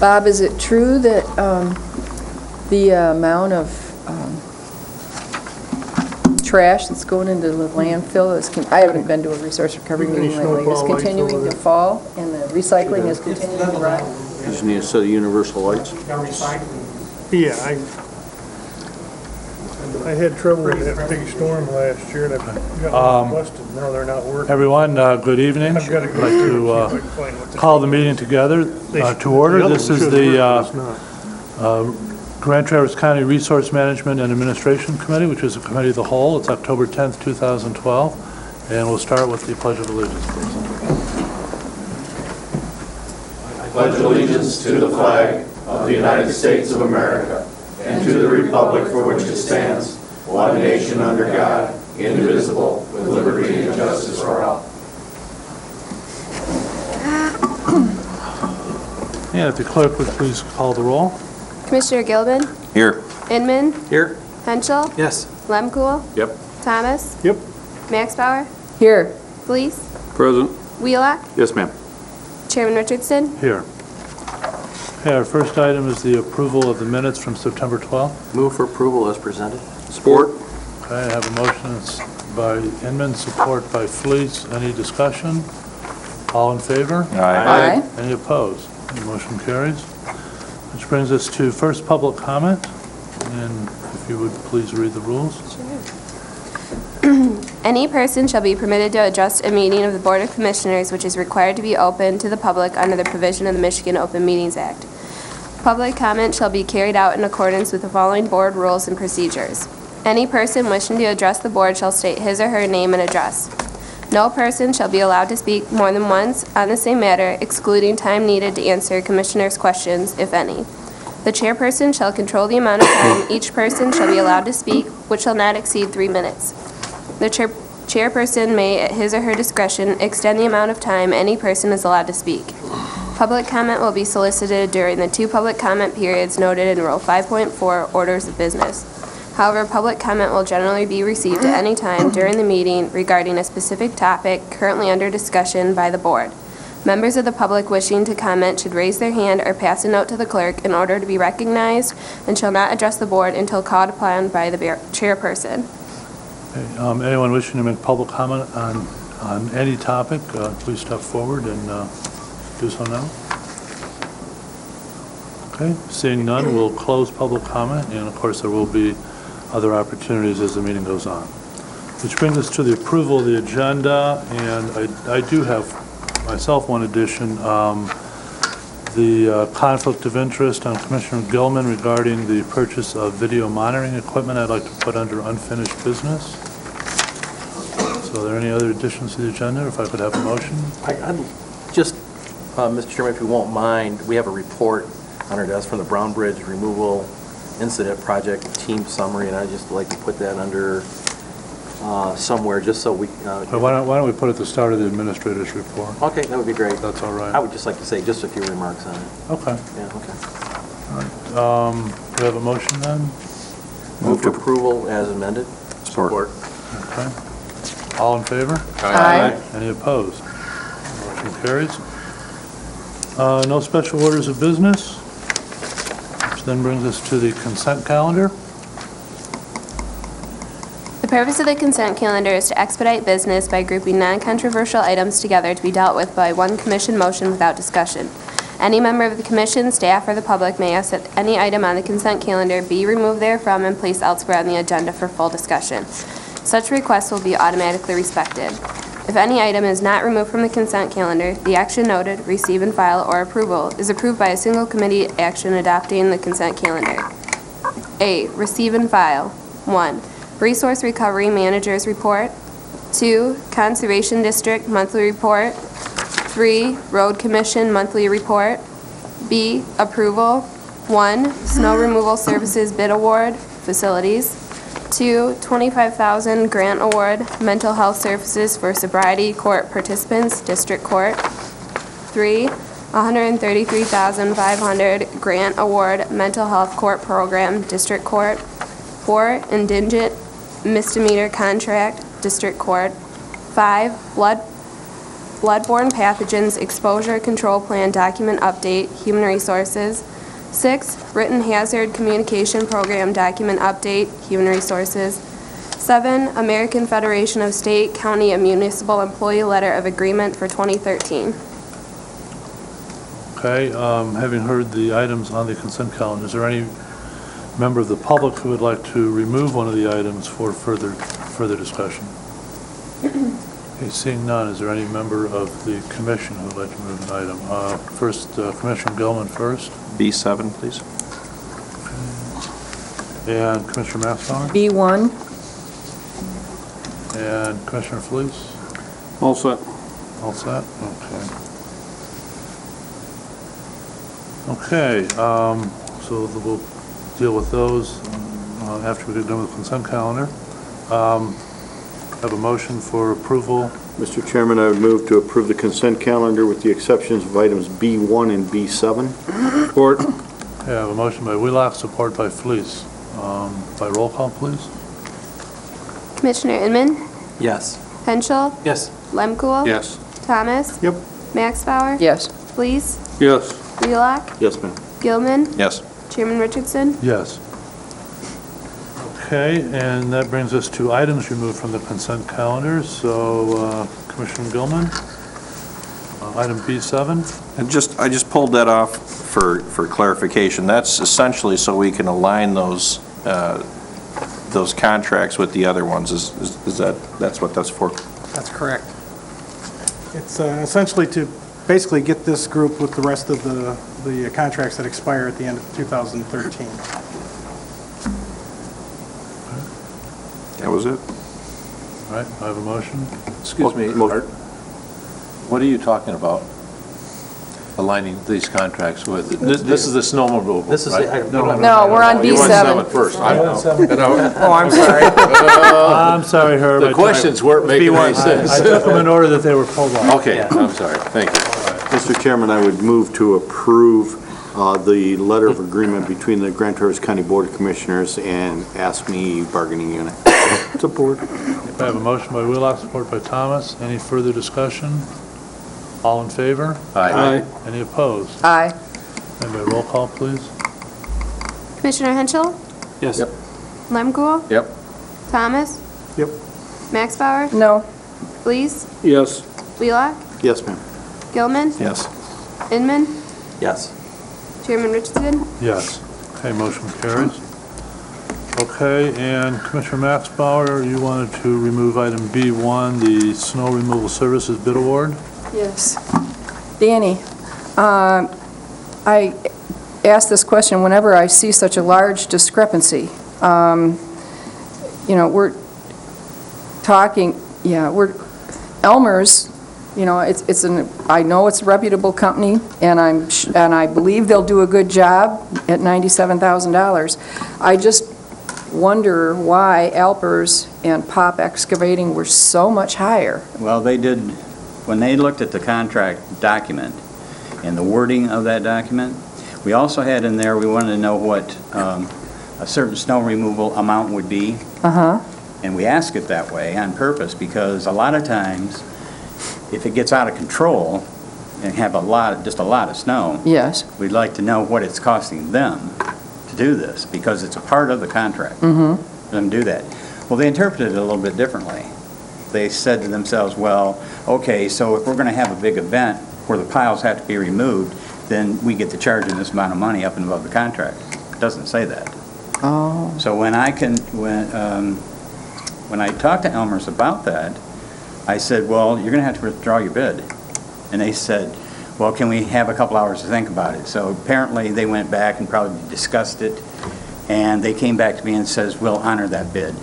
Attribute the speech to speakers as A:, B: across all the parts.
A: Bob, is it true that the amount of trash that's going into the landfill is, I haven't been to a resource recovery meeting lately, is continuing to fall and the recycling is continuing to rise?
B: You just need a set of universal lights.
C: Yeah, I had trouble with that big storm last year, and I got busted. Now they're not working.
D: Everyone, good evening.
C: I've got to
D: I'd
C: go
D: like to call the meeting together to order. This is the Grand Traverse County Resource Management and Administration Committee, which is a committee of the whole. It's October 10th, 2012, and we'll start with the Pledge of Allegiance, please.
E: I pledge allegiance to the flag of the United States of America and to the republic for which it stands, one nation under God, indivisible, with liberty and justice for all.
D: And if the clerk would please call the roll.
F: Commissioner Gilbin?
B: Here.
F: Inman?
B: Here.
F: Henschel?
B: Yes.
F: Lemkool?
B: Yep.
F: Thomas?
C: Yep.
F: Max Bauer?
A: Here.
F: Fleece?
B: Present.
F: Wheelock?
B: Yes, ma'am.
F: Chairman Richardson?
D: Here. Okay, our first item is the approval of the minutes from September 12th.
B: Move for approval as presented. Support.
D: Okay, I have a motion. It's by Inman, support by Fleece. Any discussion? All in favor?
A: Aye.
D: Any opposed? The motion carries. Which brings us to first public comment. And if you would please read the rules.
F: Any person shall be permitted to address a meeting of the Board of Commissioners which is required to be open to the public under the provision of the Michigan Open Meetings Act. Public comment shall be carried out in accordance with the following board rules and procedures. Any person wishing to address the board shall state his or her name and address. No person shall be allowed to speak more than once on the same matter, excluding time needed to answer commissioners' questions, if any. The chairperson shall control the amount of time each person shall be allowed to speak, which shall not exceed 3 minutes. The chairperson may, at his or her discretion, extend the amount of time any person is allowed to speak. Public comment will be solicited during the 2 public comment periods noted in Rule 5.4, Orders of Business. However, public comment will generally be received at any time during the meeting regarding a specific topic currently under discussion by the board. Members of the public wishing to comment should raise their hand or pass a note to the clerk in order to be recognized and shall not address the board until called upon by the chairperson.
D: Okay, anyone wishing to make public comment on any topic, please step forward and do so now. Okay, seeing none, we'll close public comment, and of course there will be other opportunities as the meeting goes on. Which brings us to the approval of the agenda, and I do have myself one addition. The conflict of interest on Commissioner Gilman regarding the purchase of video monitoring equipment I'd like to put under unfinished business. So are there any other additions to the agenda, or if I could have a motion?
G: I'd just, Mr. Chairman, if you won't mind, we have a report on our desk from the Brown Bridge Removal Incident Project Team Summary, and I'd just like to put that under somewhere, just so we...
D: Why don't we put it at the start of the administrator's report?
G: Okay, that would be great.
D: That's all right.
G: I would just like to say just a few remarks on it.
D: Okay.
G: Yeah, okay.
D: All right. Do we have a motion then?
G: Move for approval as amended.
B: Support.
D: Okay. All in favor?
A: Aye.
D: Any opposed? Motion carries. No special orders of business, which then brings us to the consent calendar.
F: The purpose of the consent calendar is to expedite business by grouping non-controversial items together to be dealt with by one commission motion without discussion. Any member of the commission, staff, or the public may ask that any item on the consent calendar be removed therefrom and placed elsewhere on the agenda for full discussion. Such requests will be automatically respected. If any item is not removed from the consent calendar, the action noted, receive and file, or approval is approved by a single committee action adopting the consent calendar. A. Receive and file. 1. Resource Recovery Manager's Report. 2. Conservation District Monthly Report. 3. Road Commission Monthly Report. B. Approval. 1. Snow Removal Services Bid Award. Facilities. 2. $25,000 Grant Award Mental Health Services for Sobriety Court Participants, District Court. 3. $133,500 Grant Award Mental Health Court Program, District Court. 4. Indigent Misdemeanor Contract, District Court. 5. bloodborne pathogens exposure control plan document update, Human Resources. 6, written hazard communication program document update, Human Resources. 7, American Federation of State, County, and Municipal Employee Letter of Agreement for 2013.
D: Okay, having heard the items on the consent calendar, is there any member of the public who would like to remove one of the items for further discussion? Okay, seeing none, is there any member of the commission who would like to move an item? First, Commissioner Gilman first,
H: B7, please.
D: and Commissioner Mathauer,
A: B1,
D: and Commissioner Felice.
B: All set.
D: All set? Okay. Okay, so we'll deal with those after we get done with the consent calendar. Have a motion for approval.
B: Mr. Chairman, I would move to approve the consent calendar with the exceptions of items B1 and B7. Support.
D: Okay, I have a motion by Wheelock, support by Felice. By roll call, please.
F: Commissioner Inman,
G: Yes.
F: Henschel,
G: Yes.
F: Lemkool.
B: Yes.
F: Thomas.
B: Yep.
F: Max Bauer.
A: yes.
F: Fleece.
B: Yes.
F: Wheelock.
B: Yes, ma'am.
F: Gilman.
H: Yes.
F: Chairman Richardson.
D: Yes. Okay, and that brings us to items removed from the consent calendar. So, Commissioner Gilman, item B7.
H: I just pulled that off for clarification. That's essentially so we can align those contracts with the other ones. That's what that's for?
I: That's correct. It's essentially to basically get this group with the rest of the contracts that expire at the end of 2013.
H: That was it?
D: All right, I have a motion.
J: Excuse me, Art, what are you talking about? Aligning these contracts with, this is the snow removal,
G: This is
J: right?
G: the-
A: No, we're on
J: You want
A: B7.
J: 7 first. I know.
I: Oh, I'm sorry.
D: I'm sorry, Herb.
J: The questions weren't making any
D: I
J: sense.
D: took them in order that they were pulled off.
J: Okay, I'm sorry, thank you.
B: Mr. Chairman, I would move to approve the letter of agreement between the Grand Traverse County Board of Commissioners and ASME bargaining unit. Support.
D: I have a motion by Wheelock, support by Thomas. Any further discussion? All in favor?
J: Aye.
D: Any opposed?
A: Aye.
D: And by roll call, please.
F: Commissioner Henschel.
G: Yes.
F: Lemkool.
J: Yep.
F: Thomas.
I: Yep.
F: Max Bauer.
A: No,
F: Fleece.
B: Yes.
F: Wheelock.
B: Yes, ma'am.
F: Gilman.
H: Yes.
F: Inman.
G: Yes.
F: Chairman Richardson.
D: Yes. Okay, motion carries. Okay, and Commissioner Max Bauer, you wanted to remove item B1, the snow removal services bid award?
A: yes. Danny, I ask this question whenever I see such a large discrepancy. You know, we're talking, Elmer's, you know, I know it's a reputable company, and I believe they'll do a good job at $97,000. I just wonder why Alpers and Pop Excavating were so much higher.
K: Well, they did, when they looked at the contract document and the wording of that document, we also had in there, we wanted to know what a certain snow removal amount would be. And we ask it that way on purpose because a lot of times, if it gets out of control and have just a lot of snow,
A: Yes.
K: we'd like to know what it's costing them to do this because it's a part of the contract. For them to do that. Well, they interpreted it a little bit differently. They said to themselves, well, okay, so if we're going to have a big event where the piles have to be removed, then we get to charge them this amount of money up and above the contract. It doesn't say that.
A: Oh.
K: So when I talked to Elmer's about that, I said, well, you're going to have to withdraw your bid. And they said, well, can we have a couple hours to think about it? So apparently they went back and probably discussed it, and they came back to me and says, we'll honor that bid.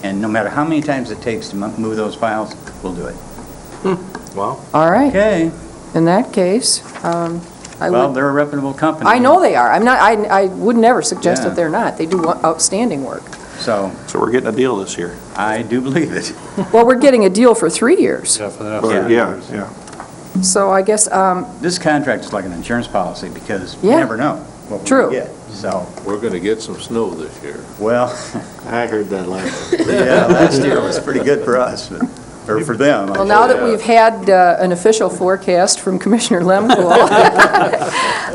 K: And no matter how many times it takes to move those files, we'll do it.
G: Wow.
A: All right.
K: Okay.
A: In that case,
K: Well, they're a reputable company.
A: I know they are. I would never suggest
K: Yeah.
A: that they're not. They do outstanding work.
K: So
H: So we're getting a deal this year?
K: I do believe it.
A: Well, we're getting a deal for 3 years.
D: Yeah, for the next
K: Yeah.
D: 3 years.
H: Yeah.
A: So I guess,
K: This contract is like an insurance policy because you
A: Yeah.
K: never know what we're
A: True.
K: going to get. So,
J: We're going to get some snow this year.
K: well,
B: I heard that last.
K: yeah, last year was pretty good for us. But or for them.
A: Well, now that we've had an official forecast from Commissioner Lemkool,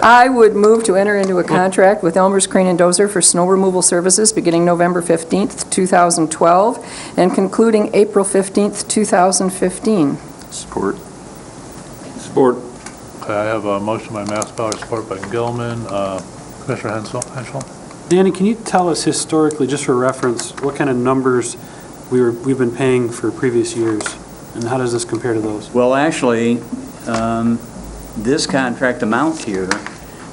A: I would move to enter into a contract with Elmer's Crane and Dozer for snow removal services beginning November 15th, 2012, and concluding April 15th, 2015.
H: Support.
J: Support.
D: Okay, I have a motion by Massbauer, support by Gilman. Commissioner Henschel?
L: Danny, can you tell us historically, just for reference, what kind of numbers we've been paying for previous years, and how does this compare to those?
K: Well, actually, this contract amount here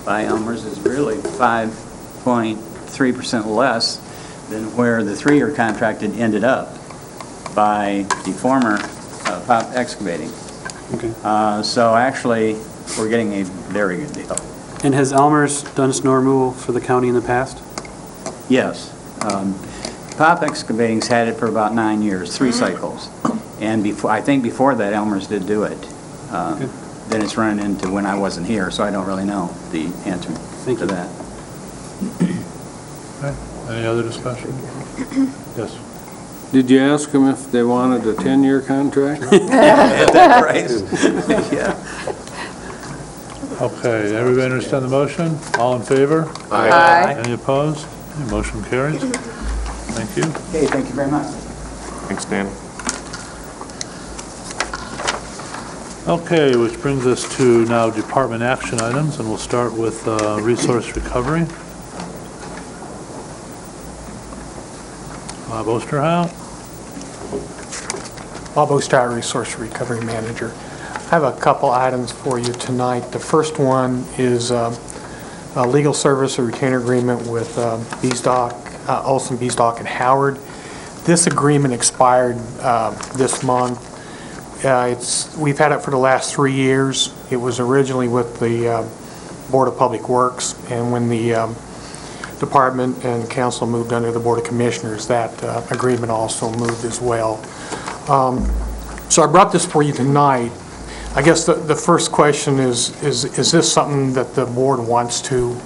K: by Elmer's is really 5.3% less than where the three-year contract had ended up by the former Pop Excavating.
L: Okay.
K: So actually, we're getting a very good deal.
L: And has Elmer's done snow removal for the county in the past?
K: Yes. Pop Excavating's had it for about 9 years, 3 cycles. And I think before that, Elmer's did do it. Then it's running into when I wasn't here, so I don't really know the answer to that.
D: Okay. Any other discussion? Yes.
J: Did you ask them if they wanted a 10-year contract?
K: At that price? Yeah.
D: Okay, everybody understand the motion? All in favor?
A: Aye.
D: Any opposed? Okay, motion carries. Thank you.
K: Okay, thank you very much.
H: Thanks, Dan.
D: Okay, which brings us to now department action items, and we'll start with resource recovery. Bob Osterhout.
C: Bob Osterhout, Resource Recovery Manager. I have a couple items for you tonight. The first one is a legal service or retainer agreement with Olson, Beesdock, and Howard. This agreement expired this month. We've had it for the last 3 years. It was originally with the Board of Public Works, and when the department and council moved under the Board of Commissioners, that agreement also moved as well. So I brought this for you tonight. I guess the first question is this something that the board wants to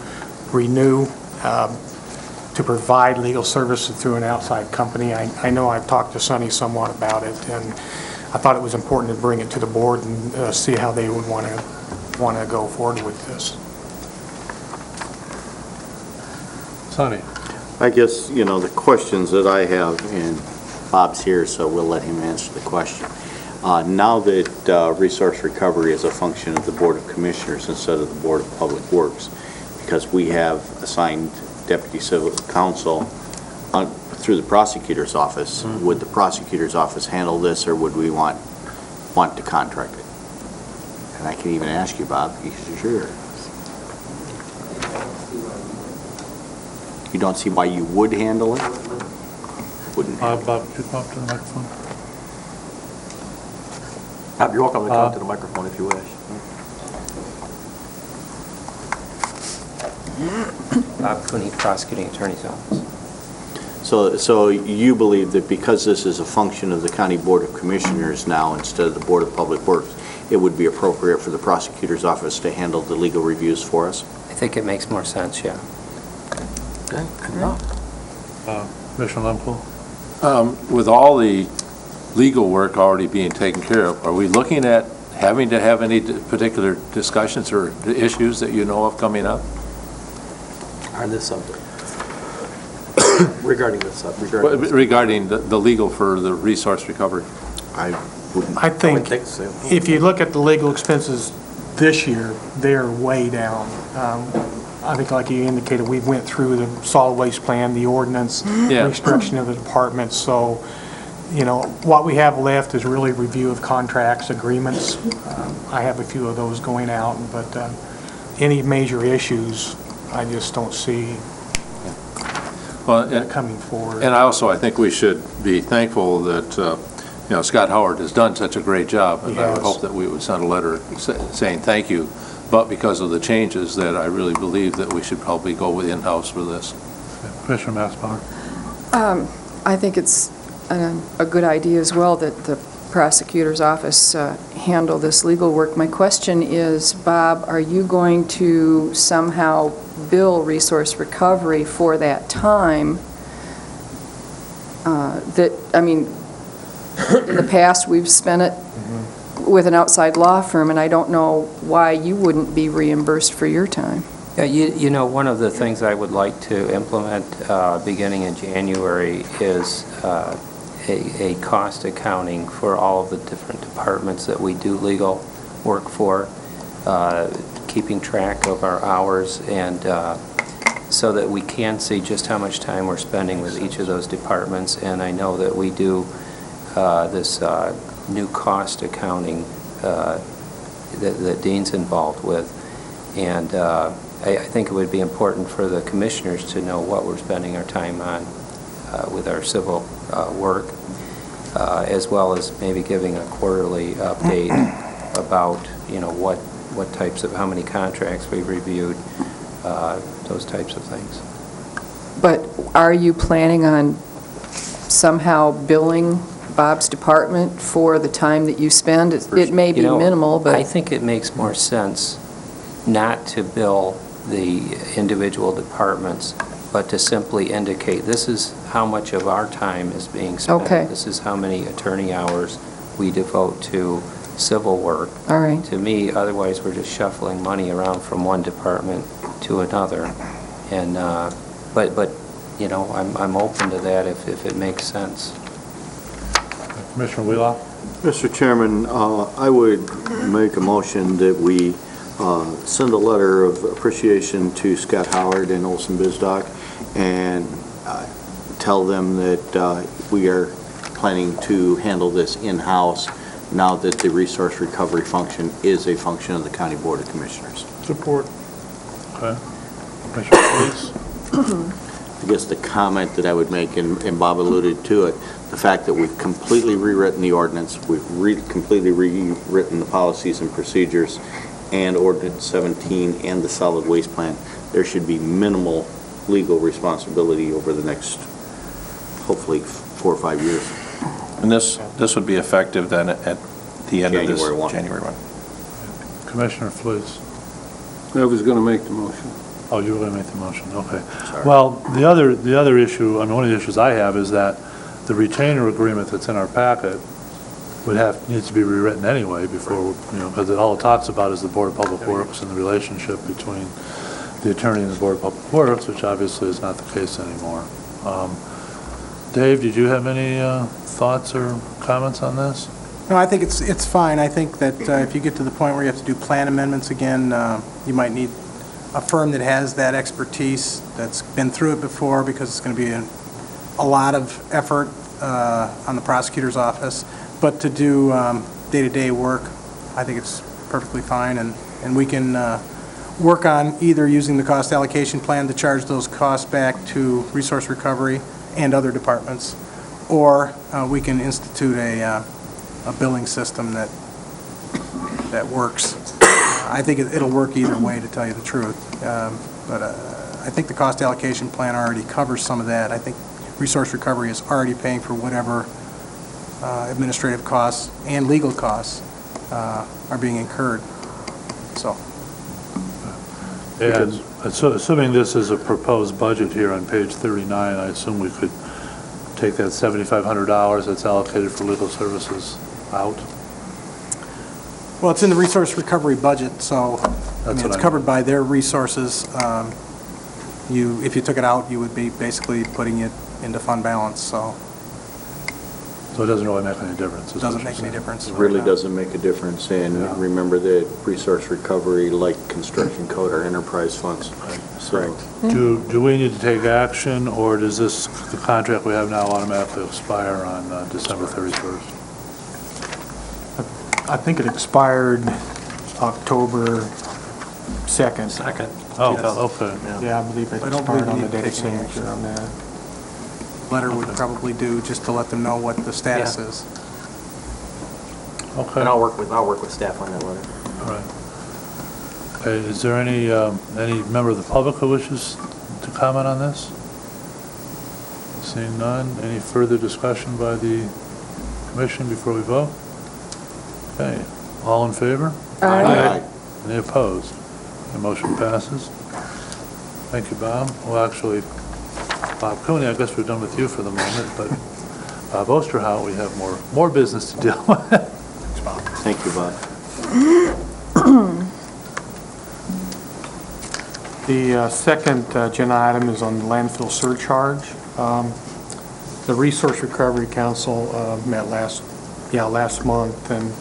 C: renew, to provide legal services through an outside company? I know I've talked to Sonny somewhat about it, and I thought it was important to bring it to the board and see how they would want to go forward with this.
D: Sonny.
B: I guess, the questions that I have, and Bob's here, so we'll let him answer the question. Now that resource recovery is a function of the Board of Commissioners instead of the Board of Public Works, because we have assigned deputy civil counsel through the prosecutor's office, would the prosecutor's office handle this, or would we want to contract it? And I can even ask you, Bob, because you're here. You don't see why you would handle it? Wouldn't.
D: Bob, could you come up to the microphone?
G: Bob, you're welcome to come to the microphone if you wish.
M: Bob Cooney, Prosecuting Attorney's Office.
B: So you believe that because this is a function of the County Board of Commissioners now instead of the Board of Public Works, it would be appropriate for the prosecutor's office to handle the legal reviews for us?
M: I think it makes more sense, yeah.
G: Okay, good enough.
D: Commissioner Lemkool?
J: With all the legal work already being taken care of, are we looking at having to have any particular discussions or issues that you know of coming up?
G: On this subject. Regarding this subject.
J: Regarding the legal for the resource recovery?
B: I
C: I think
G: think so.
C: if you look at the legal expenses this year, they're way down. I think like you indicated, we went through the solid waste plan, the ordinance, restructuring of the department, so, what we have left is really review of contracts, agreements. I have a few of those going out, but any major issues, I just don't see coming forward.
J: And I think we should be thankful that, Scott Howard has done such a great job. And I would hope that we would send a letter saying thank you. But because of the changes, that I really believe that we should probably go with in-house for this.
D: Commissioner Massbauer?
A: I think it's a good idea as well that the prosecutor's office handle this legal work. My question is, Bob, are you going to somehow bill resource recovery for that time? In the past, we've spent it with an outside law firm, and I don't know why you wouldn't be reimbursed for your time.
M: Yeah, you know, one of the things I would like to implement beginning in January is a cost accounting for all of the different departments that we do legal work for, keeping track of our hours, and so that we can see just how much time we're spending with each of those departments. And I know that we do this new cost accounting that Dean's involved with, and I think it would be important for the commissioners to know what we're spending our time on with our civil work, as well as maybe giving a quarterly update about, you know, what types of, how many contracts we've reviewed, those types of things.
A: But are you planning on somehow billing Bob's department for the time that you spend? It may be
M: You know,
A: minimal, but...
M: I think it makes more sense not to bill the individual departments, but to simply indicate, this is how much of our time is being spent.
A: Okay.
M: This is how many attorney hours we devote to civil work.
A: All right.
M: To me, otherwise, we're just shuffling money around from one department to another. And, but you know, I'm open to that if it makes sense.
D: Commissioner Wheelock?
B: Mr. Chairman, I would make a motion that we send a letter of appreciation to Scott Howard and Olson Bisdock and tell them that we are planning to handle this in-house now that the resource recovery function is a function of the County Board of Commissioners.
I: Support.
D: Okay. Commissioner Flees?
B: I guess the comment that I would make, and Bob alluded to it, the fact that we've completely rewritten the ordinance, we've completely rewritten the policies and procedures, and Ordinance 17 and the solid waste plan, there should be minimal legal responsibility over the next, hopefully, 4 or 5 years.
H: And this would be effective then at the end of this,
B: January 1.
H: January 1.
D: Commissioner Flees?
J: I was going to make the motion.
D: Oh, you were going to make the motion, okay.
B: Sorry.
D: Well, the other issue, I mean, one of the issues I have is that the retainer agreement that's in our packet needs to be rewritten anyway before, you know, because all it talks about is the Board of Public Works and the relationship between the attorney and the Board of Public Works, which obviously is not the case anymore. Dave, did you have any thoughts or comments on this?
I: No, I think it's fine. I think that if you get to the point where you have to do plan amendments again, you might need a firm that has that expertise, that's been through it before, because it's going to be a lot of effort on the prosecutor's office. But to do day-to-day work, I think it's perfectly fine, and we can work on either using the cost allocation plan to charge those costs back to resource recovery and other departments, or we can institute a billing system that works. I think it'll work either way, to tell you the truth. But I think the cost allocation plan already covers some of that. I think resource recovery is already paying for whatever administrative costs and legal costs are being incurred. So.
D: And so assuming this is a proposed budget here on page 39, I assume we could take that $7,500 that's allocated for legal services out?
I: Well, it's in the resource recovery budget, so I mean,
D: what
I: it's
D: I
I: covered by their resources. If you took it out, you would be basically putting it into fund balance, so
D: So it doesn't really make any difference?
I: it doesn't make any difference.
B: It really doesn't make a difference, and remember that resource recovery, like construction code, are enterprise funds. So
D: Do we need to take action, or does the contract we have now automatically expire on December 31st?
C: I think it expired October 2nd.
D: Oh, okay.
C: Yeah, I believe it
I: I don't believe
C: expired on
I: we
C: the
I: need to
C: date of
I: take any
C: signature
I: action.
C: on that.
I: Letter would probably do, just to let them know what the status is.
D: Okay.
G: And I'll work with staff on that letter.
D: All right. Okay, is there any member of the public who wishes to comment on this? Seeing none, any further discussion by the commission before we vote? Okay, all in favor?
B: Aye.
D: Any opposed? The motion passes. Thank you, Bob. Well, actually, Bob Cooney, I guess we're done with you for the moment, but Bob Osterhout, we have more business to deal with.
B: Thank you, Bob.
C: The second agenda item is on the landfill surcharge. The Resource Recovery Council met last month, and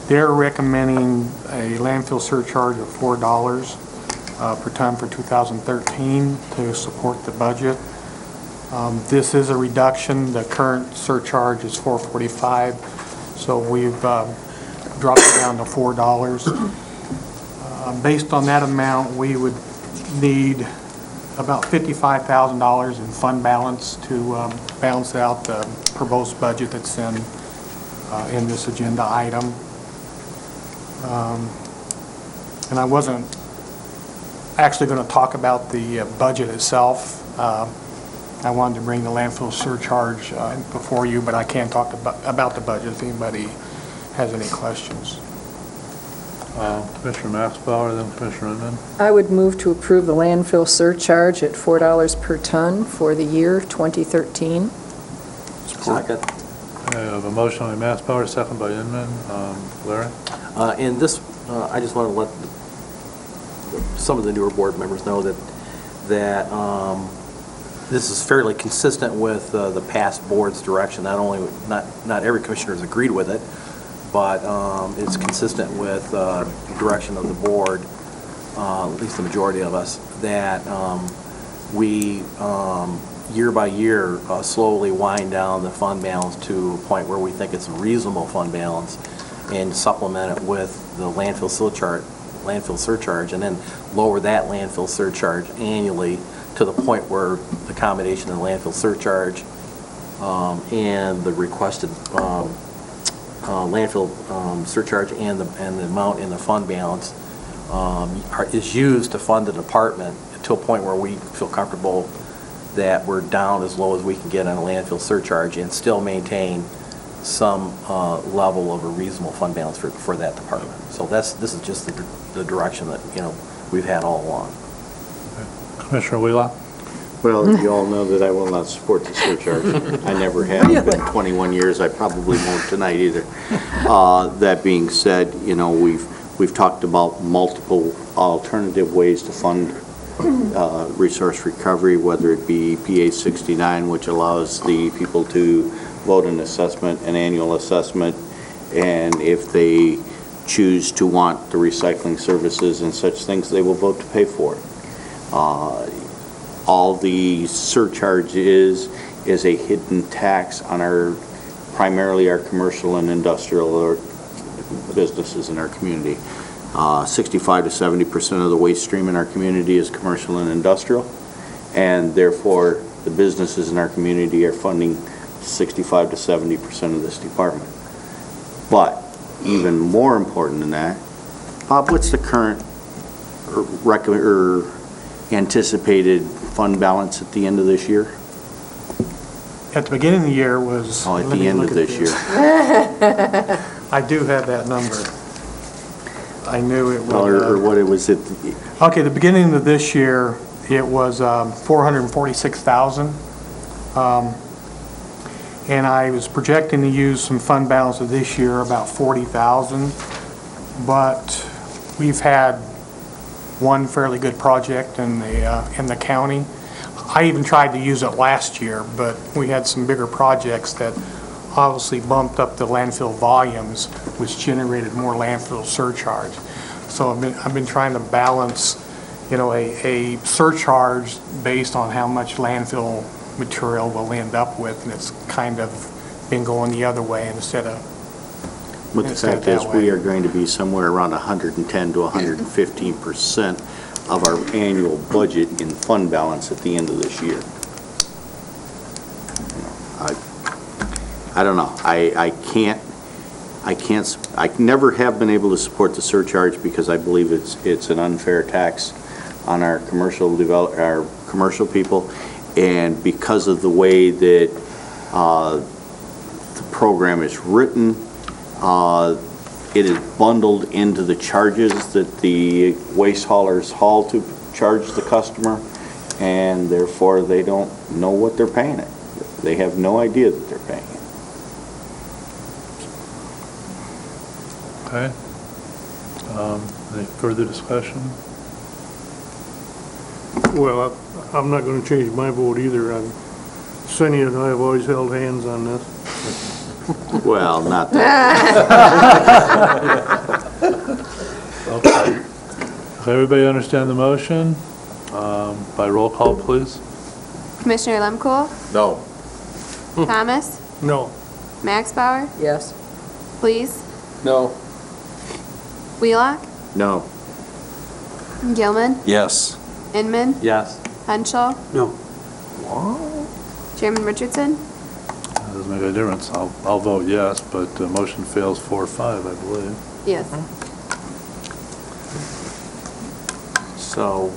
C: they're recommending a landfill surcharge of $4 per ton for 2013 to support the budget. This is a reduction. The current surcharge is $4.45, so we've dropped it down to $4. Based on that amount, we would need about $55,000 in fund balance to balance out the proposed budget that's in this agenda item. And I wasn't actually going to talk about the budget itself. I wanted to bring the landfill surcharge before you, but I can talk about the budget if anybody has any questions.
D: Commissioner Maxbauer, then Commissioner Inman.
A: I would move to approve the landfill surcharge at $4 per ton for the year 2013.
G: Second.
D: I have a motion by Maxbauer, second by Inman. Larry?
G: In this, I just want to let some of the newer board members know that this is fairly consistent with the past board's direction. Not every commissioner has agreed with it, but it's consistent with the direction of the board, at least the majority of us, that we year by year slowly wind down the fund balance to a point where we think it's a reasonable fund balance, and supplement it with the landfill surcharge, and then lower that landfill surcharge annually to the point where the combination of the landfill surcharge and the requested landfill surcharge and the amount in the fund balance is used to fund the department to a point where we feel comfortable that we're down as low as we can get on a landfill surcharge and still maintain some level of a reasonable fund balance for that department. So this is just the direction that we've had all along.
D: Commissioner Wheelock?
B: Well, you all know that I will not support the surcharge. I never have. It's been 21 years. I probably won't tonight either. That being said, we've talked about multiple alternative ways to fund resource recovery, whether it be PA 69, which allows the people to vote an annual assessment, and if they choose to want the recycling services and such things, they will vote to pay for it. All the surcharge is a hidden tax on primarily our commercial and industrial businesses in our community. 65 to 70% of the waste stream in our community is commercial and industrial, and therefore the businesses in our community are funding 65 to 70% of this department. But even more important than that, Bob, what's the current anticipated fund balance at the end of this year?
C: At the beginning of the year was...
B: Oh, at the end of this year.
C: I do have that number. I knew it was...
B: Or what it was at...
C: Okay, the beginning of this year, it was $446,000. And I was projecting to use some fund balance of this year, about $40,000. But we've had one fairly good project in the county. I even tried to use it last year, but we had some bigger projects that obviously bumped up the landfill volumes, which generated more landfill surcharge. So I've been trying to balance, a surcharge based on how much landfill material we'll end up with, and it's kind of been going the other way instead of...
B: But the fact is, we are going to be somewhere around 110 to 115% of our annual budget in fund balance at the end of this year. I don't know. I never have been able to support the surcharge because I believe it's an unfair tax on our commercial people, and because of the way that the program is written, it is bundled into the charges that the waste haulers haul to charge the customer, and therefore they don't know what they're paying it. They have no idea that they're paying it.
D: Okay. Any further discussion?
N: Well, I'm not going to change my vote either. Sonny and I have always held hands on this.
B: Well, not that.
D: Okay. Does everybody understand the motion? By roll call, please.
F: Commissioner Lemkool,
J: No.
F: Thomas,
N: No.
F: Max Bauer,
A: Yes.
F: Please,
J: No.
F: Wheelock,
B: No.
F: Gilman,
H: Yes.
F: Inman,
G: Yes.
F: Henschel,
L: No.
F: Chairman Richardson.
D: That doesn't make a difference. I'll vote yes, but the motion fails 4-5, I believe.
F: Yes.
G: So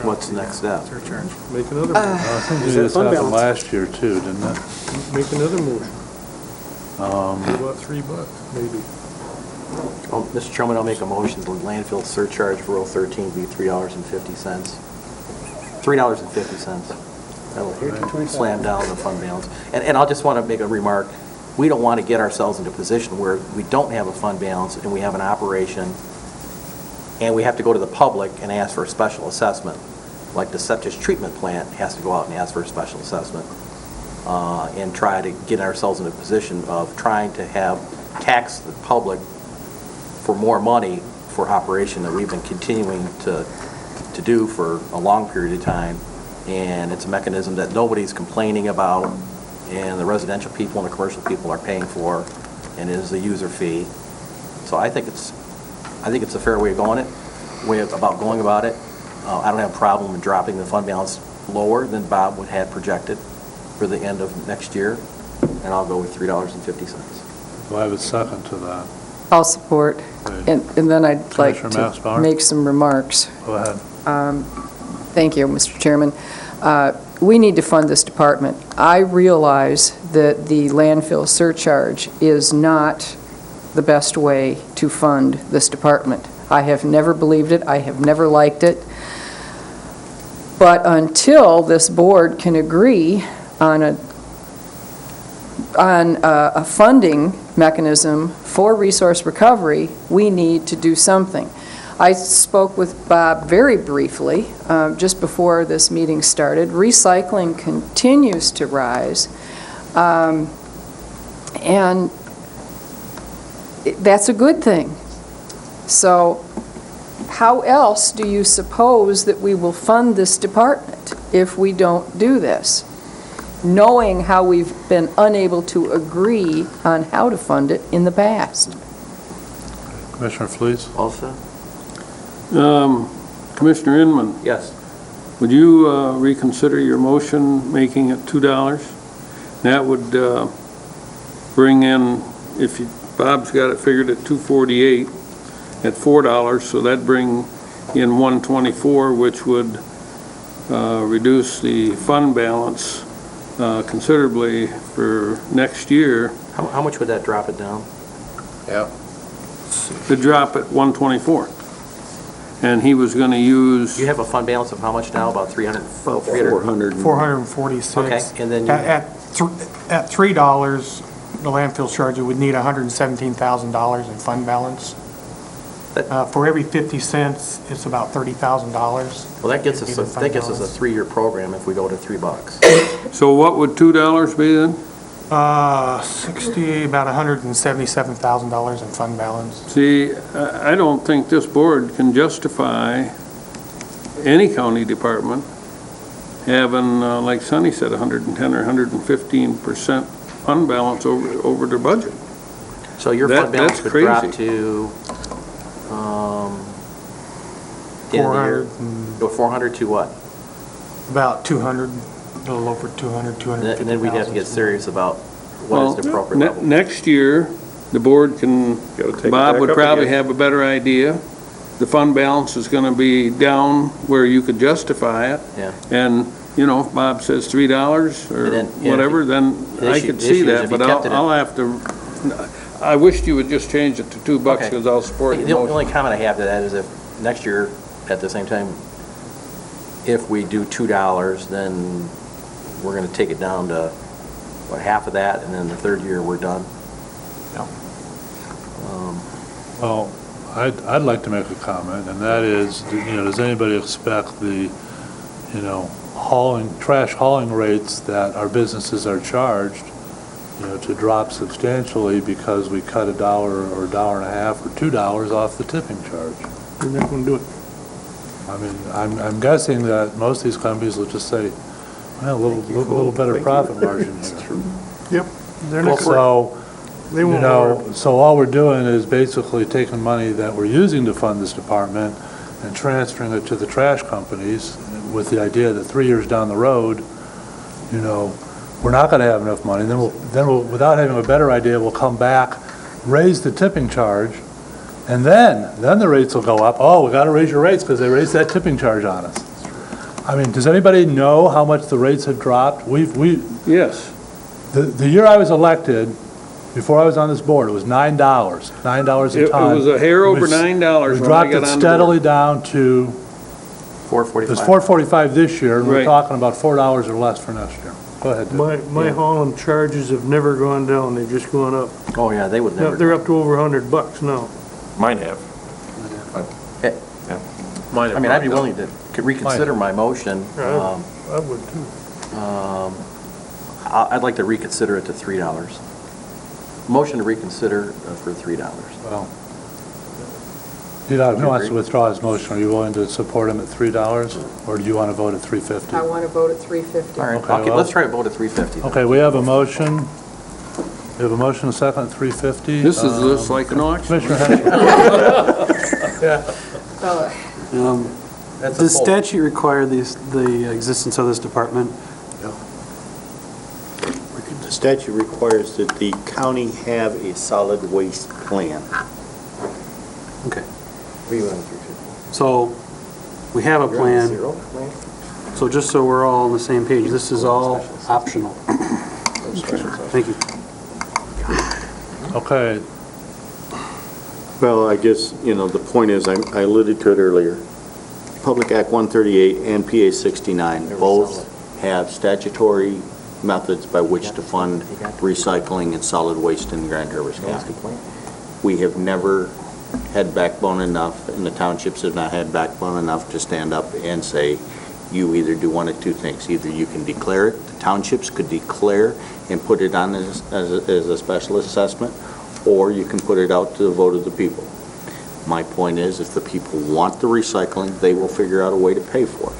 G: what's the next step?
I: Surcharge.
N: Make another
D: I
N: move.
D: think we
L: Is
D: did
L: that
D: this
L: fund
D: happen
L: balance?
D: last year too, didn't it?
N: Make another move. About $3, maybe.
G: Well, Mr. Chairman, I'll make a motion the landfill surcharge for Rule 13 be $3.50. $3.50. That'll slam down the fund balance. And I'll just want to make a remark. We don't want to get ourselves into a position where we don't have a fund balance and we have an operation and we have to go to the public and ask for a special assessment. Like the septic treatment plant has to go out and ask for a special assessment and try to get ourselves in a position of trying to tax the public for more money for operation that we've been continuing to do for a long period of time. And it's a mechanism that nobody's complaining about, and the residential people and the commercial people are paying for, and it is a user fee. So I think it's a fair way of going about it. I don't have a problem in dropping the fund balance lower than Bob would have projected for the end of next year, and I'll go with $3.50.
D: Do I have a second to that?
A: I'll support.
D: Okay.
A: And then I'd like
D: Commissioner
A: to
D: Maxbauer?
A: make some remarks.
D: Go ahead.
A: Thank you, Mr. Chairman. We need to fund this department. I realize that the landfill surcharge is not the best way to fund this department. I have never believed it. I have never liked it. But until this board can agree on a funding mechanism for resource recovery, we need to do something. I spoke with Bob very briefly just before this meeting started. Recycling continues to rise, and that's a good thing. So how else do you suppose that we will fund this department if we don't do this? Knowing how we've been unable to agree on how to fund it in the past.
D: Commissioner Fleece?
G: Also?
L: Commissioner Inman,
G: Yes.
L: would you reconsider your motion, making it $2? That would bring in, Bob's got it figured at $2.48 at $4, so that'd bring in $1.24, which would reduce the fund balance considerably for next year.
G: How much would that drop it down?
J: Yeah.
L: To drop at $1.24. And he was going to use...
G: You have a fund balance of how much now? About 300?
I: 446.
G: Okay, and then you...
I: At $3, the landfill charge, it would need $117,000 in fund balance. For every 50 cents, it's about $30,000.
G: Well, that gets us a 3-year program if we go to $3.
L: So what would $2 be then?
I: About $177,000 in fund balance.
L: See, I don't think this board can justify any county department having, like Sonny said, 110 or 115% fund balance over their budget.
G: So your fund balance
L: that's
G: would drop
L: crazy.
G: to, the end of the year, go 400 to what?
I: About 200, a little over 200, 250,000.
G: And then we'd have to get serious about what is the appropriate level.
L: Next year, the board can, Bob would probably have a better idea. The fund balance is going to be down where you could justify it.
G: Yeah.
L: And, you know, if Bob says $3 or
G: And then, yeah,
L: whatever, then
G: the
L: I
G: issue-
L: could
G: the
L: see
G: issue is
L: that,
G: if you
L: but
G: kept it at-
L: I'll have to, I wished you would just change it to $2
G: Okay.
L: because I'll support
G: The
L: your
G: only
L: motion.
G: comment I have to that is if next year, at the same time, if we do $2, then we're going to take it down to, what, half of that, and then the third year, we're done.
D: Well, I'd like to make a comment, and that is, does anybody expect the, trash hauling rates that our businesses are charged, to drop substantially because we cut $1 or $1.50 or $2 off the tipping charge?
N: You're not gonna do it.
D: I mean, I'm guessing that most of these companies will just say, well, a little better profit margin here.
N: Yep. They're not,
D: So,
N: they won't.
D: so all we're doing is basically taking money that we're using to fund this department and transferring it to the trash companies with the idea that 3 years down the road, we're not going to have enough money. Then we'll, without having a better idea, we'll come back, raise the tipping charge, and then the rates will go up. Oh, we got to raise your rates because they raised that tipping charge on us. I mean, does anybody know how much the rates have dropped?
L: Yes.
D: The year I was elected, before I was on this board, it was $9 a ton.
L: It was a hair over $9
D: We
L: when I got on
D: dropped it
L: the
D: steadily
L: board.
D: down to,
G: $4.45.
D: it was $4.45 this year, and we're
L: Right.
D: talking about $4 or less for next year. Go ahead, Dick.
N: My hauling charges have never gone down, they've just gone up.
G: Oh, yeah, they would
N: Now,
G: never.
N: they're up to over $100 now.
H: Mine have.
G: I mean, I'd be willing to reconsider my motion.
N: I would too.
G: I'd like to reconsider it to $3. Motion to reconsider for $3.
D: Well, he wants to withdraw his motion. Are you willing to support him at $3, or do you want to vote at $3.50?
A: I want to vote at $3.50.
G: All right,
D: Okay, well-
G: let's try to vote at $3.50. then.
D: Okay, we have a motion. We have a motion, a second, at $3.50.
L: This is just like an auction.
D: Commissioner Henry.
G: That's a
O: Does
G: poll.
O: statute require the existence of this department?
B: The statute requires that the county have a solid waste plan.
O: Okay.
G: We went with 350.
O: So we have a plan. So just so we're all on the same page, this is all optional. Thank you.
D: Okay,
B: Well, I guess, the point is, I alluded to it earlier. Public Act 138 and PA 69 both have statutory methods by which to fund recycling and solid waste in Grand Traverse County. We have never had backbone enough, and the townships have not had backbone enough to stand up and say, you either do one of two things. Either you can declare it, the townships could declare and put it on as a special assessment, or you can put it out to the vote of the people. My point is, if the people want the recycling, they will figure out a way to pay for it.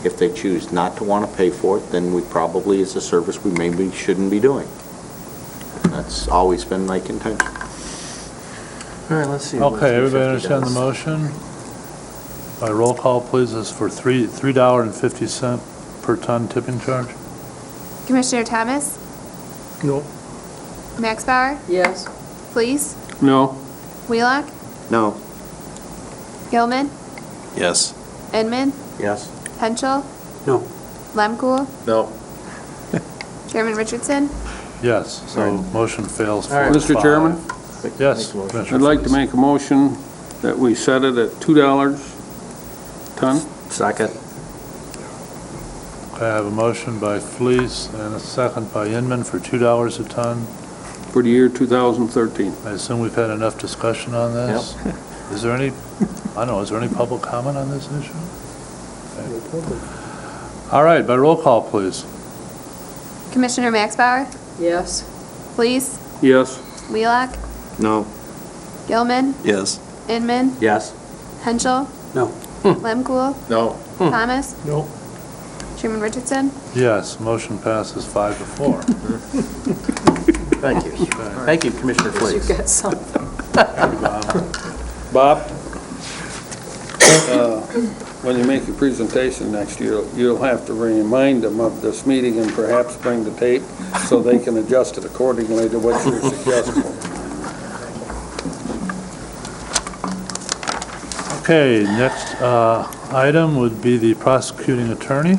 B: If they choose not to want to pay for it, then we probably, as a service, we maybe shouldn't be doing. That's always been my contention.
G: All right, let's see. what
D: okay, everybody
G: 350
D: understand the
G: does.
D: motion? By roll call, please, is for $3.50 per ton tipping charge?
F: Commissioner Thomas?
N: No.
F: Max Bauer?
A: Yes.
F: Fleece?
L: No.
F: Wheelock?
B: No.
F: Gilman?
H: Yes.
F: Inman?
G: Yes.
F: Henschel?
O: No.
F: Lemkool?
G: No.
F: Chairman Richardson?
D: Yes, so motion fails
G: All right.
D: 4-5.
L: Mr. Chairman?
D: Yes,
G: Make a motion.
D: Commissioner
L: I'd like to
D: Fleece.
L: make a motion that we set it at $2 ton.
G: Second.
D: Okay, I have a motion by Fleece and a second by Inman for $2 a ton.
L: For the year 2013.
D: I assume we've had enough discussion on this? Is there any public comment on this issue? Okay. All right, by roll call, please.
F: Commissioner Max Bauer?
A: Yes.
F: Fleece?
L: Yes.
F: Wheelock?
B: No.
F: Gilman?
H: Yes.
F: Inman?
G: Yes.
F: Henschel?
O: No.
F: Lemkool?
G: No.
F: Thomas?
N: No.
F: Chairman Richardson?
D: Yes, motion passes 5-4.
G: Thank you. Thank you, Commissioner
A: You
G: Fleece.
A: got something.
L: Bob? When you make your presentation next year, you'll have to remind them of this meeting and perhaps bring the tape so they can adjust it accordingly to what you're suggesting.
D: Okay, next item would be the prosecuting attorney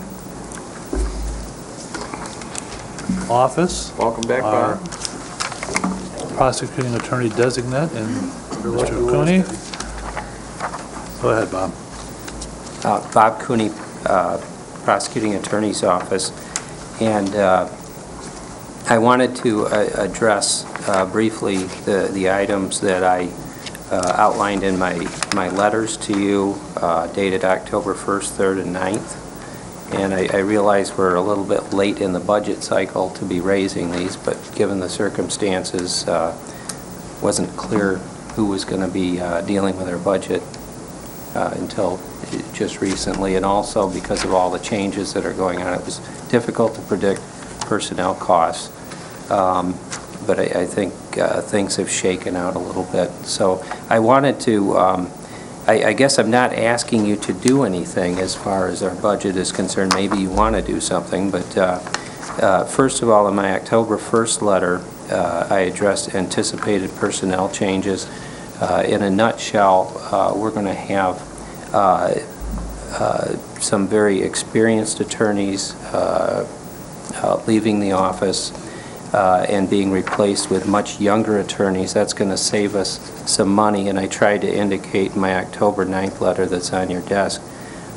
D: office.
G: Welcome back,
D: Our
G: Bob.
D: prosecuting attorney designate and Mr. Cooney. Go ahead, Bob.
M: Bob Cooney, Prosecuting Attorney's Office, and I wanted to address briefly the items that I outlined in my letters to you dated October 1st, 3rd, and 9th. And I realize we're a little bit late in the budget cycle to be raising these, but given the circumstances, wasn't clear who was going to be dealing with our budget until just recently. And also because of all the changes that are going on, it was difficult to predict personnel costs. But I think things have shaken out a little bit. So I wanted to, I guess I'm not asking you to do anything as far as our budget is concerned. Maybe you want to do something, but first of all, in my October 1st letter, I addressed anticipated personnel changes. In a nutshell, we're going to have some very experienced attorneys leaving the office and being replaced with much younger attorneys. That's going to save us some money, and I tried to indicate in my October 9th letter that's on your desk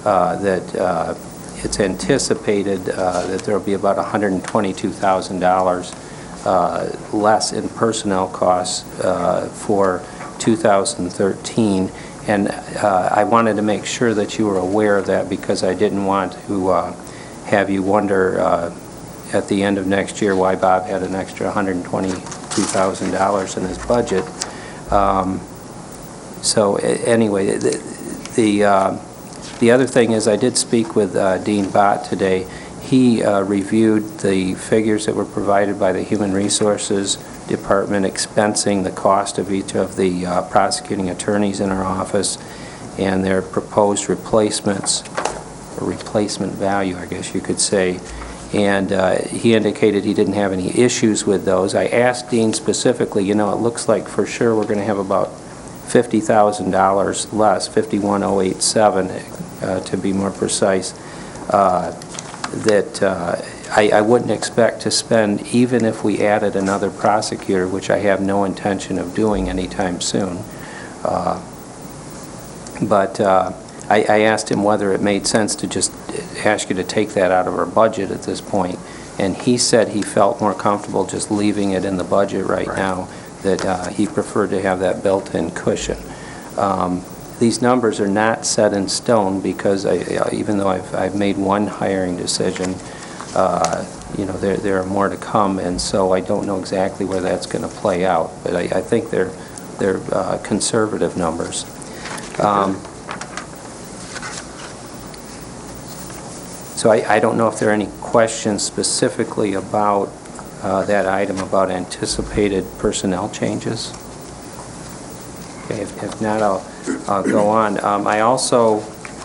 M: that it's anticipated that there will be about $122,000 less in personnel costs for 2013, and I wanted to make sure that you were aware of that because I didn't want to have you wonder at the end of next year why Bob had an extra $122,000 in his budget. So anyway, the other thing is I did speak with Dean Bott today. He reviewed the figures that were provided by the Human Resources Department expensing the cost of each of the prosecuting attorneys in our office and their proposed replacements, or replacement value, I guess you could say. And he indicated he didn't have any issues with those. I asked Dean specifically, you know, it looks like for sure we're going to have about $50,000 less, $51,087 to be more precise, that I wouldn't expect to spend even if we added another prosecutor, which I have no intention of doing anytime soon. But I asked him whether it made sense to just ask you to take that out of our budget at this point, and he said he felt more comfortable just leaving it in the budget right now, that he preferred to have that built-in cushion. These numbers are not set in stone because even though I've made one hiring decision, you know, there are more to come, and so I don't know exactly where that's going to play out, but I think they're conservative numbers. So I don't know if there are any questions specifically about that item about anticipated personnel changes. Okay, if not, I'll go on. I also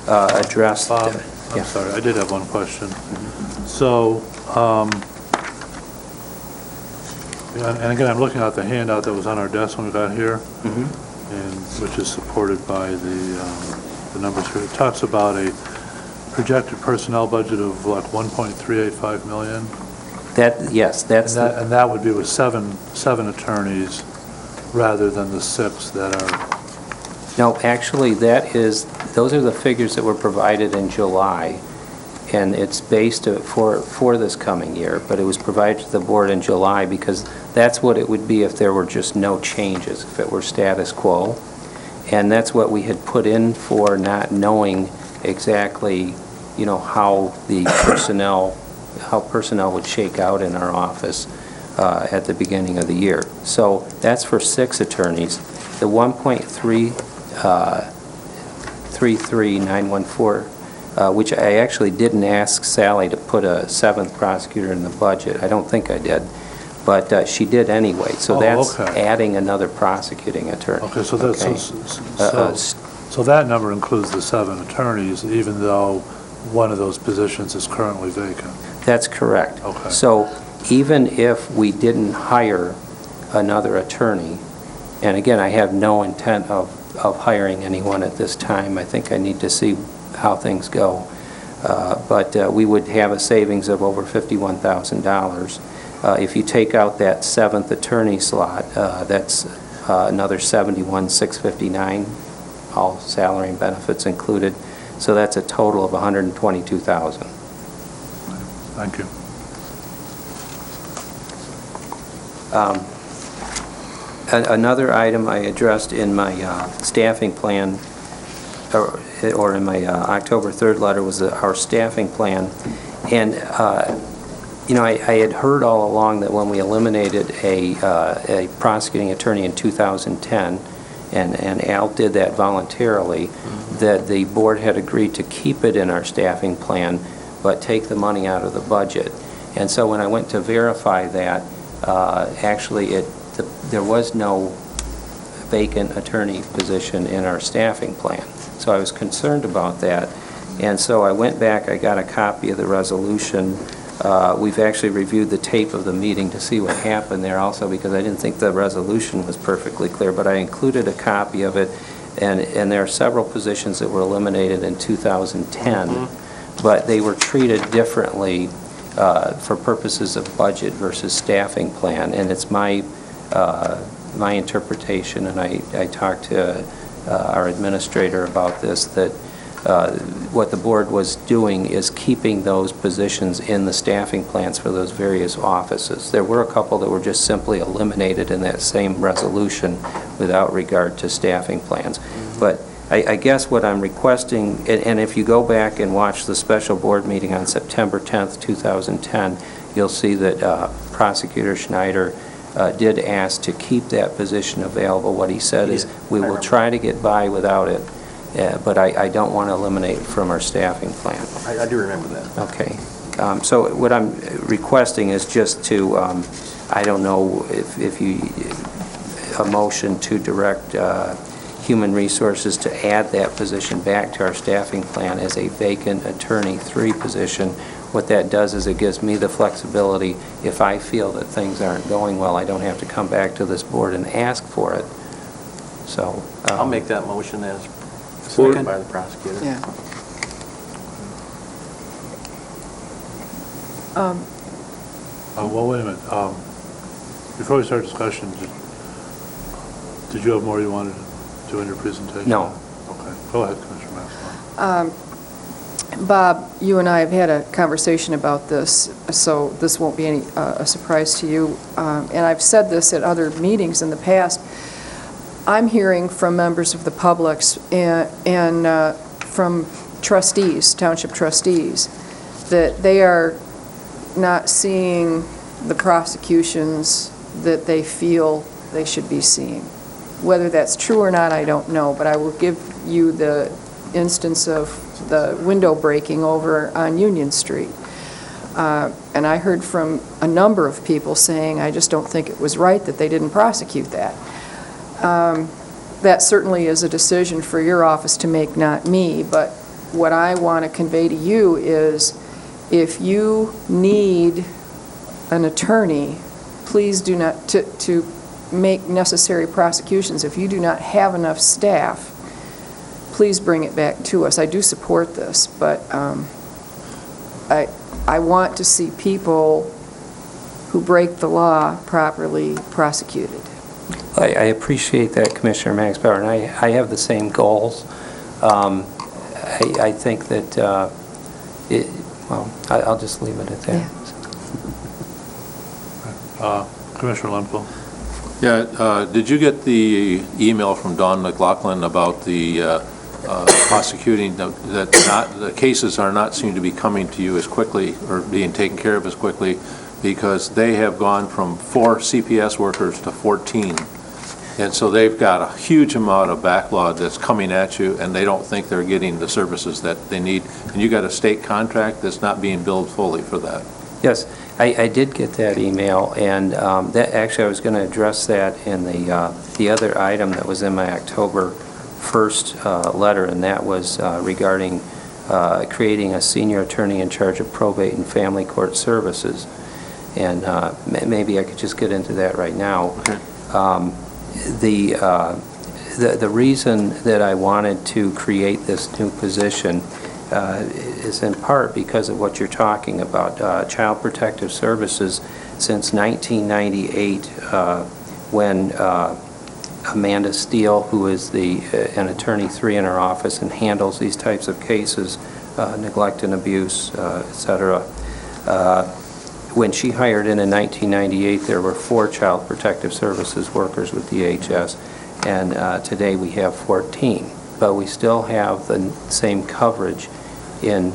M: addressed...
D: Bob, I'm sorry, I did have one question. So, and again, I'm looking at the handout that was on our desk when we got here, and which is supported by the numbers here. It talks about a projected personnel budget of like 1.385 million.
M: Yes, that's...
D: And that would be with seven attorneys rather than the 6 that are...
M: No, actually, those are the figures that were provided in July, and it's based for this coming year, but it was provided to the board in July because that's what it would be if there were just no changes, if it were status quo. And that's what we had put in for not knowing exactly, you know, how personnel would shake out in our office at the beginning of the year. So that's for 6 attorneys. The 1.333914, which I actually didn't ask Sally to put a 7th prosecutor in the budget. I don't think I did, but she did anyway. So that's adding another prosecuting attorney.
D: Okay, so that's so that number includes the 7 attorneys, even though one of those positions is currently vacant.
M: That's correct.
D: Okay.
M: So even if we didn't hire another attorney, and again, I have no intent of hiring anyone at this time. I think I need to see how things go. But we would have a savings of over $51,000. If you take out that 7th attorney slot, that's another $71,659, all salary and benefits included. So that's a total of $122,000.
D: Thank you.
M: Another item I addressed in my staffing plan, or in my October 3rd letter, was our staffing plan. And, I had heard all along that when we eliminated a prosecuting attorney in 2010, and Al did that voluntarily, that the board had agreed to keep it in our staffing plan, but take the money out of the budget. And so when I went to verify that, actually there was no vacant attorney position in our staffing plan. So I was concerned about that. And so I went back, I got a copy of the resolution. We've actually reviewed the tape of the meeting to see what happened there also, because I didn't think the resolution was perfectly clear, but I included a copy of it, and there are several positions that were eliminated in 2010, but they were treated differently for purposes of budget versus staffing plan, and it's my interpretation, and I talked to our administrator about this, that what the board was doing is keeping those positions in the staffing plans for those various offices. There were a couple that were just simply eliminated in that same resolution without regard to staffing plans. But I guess what I'm requesting, and if you go back and watch the special board meeting on September 10th, 2010, you'll see that Prosecutor Schneider did ask to keep that position available. What he said is, we will try to get by without it, but I don't want to eliminate it from our staffing plan.
G: I do remember that.
M: Okay. So what I'm requesting is just to, I don't know if you, a motion to direct Human Resources to add that position back to our staffing plan as a vacant Attorney 3 position. What that does is it gives me the flexibility, if I feel that things aren't going well, I don't have to come back to this board and ask for it. So
G: I'll make that motion as seconded by the prosecutor.
A: Yeah.
D: Well, wait a minute. Before we start discussion, did you have more you wanted to do in your presentation?
M: No.
D: Okay. Go ahead, Commissioner Maxwell.
A: Bob, you and I have had a conversation about this, so this won't be a surprise to you. And I've said this at other meetings in the past. I'm hearing from members of the public and from trustees, township trustees, that they are not seeing the prosecutions that they feel they should be seeing. Whether that's true or not, I don't know, but I will give you the instance of the window breaking over on Union Street. And I heard from a number of people saying, I just don't think it was right that they didn't prosecute that. That certainly is a decision for your office to make, not me, but what I want to convey to you is, if you need an attorney, please do not, to make necessary prosecutions, if you do not have enough staff, please bring it back to us. I do support this, but I want to see people who break the law properly prosecuted.
M: I appreciate that, Commissioner Maxbauer, and I have the same goals. I think that, well, I'll just leave it at that.
D: Yeah. Commissioner Lundquist.
J: Yeah, did you get the email from Dawn McLaughlin about the prosecuting, that the cases are not seem to be coming to you as quickly or being taken care of as quickly because they have gone from 4 CPS workers to 14. And so they've got a huge amount of backlog that's coming at you, and they don't think they're getting the services that they need. And you got a state contract that's not being billed fully for that.
M: Yes, I did get that email, and that actually I was going to address that in the other item that was in my October 1st letter, and that was regarding creating a senior attorney in charge of probate and family court services. And maybe I could just get into that right now.
J: Okay.
M: The reason that I wanted to create this new position is in part because of what you're talking about. Child Protective Services, since 1998, when Amanda Steele, who is an attorney 3 in our office and handles these types of cases, neglect and abuse, et cetera, when she hired in 1998, there were 4 Child Protective Services workers with DHS, and today we have 14. But we still have the same coverage in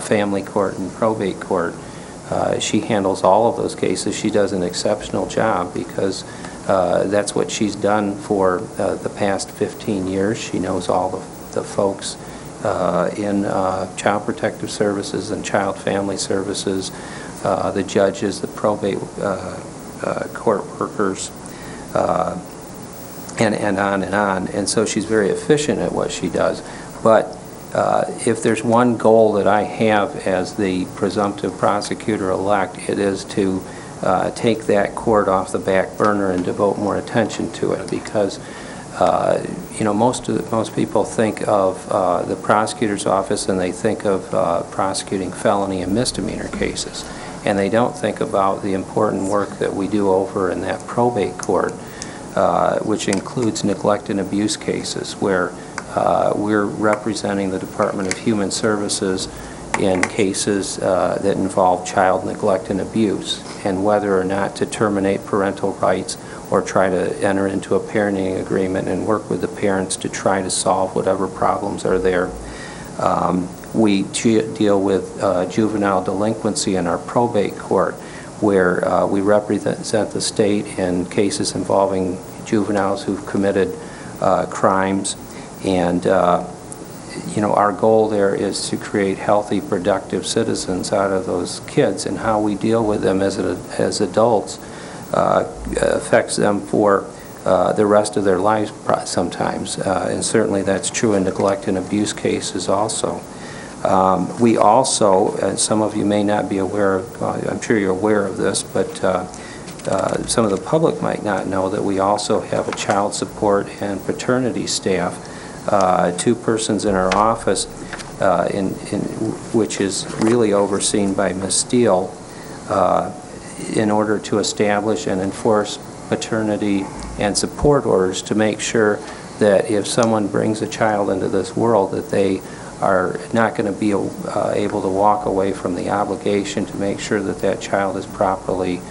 M: family court and probate court. She handles all of those cases. She does an exceptional job because that's what she's done for the past 15 years. She knows all the folks in Child Protective Services and Child Family Services, the judges, the probate court workers, and on and on. And so she's very efficient at what she does. But if there's one goal that I have as the presumptive prosecutor-elect, it is to take that court off the back burner and devote more attention to it, because most people think of the prosecutor's office and they think of prosecuting felony and misdemeanor cases, and they don't think about the important work that we do over in that probate court, which includes neglect and abuse cases, where we're representing the Department of Human Services in cases that involve child neglect and abuse, and whether or not to terminate parental rights or try to enter into a parenting agreement and work with the parents to try to solve whatever problems are there. We deal with juvenile delinquency in our probate court, where we represent the state in cases involving juveniles who've committed crimes. And our goal there is to create healthy, productive citizens out of those kids, and how we deal with them as adults affects them for the rest of their lives sometimes. And certainly that's true in neglect and abuse cases also. We also, and some of you may not be aware of, I'm sure you're aware of this, but some of the public might not know that we also have a child support and paternity staff, 2 persons in our office, which is really overseen by Ms. Steele, in order to establish and enforce paternity and support orders to make sure that if someone brings a child into this world, that they are not going to be able to walk away from the obligation to make sure that that child is properly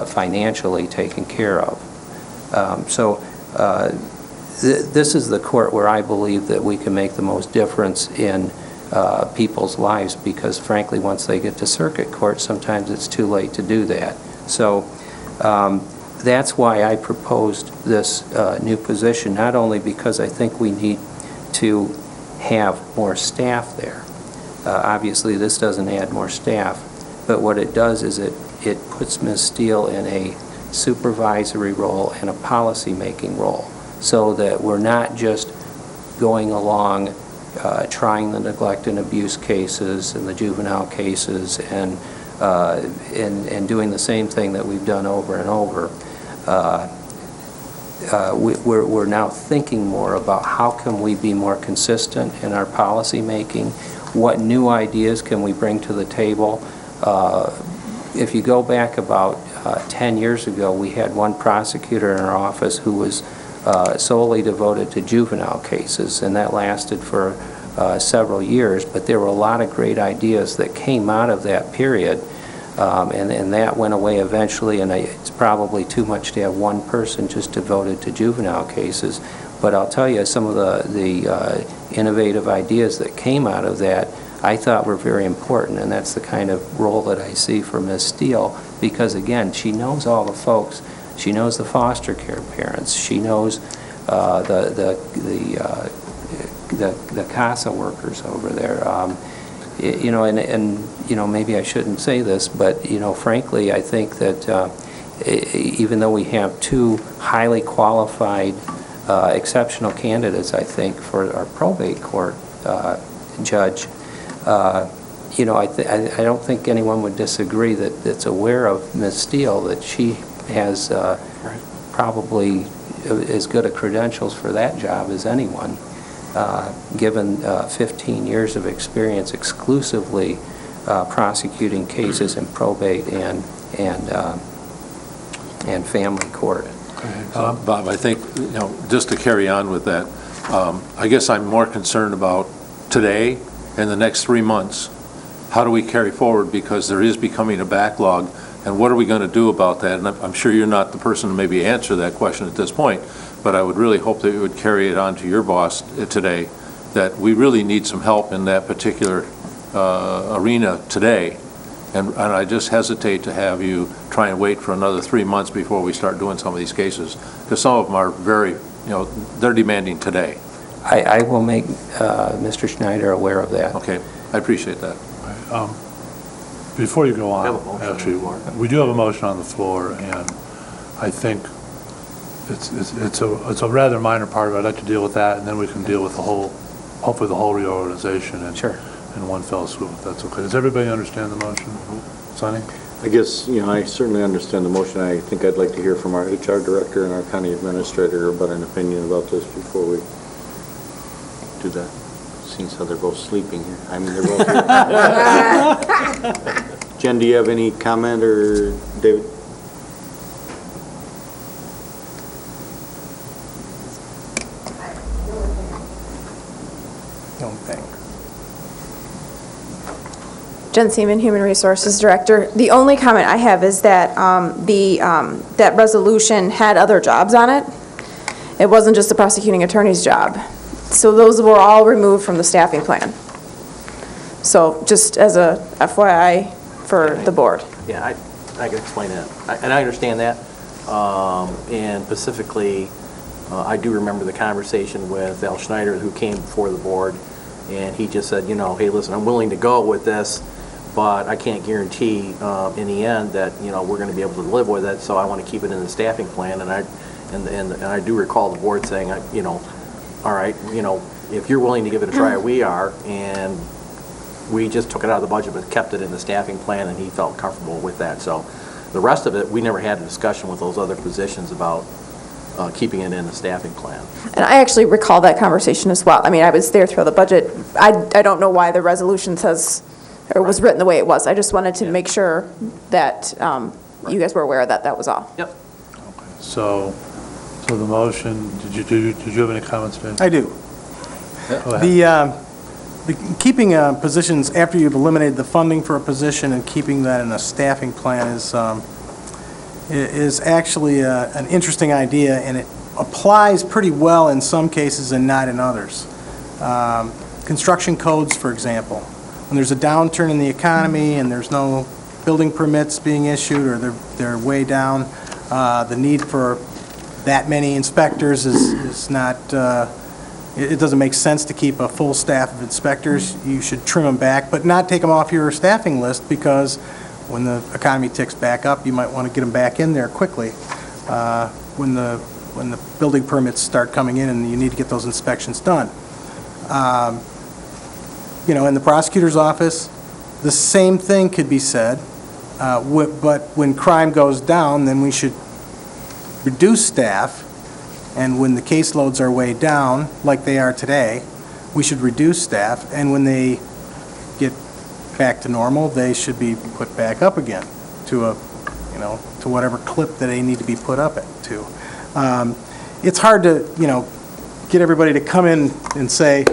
M: financially taken care of. This is the court where I believe that we can make the most difference in people's lives, because frankly, once they get to circuit court, sometimes it's too late to do that. So that's why I proposed this new position, not only because I think we need to have more staff there. Obviously, this doesn't add more staff, but what it does is it puts Ms. Steele in a supervisory role and a policy-making role, so that we're not just going along trying the neglect and abuse cases and the juvenile cases and doing the same thing that we've done over and over. We're now thinking more about how can we be more consistent in our policy making, what new ideas can we bring to the table. If you go back about 10 years ago, we had one prosecutor in our office who was solely devoted to juvenile cases, and that lasted for several years, but there were a lot of great ideas that came out of that period, and that went away eventually, and it's probably too much to have one person just devoted to juvenile cases. But I'll tell you, some of the innovative ideas that came out of that I thought were very important, and that's the kind of role that I see for Ms. Steele, because again, she knows all the folks. She knows the foster care parents. She knows the CASA workers over there. Maybe I shouldn't say this, but frankly, I think that even though we have 2 highly qualified, exceptional candidates, I think, for our probate court judge, I don't think anyone would disagree that's aware of Ms. Steele, that she has probably as good a credentials for that job as anyone, given 15 years of experience exclusively prosecuting cases in probate and family court.
J: Bob, I think, just to carry on with that, I guess I'm more concerned about today and the next 3 months how do we carry forward, because there is becoming a backlog, and what are we going to do about that? And I'm sure you're not the person to maybe answer that question at this point, but I would really hope that you would carry it on to your boss today, that we really need some help in that particular arena today. And I just hesitate to have you try and wait for another 3 months before we start doing some of these cases, because some of them are very, they're demanding today.
M: I will make Mr. Schneider aware of that.
J: Okay, I appreciate that.
D: Before you go
G: We have a motion
D: on,
G: on the
D: actually,
G: floor.
D: we do have a motion on the floor, and I think it's a rather minor part of it. I'd like to deal with that, and then we can deal with the whole, hopefully the whole reorganization in one fell swoop, if that's okay. Does everybody understand the motion? Sonny?
B: I guess, I certainly understand the motion. I think I'd like to hear from our HR director and our county administrator about an opinion about this before we do that. Seems how they're both sleeping here. I mean, they're both here. Jen, do you have any comment, or David?
P: Jen Seaman, Human Resources Director. The only comment I have is that that resolution had other jobs on it. It wasn't just the prosecuting attorney's job. So those were all removed from the staffing plan. So just as a FYI for the board.
G: Yeah, I can explain that. And I understand that. And specifically, I do remember the conversation with Al Schneider, who came before the board, and he just said, hey, listen, I'm willing to go with this, but I can't guarantee in the end that, we're going to be able to live with it, so I want to keep it in the staffing plan. And I do recall the board saying, all right, if you're willing to give it a try, we are, and we just took it out of the budget but kept it in the staffing plan, and he felt comfortable with that. So the rest of it, we never had a discussion with those other positions about keeping it in the staffing plan.
P: And I actually recall that conversation as well. I mean, I was there through the budget. I don't know why the resolution says, or was written the way it was. I just wanted to make sure that you guys were aware of that. That was all.
G: Yep.
D: So the motion, did you have any comments, Dave?
I: I do.
D: Go ahead.
I: The keeping positions, after you've eliminated the funding for a position and keeping that in a staffing plan is actually an interesting idea, and it applies pretty well in some cases and not in others. Construction codes, for example. When there's a downturn in the economy and there's no building permits being issued, or they're way down, the need for that many inspectors is not, it doesn't make sense to keep a full staff of inspectors. You should trim them back, but not take them off your staffing list, because when the economy ticks back up, you might want to get them back in there quickly when the building permits start coming in and you need to get those inspections done. In the prosecutor's office, the same thing could be said, but when crime goes down, then we should reduce staff, and when the caseloads are way down, like they are today, we should reduce staff, and when they get back to normal, they should be put back up again to to whatever clip that they need to be put up to. It's hard to, get everybody to come in and say,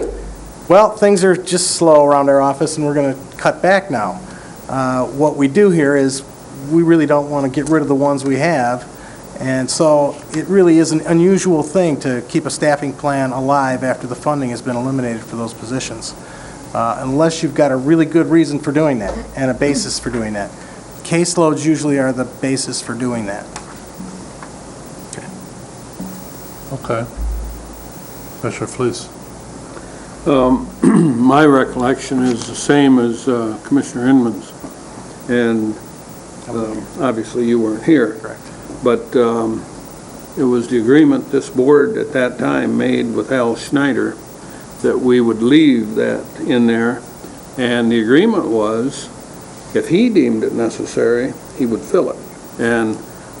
I: well, things are just slow around our office and we're going to cut back now. What we do here is we really don't want to get rid of the ones we have, and so it really is an unusual thing to keep a staffing plan alive after the funding has been eliminated for those positions, unless you've got a really good reason for doing that and a basis for doing that. Caseloads usually are the basis for doing that.
D: Okay. Commissioner Fleece.
L: My recollection is the same as Commissioner Inman's, and obviously you weren't here.
I: Correct.
L: But it was the agreement this board at that time made with Al Schneider that we would leave that in there, and the agreement was if he deemed it necessary, he would fill it. And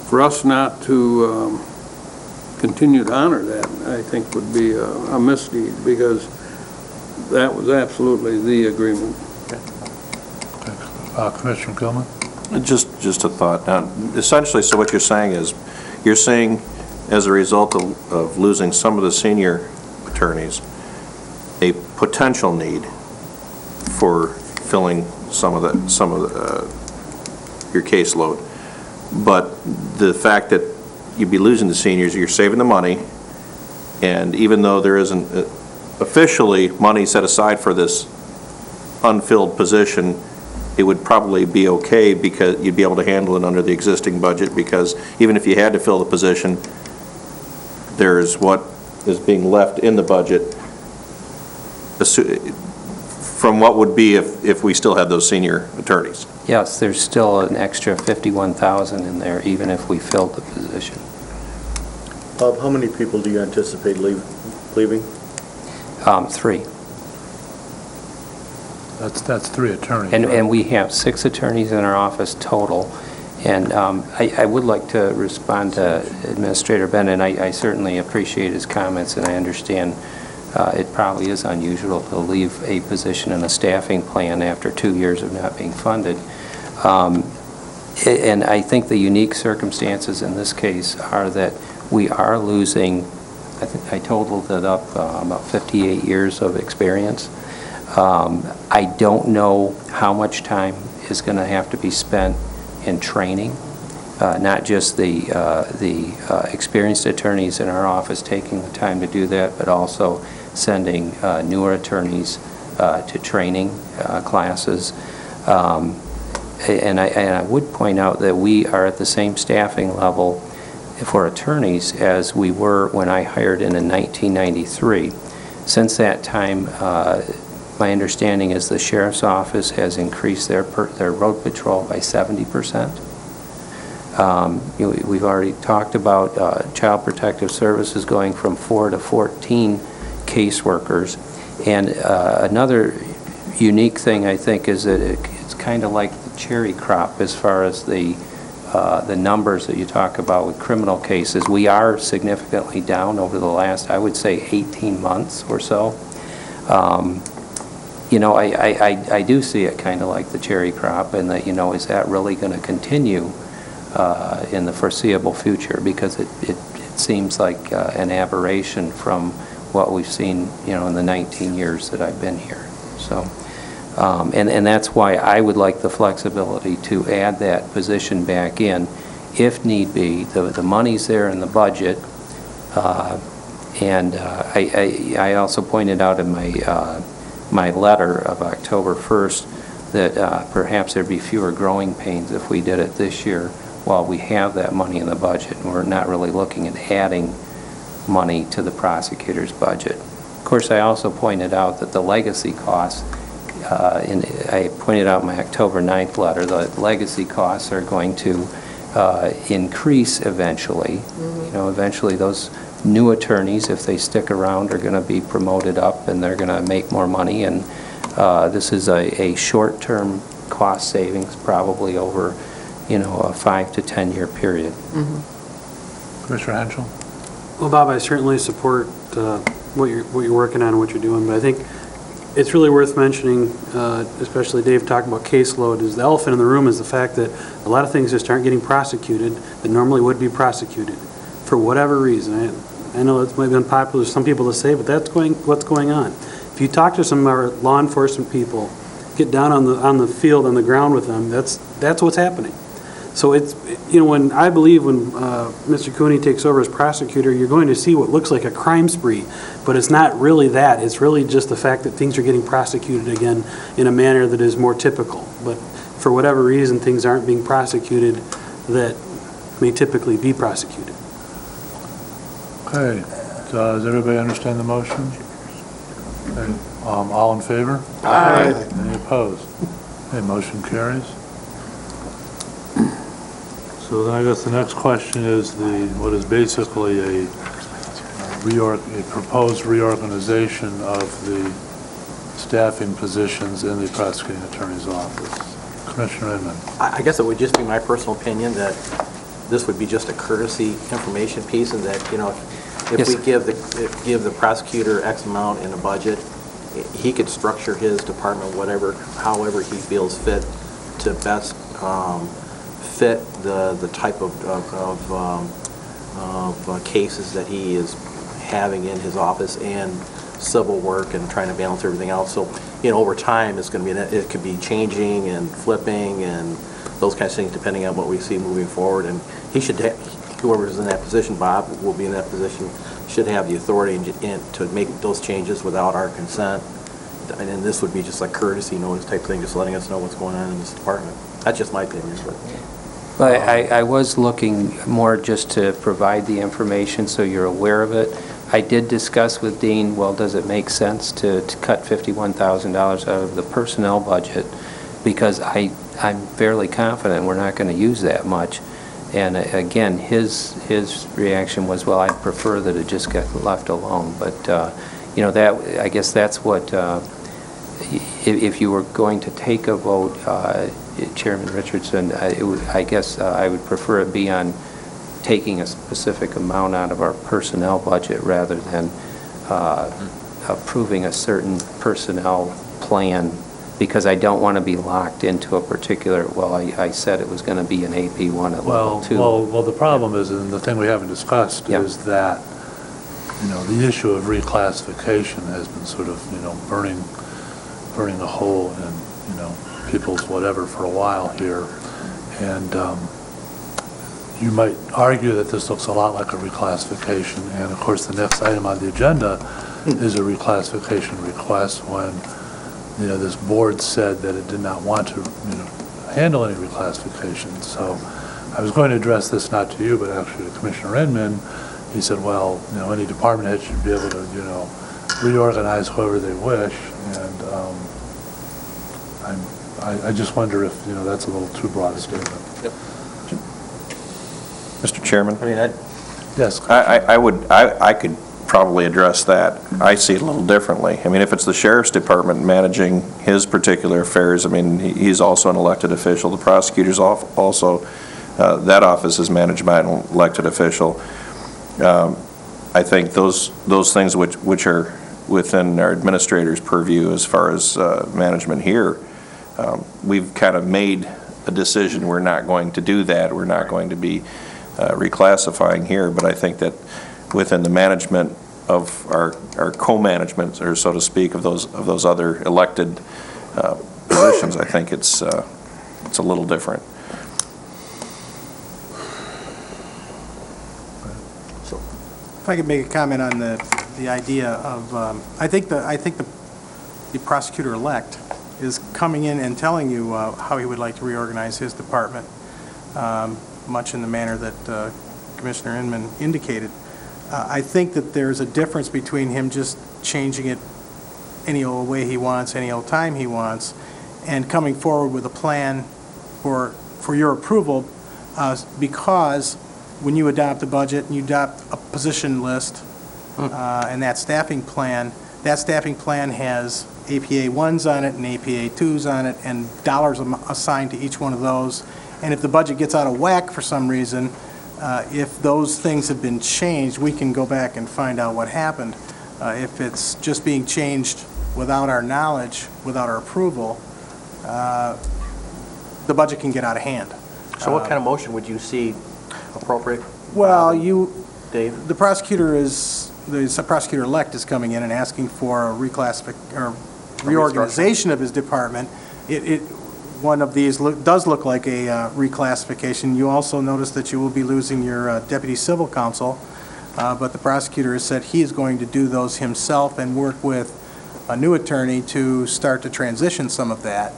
L: for us not to continue to honor that, I think would be a misdeed, because that was absolutely the agreement.
D: Commissioner Gilman?
H: Just a thought. Now, essentially, so what you're saying is, you're saying as a result of losing some of the senior attorneys, a potential need for filling some of your caseload. But the fact that you'd be losing the seniors, you're saving the money, and even though there isn't officially money set aside for this unfilled position, it would probably be okay because you'd be able to handle it under the existing budget, because even if you had to fill the position, there's what is being left in the budget from what would be if we still had those senior attorneys.
M: Yes, there's still an extra $51,000 in there, even if we filled the position.
B: Bob, how many people do you anticipate leaving?
M: 3.
D: That's 3 attorneys.
M: And we have 6 attorneys in our office total. And I would like to respond to Administrator Bennett. I certainly appreciate his comments, and I understand it probably is unusual to leave a position in a staffing plan after 2 years of not being funded. And I think the unique circumstances in this case are that we are losing, I think I totaled it up, about 58 years of experience. I don't know how much time is going to have to be spent in training, not just the experienced attorneys in our office taking the time to do that, but also sending newer attorneys to training classes. And I would point out that we are at the same staffing level for attorneys as we were when I hired in 1993. Since that time, my understanding is the Sheriff's Office has increased their road patrol by 70%. We've already talked about Child Protective Services going from 4 to 14 caseworkers. And another unique thing, I think, is that it's kind of like the cherry crop as far as the numbers that you talk about with criminal cases. We are significantly down over the last, I would say, 18 months or so. I do see it kind of like the cherry crop, and that, is that really going to continue in the foreseeable future? Because it seems like an aberration from what we've seen, in the 19 years that I've been here. So, and that's why I would like the flexibility to add that position back in, if need be. The money's there in the budget, and I also pointed out in my letter of October 1st that perhaps there'd be fewer growing pains if we did it this year while we have that money in the budget, and we're not really looking at adding money to the prosecutor's budget. Of course, I also pointed out that the legacy costs, I pointed out in my October 9th letter, the legacy costs are going to increase eventually. Eventually those new attorneys, if they stick around, are going to be promoted up and they're going to make more money. And this is a short-term cost savings, probably over, a 5 to 10 year period.
D: Commissioner Henschel?
O: Well, Bob, I certainly support what you're working on and what you're doing, but I think it's really worth mentioning, especially Dave talking about caseload, is the elephant in the room is the fact that a lot of things just aren't getting prosecuted that normally would be prosecuted for whatever reason. I know it's maybe unpopular for some people to say, but that's what's going on. If you talk to some of our law enforcement people, get down on the field, on the ground with them, that's what's happening. So it's, when Mr. Cooney takes over as prosecutor, you're going to see what looks like a crime spree, but it's not really that. It's really just the fact that things are getting prosecuted again in a manner that is more typical. But for whatever reason, things aren't being prosecuted that may typically be prosecuted.
D: Okay. Does everybody understand the motion? Okay. All in favor?
E: Aye.
D: Any opposed? Okay, motion carries. So then I guess the next question is what is basically a proposed reorganization of the staffing positions in the prosecuting attorney's office. Commissioner Inman.
G: I guess it would just be my personal opinion that this would be just a courtesy information piece, and that, if we give the prosecutor X amount in a budget, he could structure his department however he feels fit to best fit the type of cases that he is having in his office, and civil work and trying to balance everything out. So, over time, it's going to be, it could be changing and flipping and those kinds of things depending on what we see moving forward. And he should, whoever's in that position, Bob will be in that position, should have the authority to make those changes without our consent. And then this would be just like courtesy notice type thing, just letting us know what's going on in this department. That's just my opinion, but.
M: But I was looking more just to provide the information so you're aware of it. I did discuss with Dean, well, does it make sense to cut $51,000 out of the personnel budget? Because I'm fairly confident we're not going to use that much. And again, his reaction was, well, I'd prefer that it just get left alone. But, that, I guess that's what, if you were going to take a vote, Chairman Richardson, I guess I would prefer it be on taking a specific amount out of our personnel budget rather than approving a certain personnel plan, because I don't want to be locked into a particular, well, I said it was going to be an AP1 at level 2.
D: Well, the problem is, and the thing we haven't discussed,
M: Yep.
D: is that, the issue of reclassification has been sort of, burning a hole in, people's whatever for a while here. And you might argue that this looks a lot like a reclassification, and of course, the next item on the agenda is a reclassification request when, this board said that it did not want to, handle any reclassification. So I was going to address this not to you, but actually to Commissioner Inman. He said, well, any department head should be able to, reorganize however they wish, and I just wonder if, that's a little too broad a statement.
G: Yep.
H: Mr. Chairman?
D: Yes.
H: I could probably address that. I see it a little differently. I mean, if it's the sheriff's department managing his particular affairs, I mean, he's also an elected official. The prosecutor's also, that office is managed by an elected official. I think those things which are within our administrator's purview as far as management here, we've kind of made a decision we're not going to do that. We're not going to be reclassifying here, but I think that within the management of our co-management, or so to speak, of those other elected positions, I think it's a little different.
I: If I could make a comment on the idea of, I think the prosecutor-elect is coming in and telling you how he would like to reorganize his department, much in the manner that Commissioner Inman indicated. I think that there's a difference between him just changing it any old way he wants, any old time he wants, and coming forward with a plan for your approval, because when you adopt a budget and you adopt a position list and that staffing plan has APA 1s on it and APA 2s on it and dollars assigned to each one of those. And if the budget gets out of whack for some reason, if those things have been changed, we can go back and find out what happened. If it's just being changed without our knowledge, without our approval, the budget can get out of hand.
G: So what kind of motion would you see appropriate?
I: Well,
G: Dave?
I: the prosecutor-elect is coming in and asking for a reorganization of his department. One of these does look like a reclassification. You also notice that you will be losing your deputy civil counsel, but the prosecutor has said he is going to do those himself and work with a new attorney to start to transition some of that.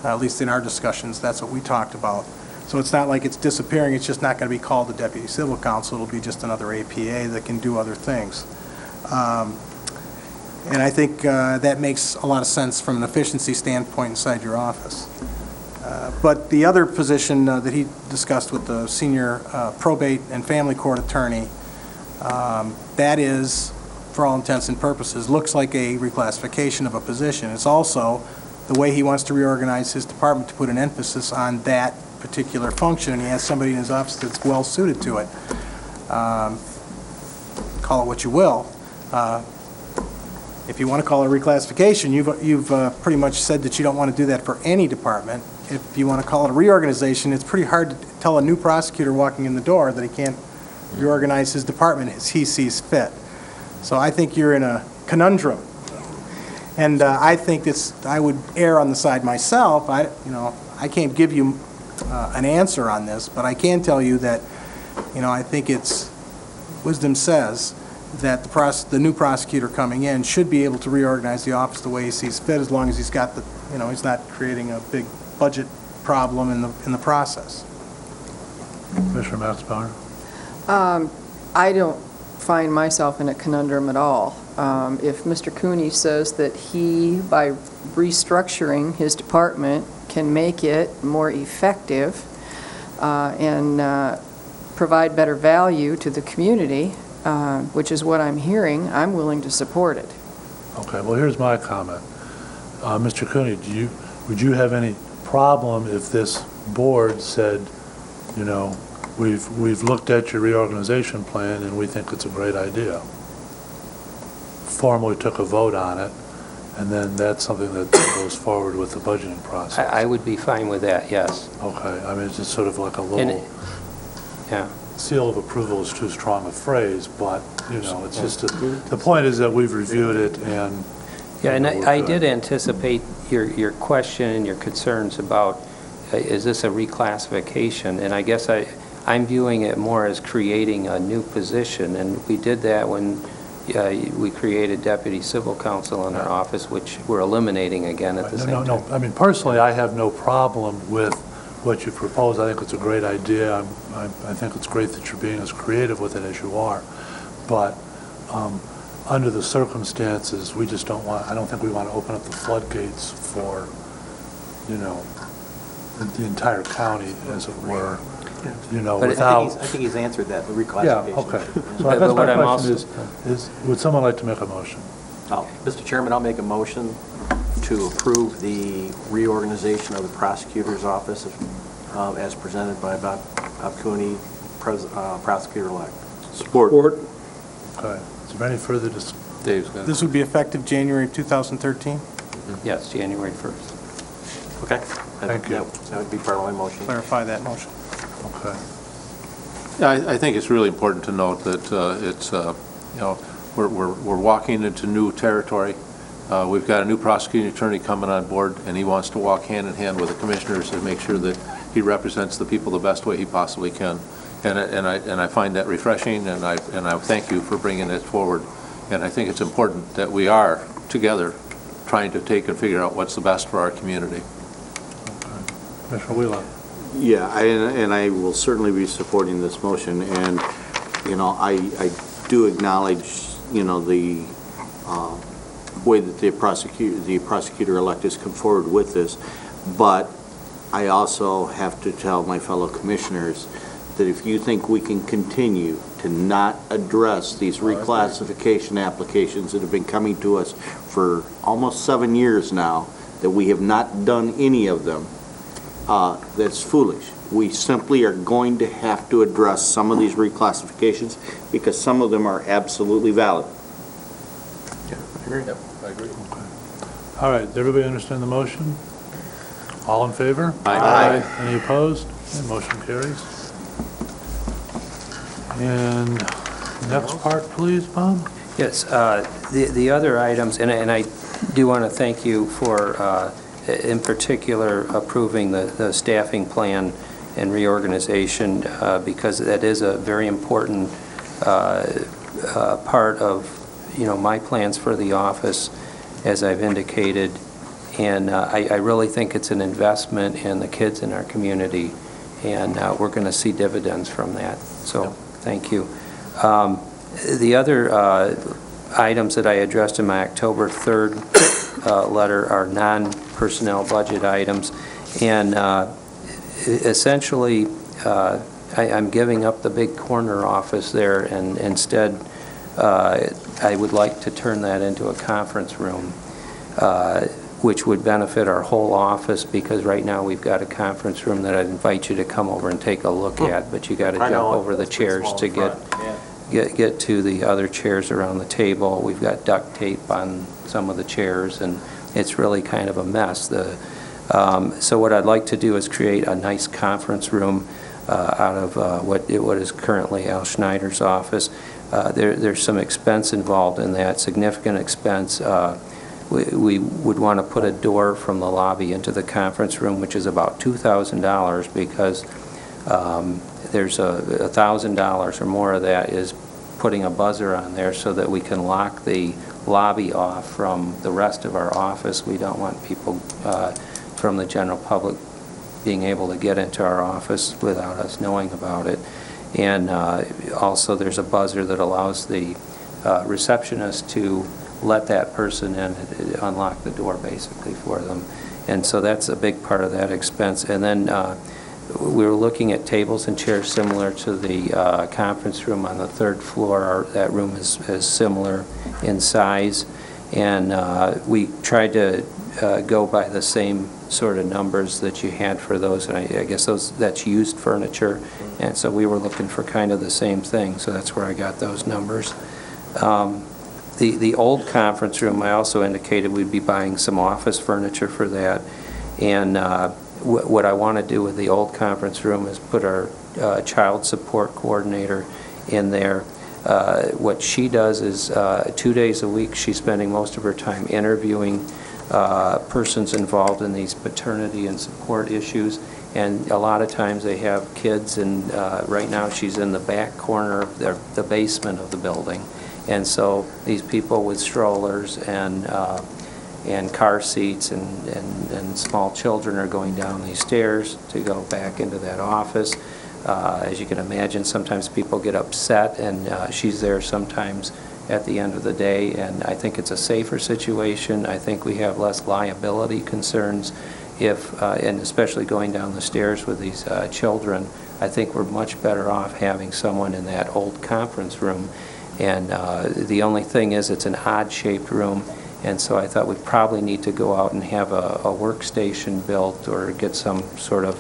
I: At least in our discussions, that's what we talked about. So it's not like it's disappearing, it's just not going to be called the deputy civil counsel. It'll be just another APA that can do other things. And I think that makes a lot of sense from an efficiency standpoint inside your office. But the other position that he discussed with the senior probate and family court attorney, that is, for all intents and purposes, looks like a reclassification of a position. It's also the way he wants to reorganize his department to put an emphasis on that particular function, and he has somebody in his office that's well suited to it. Call it what you will. If you want to call it a reclassification, you've pretty much said that you don't want to do that for any department. If you want to call it a reorganization, it's pretty hard to tell a new prosecutor walking in the door that he can't reorganize his department as he sees fit. So I think you're in a conundrum. And I think I would err on the side myself. I can't give you an answer on this, but I can tell you that, I think wisdom says that the new prosecutor coming in should be able to reorganize the office the way he sees fit, as long as he's got he's not creating a big budget problem in the process.
D: Commissioner Max Bauer?
A: I don't find myself in a conundrum at all. If Mr. Cooney says that he, by restructuring his department, can make it more effective and provide better value to the community, which is what I'm hearing, I'm willing to support it.
D: Okay, well, here's my comment. Mr. Cooney, would you have any problem if this board said, we've looked at your reorganization plan and we think it's a great idea? Formally took a vote on it, and then that's something that goes forward with the budgeting process.
M: I would be fine with that, yes.
D: Okay, I mean, it's just sort of like a little,
M: Yeah.
D: seal of approval is too strong a phrase, but, it's just, the point is that we've reviewed it and.
M: Yeah, and
D: we're
M: I
D: good.
M: did anticipate your question and your concerns about, is this a reclassification? And I guess I'm viewing it more as creating a new position, and we did that when we created Deputy Civil Counsel in our office, which we're eliminating again at the same time.
D: No, I mean, personally, I have no problem with what you propose. I think it's a great idea. I think it's great that you're being as creative with it as you are. But under the circumstances, we just don't want, I don't think we want to open up the floodgates for, the entire county, as it were,
G: But
D: without.
G: I think he's answered that, the
D: Yeah,
G: reclassification.
D: okay. So
M: But
D: I guess
M: what
D: my
M: I'm
D: question
M: also-
D: is, would someone like to make a motion?
G: Mr. Chairman, I'll make a motion to approve the reorganization of the prosecutor's office as presented by Bob Cooney, prosecutor-elect.
B: Support.
D: Okay. Is there any further
J: Dave's got it.
I: This would be effective January 2013?
M: Yes, January 1st.
G: Okay?
D: Thank you.
G: That would be part of my motion.
I: Clarify that motion.
D: Okay.
J: Yeah, I think it's really important to note that we're walking into new territory. We've got a new prosecuting attorney coming on board, and he wants to walk hand in hand with the commissioners and make sure that he represents the people the best way he possibly can. And I find that refreshing, and I thank you for bringing it forward. And I think it's important that we are together trying to take and figure out what's the best for our community.
D: Commissioner Wheeler?
B: Yeah, and I will certainly be supporting this motion, and, I do acknowledge, the way that the prosecutor-elect has come forward with this, but I also have to tell my fellow commissioners that if you think we can continue to not address these reclassification applications that have been coming to us for almost 7 years now, that we have not done any of them, that's foolish. We simply are going to have to address some of these reclassifications because some of them are absolutely valid.
G: Yeah, I agree.
J: Yep, I agree.
D: All right, does everybody understand the motion? All in favor?
J: Aye.
D: Any opposed? Okay, motion carries. And next part, please, Bob?
M: Yes, the other items, and I do want to thank you for, in particular, approving the staffing plan and reorganization, because that is a very important part of, my plans for the office, as I've indicated. And I really think it's an investment in the kids in our community, and we're going to see dividends from that. So, thank you. The other items that I addressed in my October 3rd letter are non-personnel budget items. And essentially, I'm giving up the big corner office there, and instead, I would like to turn that into a conference room, which would benefit our whole office, because right now we've got a conference room that I'd invite you to come over and take a look at, but you got to jump over the chairs to get to the other chairs around the table. We've got duct tape on some of the chairs, and it's really kind of a mess. So what I'd like to do is create a nice conference room out of what is currently Al Schneider's office. there's some expense involved in that, significant expense. We would want to put a door from the lobby into the conference room, which is about $2,000, because there's $1,000 or more of that is putting a buzzer on there so that we can lock the lobby off from the rest of our office. We don't want people from the general public being able to get into our office without us knowing about it. And also there's a buzzer that allows the receptionist to let that person in, unlock the door basically for them. And so that's a big part of that expense. And then we were looking at tables and chairs similar to the conference room on the third floor. That room is similar in size. And we tried to go by the same sort of numbers that you had for those, and I guess that's used furniture. And so we were looking for kind of the same thing, so that's where I got those numbers. The old conference room, I also indicated we'd be buying some office furniture for that. And what I want to do with the old conference room is put our child support coordinator in there. What she does is 2 days a week, she's spending most of her time interviewing persons involved in these paternity and support issues. And a lot of times they have kids, and right now she's in the back corner of the basement of the building. And so these people with strollers and car seats and small children are going down these stairs to go back into that office. As you can imagine, sometimes people get upset, and she's there sometimes at the end of the day, and I think it's a safer situation. I think we have less liability concerns if, and especially going down the stairs with these children. I think we're much better off having someone in that old conference room. And the only thing is, it's an odd-shaped room, and so I thought we'd probably need to go out and have a workstation built or get some sort of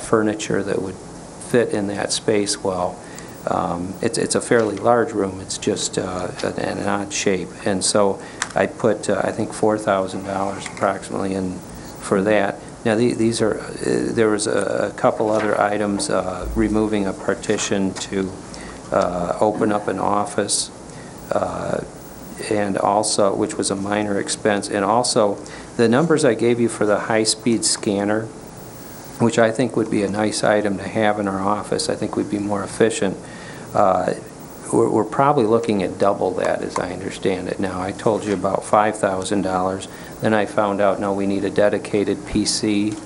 M: furniture that would fit in that space well. It's a fairly large room, it's just an odd shape. And so I put, I think, $4,000 approximately in for that. Now, these are, there was a couple other items, removing a partition to open up an office, and also, which was a minor expense, and also the numbers I gave you for the high-speed scanner, which I think would be a nice item to have in our office. I think we'd be more efficient. We're probably looking at double that, as I understand it now. I told you about $5,000. Then I found out, no, we need a dedicated PC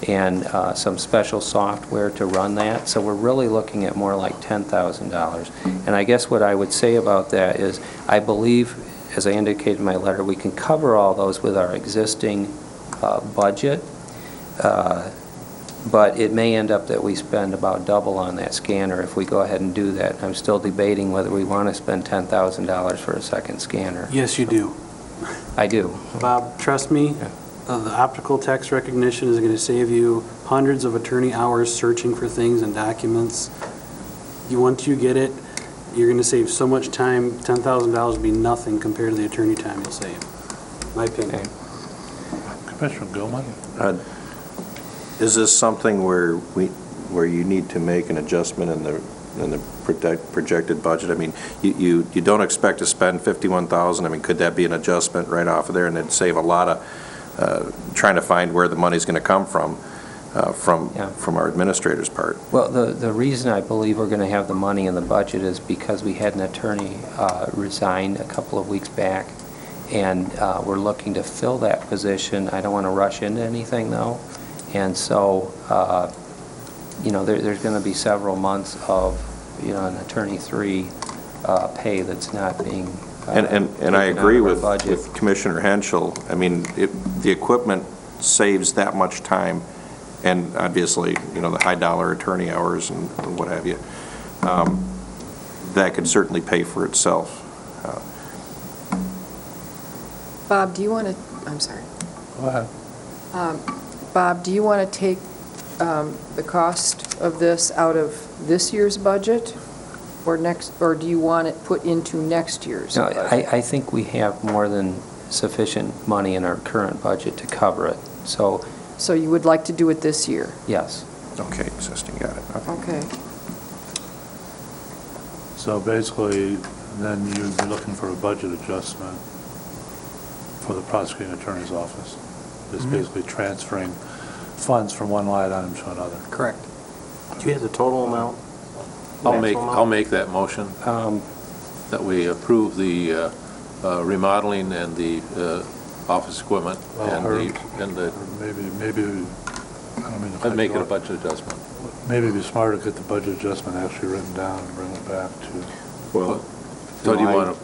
M: and some special software to run that. So we're really looking at more like $10,000. And I guess what I would say about that is, I believe, as I indicated in my letter, we can cover all those with our existing budget. But it may end up that we spend about double on that scanner if we go ahead and do that. I'm still debating whether we want to spend $10,000 for a second scanner.
O: Yes, you do.
M: I do.
O: Bob, trust me, the optical text recognition is going to save you hundreds of attorney hours searching for things and documents. Once you get it, you're going to save so much time. $10,000 would be nothing compared to the attorney time you'll save. My opinion.
M: Okay.
D: Commissioner Gilman?
H: Is this something where you need to make an adjustment in the projected budget? I mean, you don't expect to spend $51,000. I mean, could that be an adjustment right off of there, and it'd save a lot of trying to find where the money's going to come from our administrator's part?
M: Well, the reason I believe we're going to have the money in the budget is because we had an attorney resign a couple of weeks back, and we're looking to fill that position. I don't want to rush into anything, though. And so, there's going to be several months of, an attorney 3 pay that's not being
H: And I agree with Commissioner Henschel. I mean, the equipment saves that much time, and obviously, the high-dollar attorney hours and what have you. That could certainly pay for itself.
A: Bob, do you want to, I'm sorry.
D: Go ahead.
A: Bob, do you want to take the cost of this out of this year's budget or do you want it put into next year's
M: No,
A: budget?
M: I think we have more than sufficient money in our current budget to cover it. So
A: you would like to do it this year?
M: yes.
H: Okay, existing, got it.
A: Okay.
D: So basically, then you'd be looking for a budget adjustment for the prosecuting attorney's office. It's basically transferring funds from one line item to another.
G: Correct. Do you have the total amount?
J: I'll make that motion, that we approve the remodeling and the office equipment and the,
D: Maybe, I don't mean to cut
J: and make
D: you
J: it a
D: off.
J: budget adjustment.
D: Maybe it'd be smarter to get the budget adjustment actually written down and bring it back to,
B: Well,
J: So do you want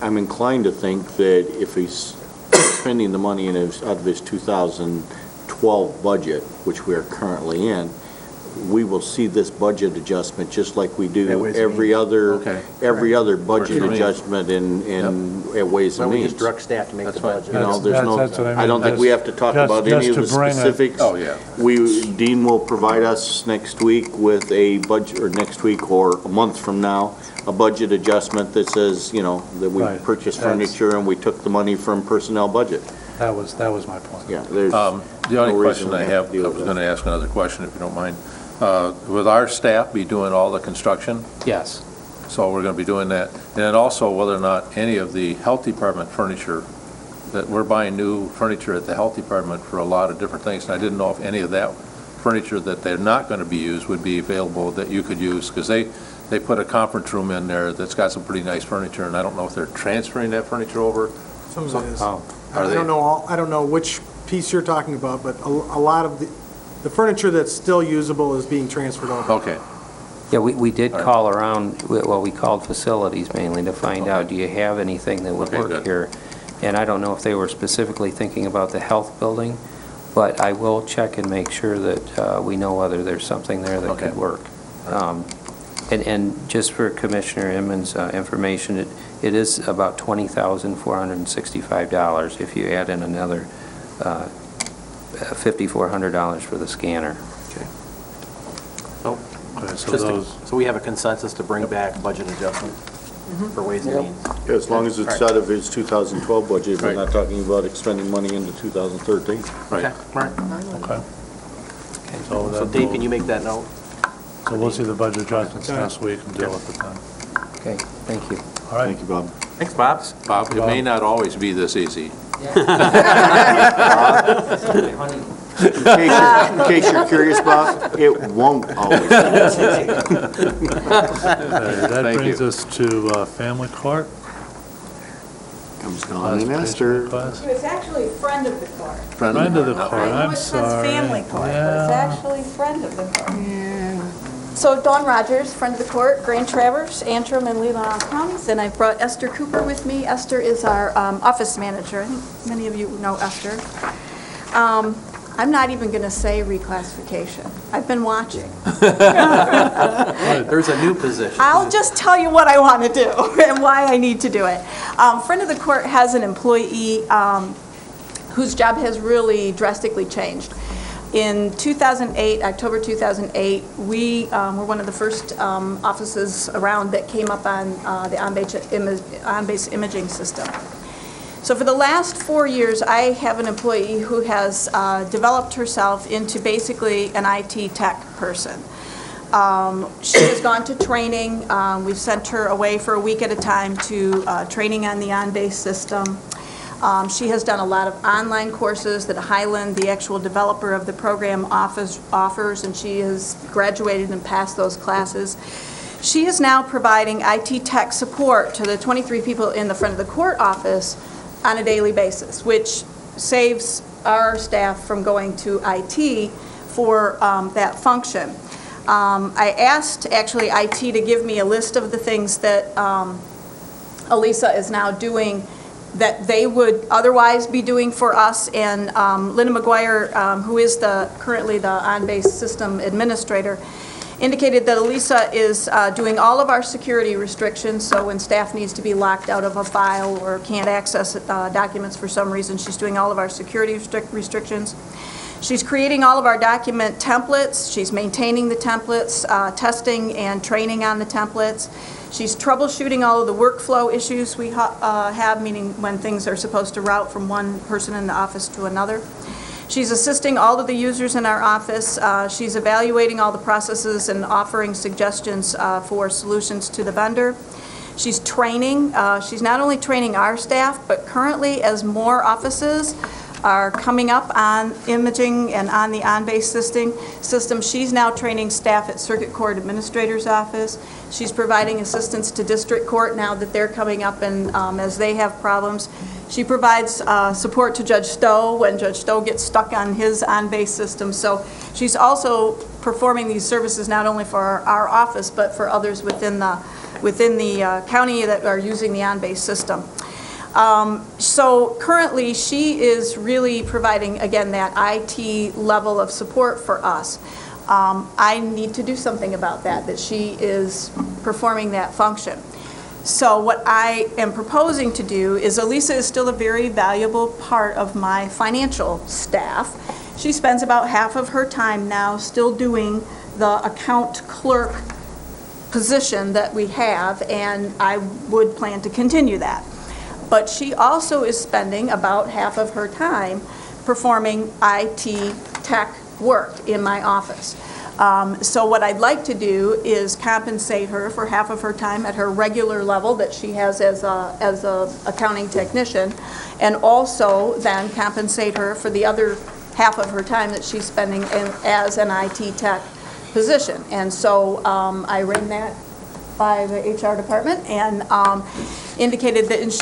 B: I'm inclined to think that if he's spending the money out of his 2012 budget, which we are currently in, we will see this budget adjustment just like we
K: At
B: do
K: Ways and
B: every
K: Means.
B: other,
J: Okay.
B: every other budget
J: Means.
B: adjustment at Ways
G: Why
B: and
G: don't we
B: Means.
G: just direct staff to make the
J: That's fine.
G: budget?
B: You know, there's no,
D: That's what I mean.
B: I don't think we have to talk
D: Just-
B: about any
D: just
B: of
D: to
B: the
D: bring it-
B: specifics.
J: Oh, yeah.
B: Dean will provide us next week with a budget, or next week or a month from now, a budget adjustment that says, you know, that we
D: Right.
B: purchased
D: That's-
B: furniture and we took the money from personnel budget.
D: that was my point.
B: Yeah, there's
J: The only
B: no
J: question
B: reason
J: I
B: we
J: have,
B: to deal
J: I
B: with
J: was
B: that.
J: going to ask another question, if you don't mind. Will our staff be doing all the construction?
M: Yes.
J: So we're going to be doing that. And then also whether or not any of the health department furniture, that we're buying new furniture at the health department for a lot of different things. And I didn't know if any of that furniture that they're not going to be used would be available that you could use, because they put a conference room in there that's got some pretty nice furniture, and I don't know if they're transferring that furniture over.
I: Some of it is.
M: Oh,
J: Are
I: I
J: they?
I: don't know which piece you're talking about, but a lot of the furniture that's still usable is being transferred over.
J: Okay.
M: Yeah, we did
J: All right.
M: call around, well, we called facilities mainly to find out, do you have anything that would
J: Okay,
M: work
J: good.
M: here? And I don't know if they were specifically thinking about the health building, but I will check and make sure that we know whether there's something there that could
J: Okay.
M: work. And just for Commissioner Inman's information, it is about $20,465 if you add in another $5,400 for the scanner.
D: Okay, so
G: Just to-
D: those,
G: So we have a consensus to bring back budget adjustment for Ways and Means?
B: Yeah, as long as it's out of his 2012 budget, we're
J: Right.
B: not talking about expending money into 2013.
J: Right.
G: Okay, right.
D: okay.
G: So
D: then
G: Dave,
D: we'll-
G: can you make that note?
D: So we'll see the budget adjustments next week and deal with it then.
M: Okay, thank you.
D: All right.
B: Thank you, Bob.
G: Thanks, Bob.
J: Bob, it may not always be this easy.
B: In case you're curious, Bob, it won't always.
D: Okay, that
J: Thank
D: brings
J: you.
D: us to family court.
B: Comes Dawn and
D: Classification
B: Esther.
D: request.
Q: It's actually friend of the court.
D: Friend of the court,
Q: I know
D: I'm
Q: it says
D: sorry.
Q: family court, but it's
D: Yeah.
Q: actually friend of the court. So Dawn Rogers, friend of the court, Grand Traverse, Antrim, and Leelanau counties, and I've brought Esther Cooper with me. Esther is our office manager. I think many of you know Esther. I'm not even going to say reclassification. I've been watching.
G: There's a new position.
Q: I'll just tell you what I want to do and why I need to do it. Friend of the court has an employee whose job has really drastically changed. In 2008, October 2008, we were one of the first offices around that came up on the on-base imaging system. So for the last 4 years, I have an employee who has developed herself into basically an IT tech person. She has gone to training. We've sent her away for a week at a time to training on the on-base system. She has done a lot of online courses that Highland, the actual developer of the program, offers, and she has graduated and passed those classes. She is now providing IT tech support to the 23 people in the front of the court office on a daily basis, which saves our staff from going to IT for that function. I asked, actually, IT to give me a list of the things that Elisa is now doing that they would otherwise be doing for us, and Linda McGuire, who is currently the on-base system administrator, indicated that Elisa is doing all of our security restrictions, so when staff needs to be locked out of a file or can't access documents for some reason, she's doing all of our security restrictions. She's creating all of our document templates. She's maintaining the templates, testing and training on the templates. She's troubleshooting all of the workflow issues we have, meaning when things are supposed to route from one person in the office to another. She's assisting all of the users in our office. She's evaluating all the processes and offering suggestions for solutions to the vendor. She's training. She's not only training our staff, but currently, as more offices are coming up on imaging and on the on-base system, she's now training staff at Circuit Court Administrator's Office. She's providing assistance to District Court now that they're coming up and as they have problems. She provides support to Judge Stowe when Judge Stowe gets stuck on his on-base system. So she's also performing these services not only for our office, but for others within the county that are using the on-base system. So currently, she is really providing, again, that IT level of support for us. I need to do something about that she is performing that function. So what I am proposing to do is, Elisa is still a very valuable part of my financial staff. She spends about half of her time now still doing the account clerk position that we have, and I would plan to continue that. But she also is spending about half of her time performing IT tech work in my office. So what I'd like to do is compensate her for half of her time at her regular level that she has as a accounting technician, and also then compensate her for the other half of her time that she's spending as an IT tech position. And so I ran that by the HR department and indicated that, and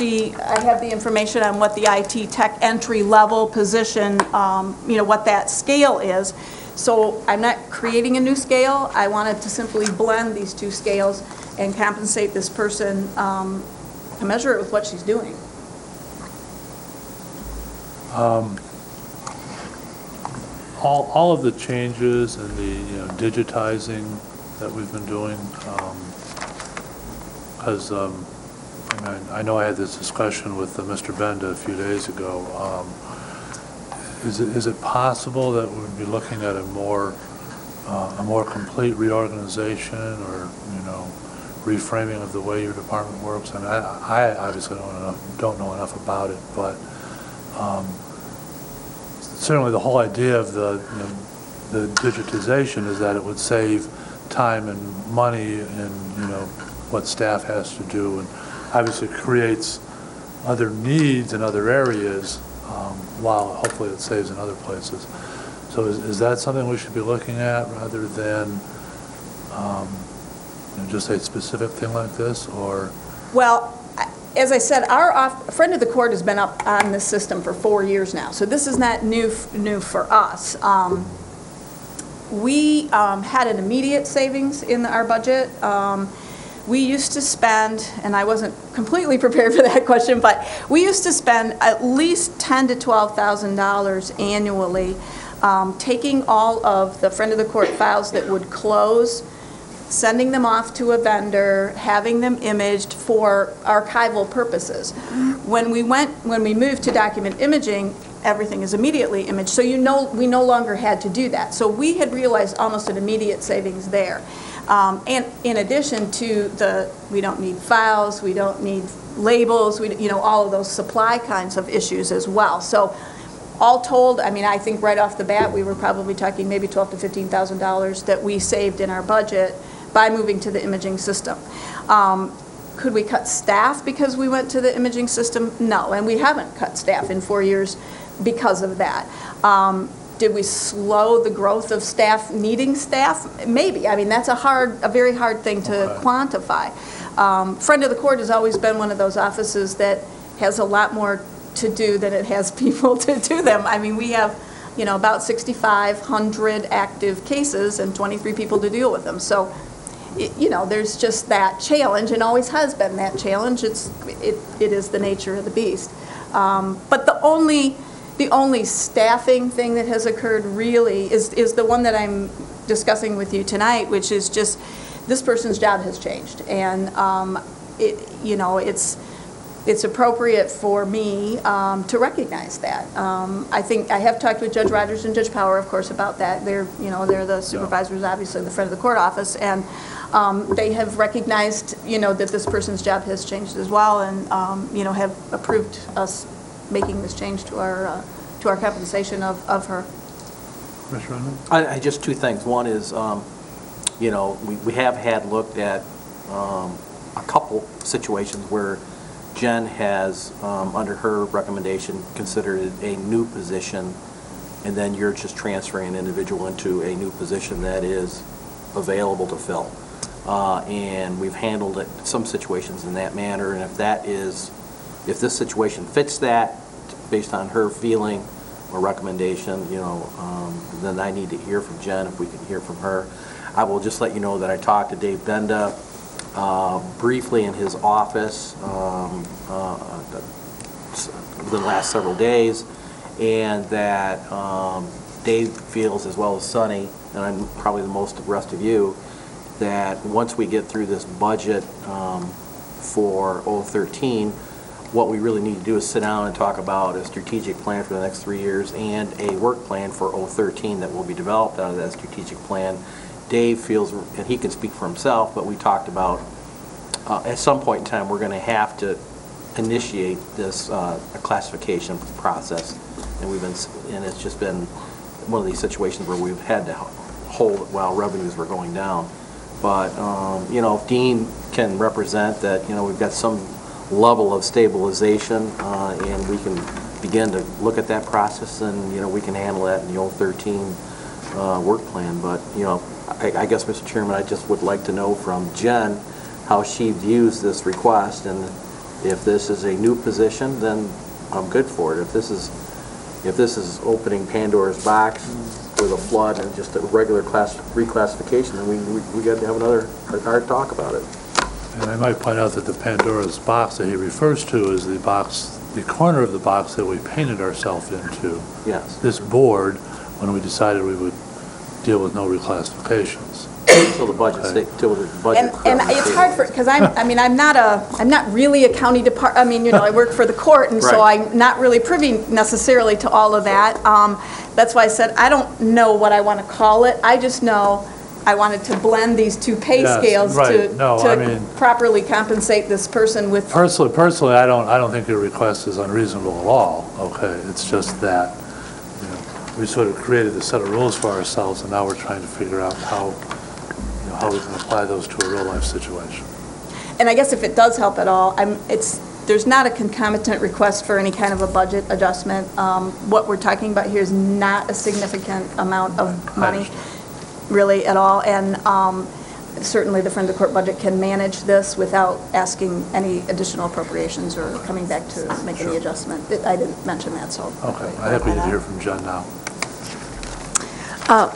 Q: I have the information on what the IT tech entry level position, what that scale is. So I'm not creating a new scale. I wanted to simply blend these two scales and compensate this person to measure it with what she's doing.
D: All of the changes and the digitizing that we've been doing, because I know I had this discussion with Mr. Benda a few days ago. Is it possible that we'd be looking at a more complete reorganization or reframing of the way your department works? And I obviously don't know enough about it, but certainly the whole idea of the digitization is that it would save time and money in what staff has to do, and obviously creates other needs in other areas, while hopefully it saves in other places. So is that something we should be looking at rather than just a specific thing like this, or? Well,
Q: as I said, our friend of the court has been up on this system for 4 years now, so this is not new for us. We had an immediate savings in our budget. We used to spend, and I wasn't completely prepared for that question, but we used to spend at least $10,000 to $12,000 annually taking all of the friend of the court files that would close, sending them off to a vendor, having them imaged for archival purposes. When we moved to document imaging, everything is immediately imaged, so we no longer had to do that. So we had realized almost an immediate savings there. And in addition to we don't need files, we don't need labels, all of those supply kinds of issues as well. So all told, I think right off the bat, we were probably talking maybe $12,000 to $15,000 that we saved in our budget by moving to the imaging system. Could we cut staff because we went to the imaging system? No, and we haven't cut staff in 4 years because of that. Did we slow the growth of staff needing staff? Maybe. That's a very hard thing to quantify. Friend of the Court has always been one of those offices that has a lot more to do than it has people to do them. We have, about 6,500 active cases and 23 people to deal with them. So, there's just that challenge, and always has been that challenge. It is the nature of the beast. But the only staffing thing that has occurred really is the one that I'm discussing with you tonight, which is just this person's job has changed, and it's appropriate for me to recognize that. I think I have talked with Judge Rogers and Judge Power, of course, about that. They're the supervisors, obviously, in the front of the court office, and they have recognized that this person's job has changed as well, and have approved us making this change to our to our compensation of her.
D: Commissioner Redmond?
G: Just two things. One is, you know, we have had looked at a couple situations where Jen has, under her recommendation, considered it a new position, and then you're just transferring an individual into a new position that is available to fill. And we've handled it, some situations in that manner, and if this situation fits that, based on her feeling or recommendation, you know, then I need to hear from Jen, if we can hear from her. I will just let you know that I talked to Dave Benda briefly in his office the last several days, and that Dave feels, as well as Sonny, and I'm probably the most of the rest of you, that once we get through this budget for 013, what we really need to do is sit down and talk about a strategic plan for the next 3 years and a work plan for 013 that will be developed out of that strategic plan. Dave feels, and he can speak for himself, but we talked about at some point in time we're going to have to initiate this classification process, and it's just been one of these situations where we've had to hold it while revenues were going down. But you know, if Dean can represent that, you know, we've got some level of stabilization, and we can begin to look at that process, and, you know, we can handle that in the 013 work plan. But, you know, I guess, Mr. Chairman, I just would like to know from Jen how she views this request, and if this is a new position, then I'm good for it. If this is opening Pandora's box with a flood and just a regular reclassification, then we got to have another hard talk about it.
D: And I might point out that the Pandora's box that he refers to is the box, the corner of the box that we painted ourselves into.
G: Yes.
D: This board, when we decided we would deal with no reclassifications.
G: Till the budget, till the budget.
Q: And it's hard for, because I'm not really a county I work for the court, and so
G: Right.
Q: I'm not really privy necessarily to all of that. That's why I said, I don't know what I want to call it. I just know I wanted to blend these two pay
D: Yes,
Q: scales
D: right. No, I mean-
Q: to properly compensate this person with.
D: Personally, I don't think your request is unreasonable at all, okay? It's just that, you know, we sort of created a set of rules for ourselves, and now we're trying to figure out how we can apply those to a real-life situation.
Q: And I guess if it does help at all, there's not a concomitant request for any kind of a budget adjustment. What we're talking about here is not a significant amount of money, really, at all. And certainly the Friend of the Court budget can manage this without asking any additional appropriations or coming back to make any adjustment. I didn't mention that, so.
D: Okay, I think we need to hear from Jen now.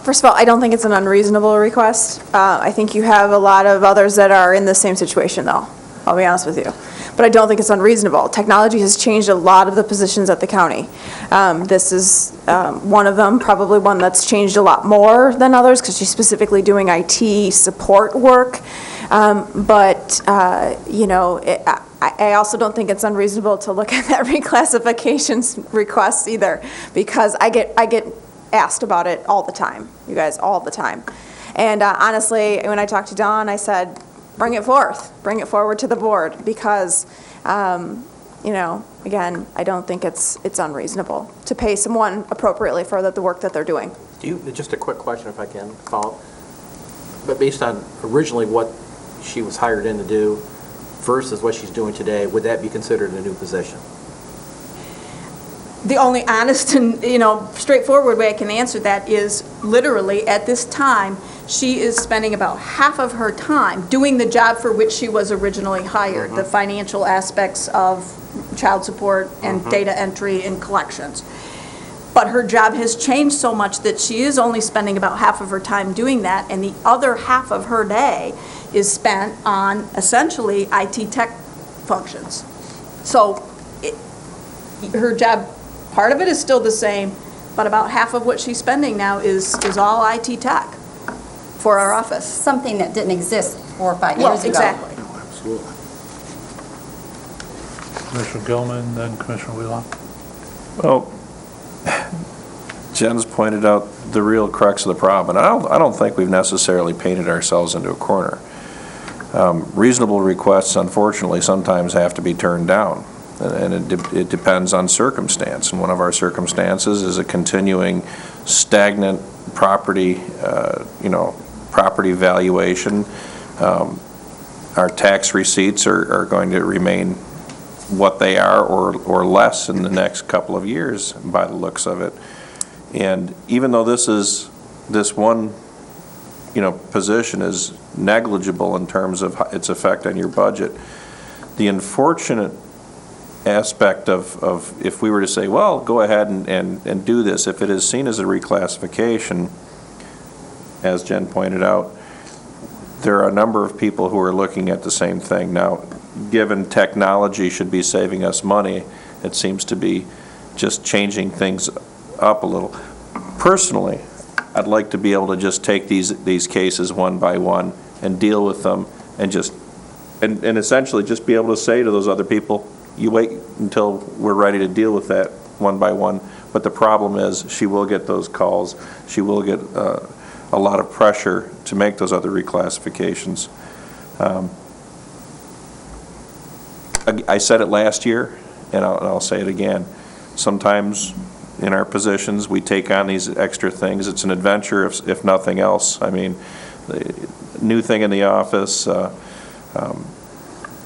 P: First of all, I don't think it's an unreasonable request. I think you have a lot of others that are in the same situation, though. I'll be honest with you. But I don't think it's unreasonable. Technology has changed a lot of the positions at the county. This is one of them, probably one that's changed a lot more than others, because she's specifically doing IT support work. But I also don't think it's unreasonable to look at that reclassifications request either, because I get asked about it all the time, you guys, all the time. And honestly, when I talked to Dawn, I said, bring it forward to the board, because, again, I don't think it's unreasonable to pay someone appropriately for the work that they're doing.
G: Just a quick question, if I can follow. But based on originally what she was hired in to do versus what she's doing today, would that be considered a new position?
Q: The only honest and, straightforward way I can answer that is literally at this time, she is spending about half of her time doing the job for which she was originally hired, the financial aspects of child support and data entry and collections. But her job has changed so much that she is only spending about half of her time doing that, and the other half of her day is spent on essentially IT tech functions. So her job, part of it is still the same, but about half of what she's spending now is all IT tech for our office.
R: Something that didn't exist 4 or 5 years ago.
Q: Exactly.
B: Absolutely.
D: Commissioner Gilman, then Commissioner Wheelock.
H: Well, Jen's pointed out the real crux of the problem, and I don't think we've necessarily painted ourselves into a corner. Reasonable requests, unfortunately, sometimes have to be turned down. and it depends on circumstance. And one of our circumstances is a continuing stagnant property, property valuation. Our tax receipts are going to remain what they are or less in the next couple of years by the looks of it. And even though this one position is negligible in terms of its effect on your budget, the unfortunate aspect of if we were to say, well, go ahead and do this, if it is seen as a reclassification, as Jen pointed out, there are a number of people who are looking at the same thing. Now, given technology should be saving us money, it seems to be just changing things up a little. Personally, I'd like to be able to just take these cases one by one and deal with them and and essentially just be able to say to those other people, you wait until we're ready to deal with that one by one. But the problem is she will get those calls. She will get a lot of pressure to make those other reclassifications. I said it last year, and I'll say it again. Sometimes in our positions, we take on these extra things. It's an adventure, if nothing else. I mean, the new thing in the office,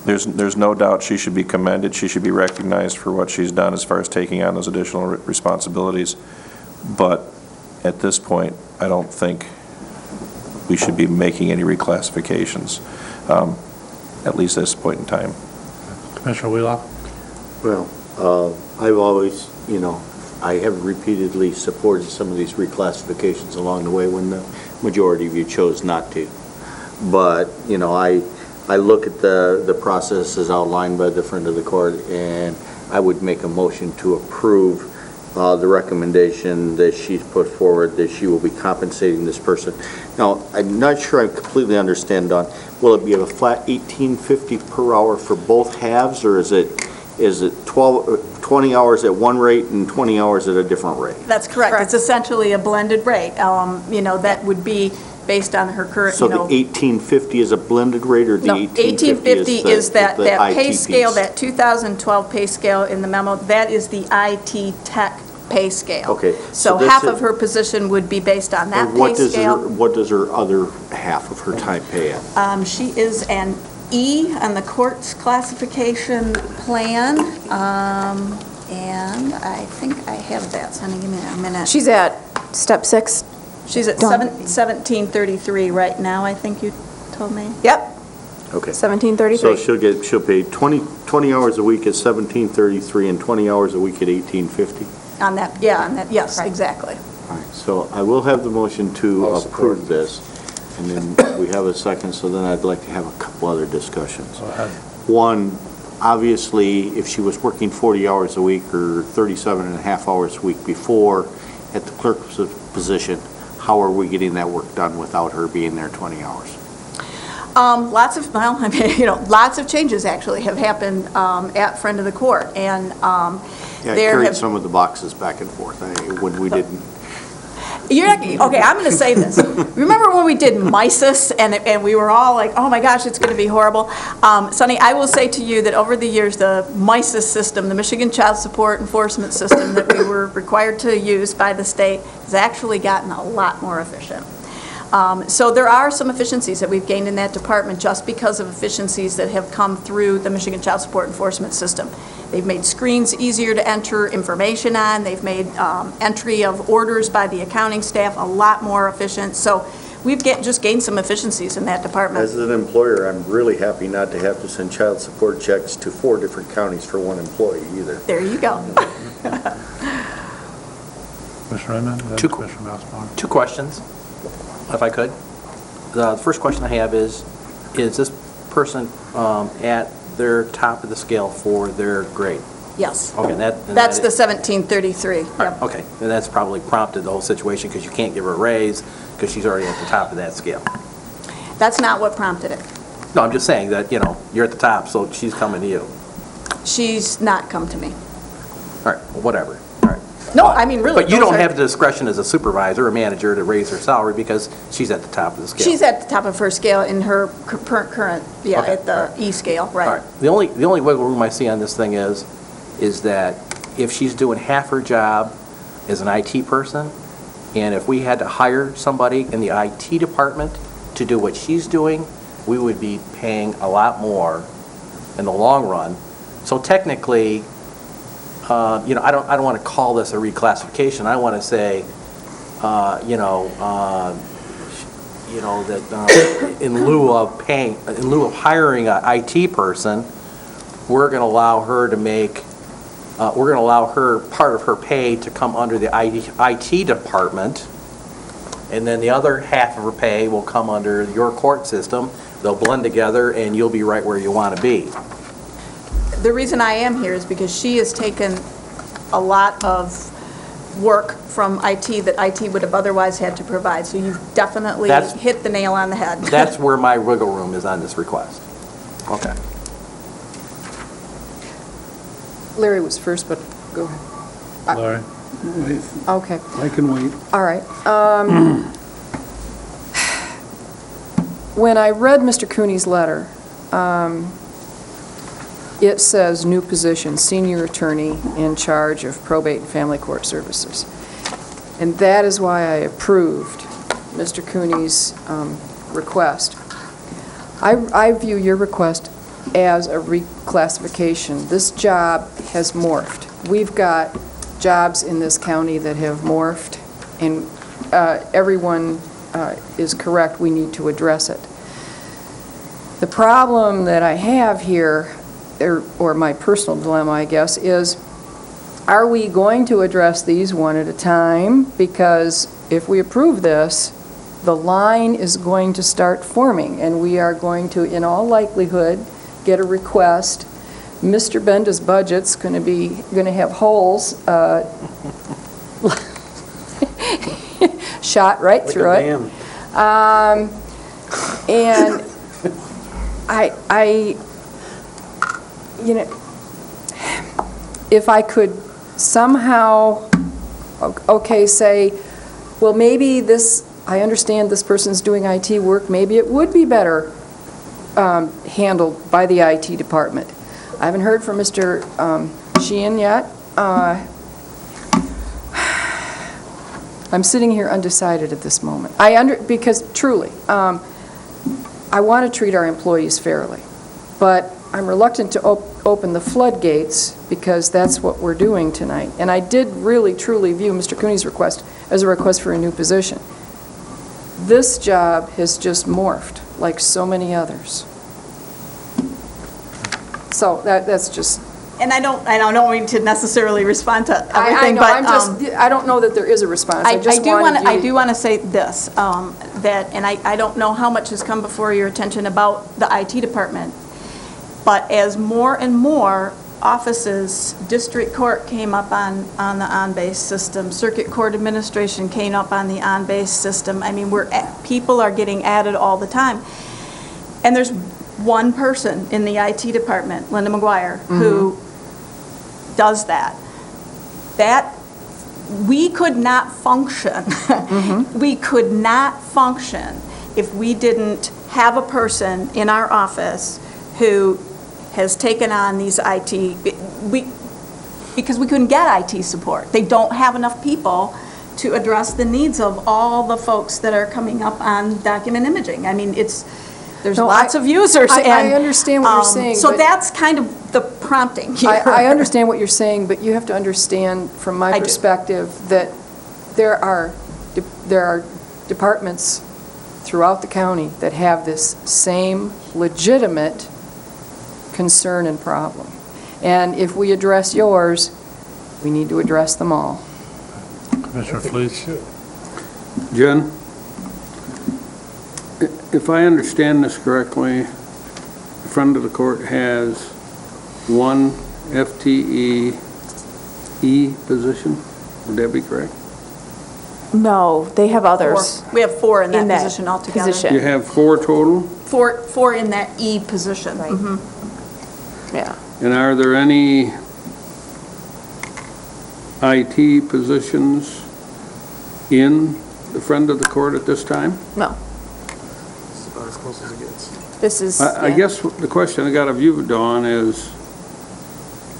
H: there's no doubt she should be commended. She should be recognized for what she's done as far as taking on those additional responsibilities. But at this point, I don't think we should be making any reclassifications, at least at this point in time.
D: Commissioner Wheelock?
B: Well, I've always, I have repeatedly supported some of these reclassifications along the way when the majority of you chose not to. But, I look at the process as outlined by the friend of the court, and I would make a motion to approve the recommendation that she's put forward, that she will be compensating this person. Now, I'm not sure I completely understand, Don. Will it be a flat $18.50 per hour for both halves, or is it 20 hours at one rate and 20 hours at a different rate?
Q: That's correct. It's essentially a blended rate. That would be based on her current,
B: So the $18.50 is a blended rate, or the
Q: No,
B: $18.50
Q: is that
B: the
Q: pay
B: IT
Q: scale,
B: piece?
Q: that 2012 pay scale in the memo, that is the IT tech pay scale.
B: Okay.
Q: So
B: this
Q: half
B: is-
Q: of her position would be based on that
B: And what
Q: pay
B: does
Q: scale.
B: what does her other half of her time pay at?
Q: She is an E on the court's classification plan, and I think I have that, Sonny, give me a minute.
P: She's at step 6.
Q: She's at
P: Done.
Q: 1733 right now, I think you told me.
P: Yep,
B: Okay.
P: 1733.
B: So she'll pay 20 hours a week at $17.33 and 20 hours a week at $18.50?
Q: On that, yes, exactly.
B: All right, so I will have the motion to approve this, and then we have a second, so then I'd like to have a couple other discussions.
D: Go ahead.
B: One, obviously, if she was working 40 hours a week or 37 and a half hours a week before at the clerk's position, how are we getting that work done without her being there 20 hours?
Q: Lots of changes actually have happened at Friend of the Court, and
B: Yeah, I
Q: there
B: carried
Q: have...
B: some of the boxes back and forth when we didn't.
Q: Okay, I'm going to say this. Remember when we did MISIS, and we were all like, oh my gosh, it's going to be horrible? Sonny, I will say to you that over the years, the MISIS system, the Michigan Child Support Enforcement System that we were required to use by the state, has actually gotten a lot more efficient. So there are some efficiencies that we've gained in that department just because of efficiencies that have come through the Michigan Child Support Enforcement System. They've made screens easier to enter information on. They've made entry of orders by the accounting staff a lot more efficient. So we've just gained some efficiencies in that department.
B: As an employer, I'm really happy not to have to send child support checks to 4 different counties for one employee either.
Q: There you go.
D: Commissioner Raymond? then Commissioner Glassbauer.
G: Two questions, if I could. The first question I have is this person at their top of the scale for their grade?
Q: Yes.
G: Okay,
Q: That's the 1733. Yep.
G: Okay, and that's probably prompted the whole situation because you can't give her a raise because she's already at the top of that scale.
Q: That's not what prompted it.
G: No, I'm just saying that, you're at the top, so she's coming to you.
Q: She's not come to me.
G: All right, well, whatever. All right.
Q: No, I mean, really.
G: But you
Q: those
G: don't
Q: are-
G: have the discretion as a supervisor or manager to raise her salary because she's at the top of the scale.
Q: She's at the top of her scale in her current,
G: Okay,
Q: at the E scale, right.
G: All right. The only wiggle room I see on this thing is is that if she's doing half her job as an IT person, and if we had to hire somebody in the IT department to do what she's doing, we would be paying a lot more in the long run. So technically, I don't want to call this a reclassification. I want to say, that in lieu of hiring an IT person, we're going to allow her to make, we're going to allow her part of her pay to come under the IT department, and then the other half of her pay will come under your court system. They'll blend together, and you'll be right where you want to be.
Q: The reason I am here is because she has taken a lot of work from IT that IT would have otherwise had to provide. So you've definitely hit the nail on the head.
G: That's where my wiggle room is on this request. Okay.
A: Larry was first, but go ahead.
D: Larry?
A: Okay.
L: I can wait.
A: All right. When I read Mr. Cooney's letter, it says new position, senior attorney in charge of probate and family court services. And that is why I approved Mr. Cooney's request. I view your request as a reclassification. This job has morphed. We've got jobs in this county that have morphed, and everyone is correct. We need to address it. The problem that I have here, or my personal dilemma, I guess, is are we going to address these one at a time? Because if we approve this, the line is going to start forming, and we are going to, in all likelihood, get a request. Mr. Benda's budget's going to have holes shot right through it. And I if I could somehow, say, well, maybe this, I understand this person's doing IT work, maybe it would be better handled by the IT department. I haven't heard from Mr. Sheehan yet. I'm sitting here undecided at this moment. Because truly, I want to treat our employees fairly, but I'm reluctant to open the floodgates because that's what we're doing tonight. And I did really, truly view Mr. Cooney's request as a request for a new position. This job has just morphed like so many others. So that's just...
Q: And I don't mean to necessarily respond to everything,
A: I don't know that there is a response.
Q: I do want to say this, and I don't know how much has come before your attention about the IT department, but as more and more offices, district court came up on the on-base system, circuit court administration came up on the on-base system. I mean, people are getting added all the time. And there's one person in the IT department, Linda McGuire, who does that. We could not function. We could not function if we didn't have a person in our office who has taken on these IT, because we couldn't get IT support. They don't have enough people to address the needs of all the folks that are coming up on document imaging. I mean, there's lots of users.
A: I understand what you're saying.
Q: So that's kind of the prompting here.
A: I understand what you're saying, but you have to understand from my perspective that there are departments throughout the county that have this same legitimate concern and problem. And if we address yours, we need to address them all.
D: Commissioner Fleets?
L: Jen, if I understand this correctly, the front of the court has one FTE position. Would that be correct?
P: No, they have others.
Q: We have 4 in that position altogether.
L: You have 4 total?
Q: 4 in that E position.
P: Right. Yeah.
L: And are there any IT positions in the front of the court at this time?
P: No.
C: It's about as close as it gets.
P: This is...
L: I guess the question I got of you, Dawn, is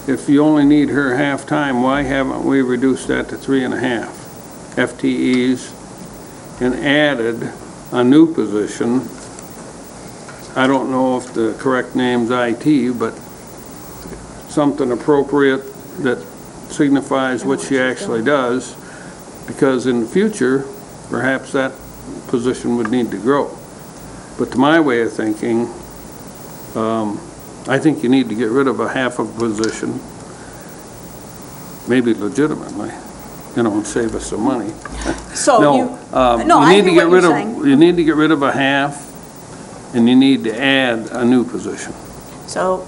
L: if you only need her half-time, why haven't we reduced that to 3.5 FTEs and added a new position? I don't know if the correct name's IT, but something appropriate that signifies what she actually does, because in the future, perhaps that position would need to grow. But to my way of thinking, I think you need to get rid of a half of a position, maybe legitimately, and save us some money.
Q: So
L: No,
Q: you,
L: you
Q: I
L: need to
Q: hear
L: get
Q: what
L: rid
Q: you're
L: of,
Q: saying.
L: you need to get rid of a half, and you need to add a new position.
Q: So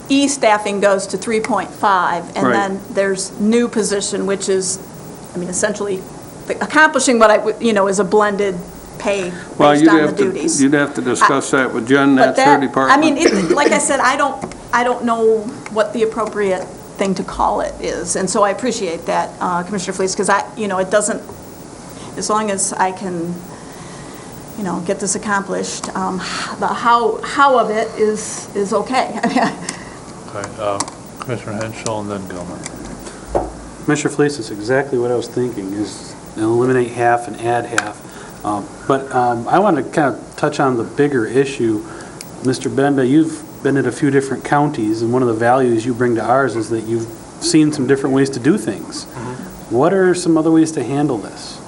Q: E-staffing goes to 3.5, and
L: Right.
Q: then there's new position, which is, essentially accomplishing what is a blended pay
L: Well,
Q: based on the duties.
L: you'd have to discuss that with Jen,
Q: But
L: that's her department.
Q: like I said, I don't know what the appropriate thing to call it is, and so I appreciate that, Commissioner Fleece, because it doesn't, as long as I can, get this accomplished, the how of it is okay.
D: Okay, Commissioner Henschel and then Gilmer.
O: Commissioner Fleece, is exactly what I was thinking, is eliminate half and add half. But I want to kind of touch on the bigger issue. Mr. Benda, you've been at a few different counties, and one of the values you bring to ours is that you've seen some different ways to do things. What are some other ways to handle this?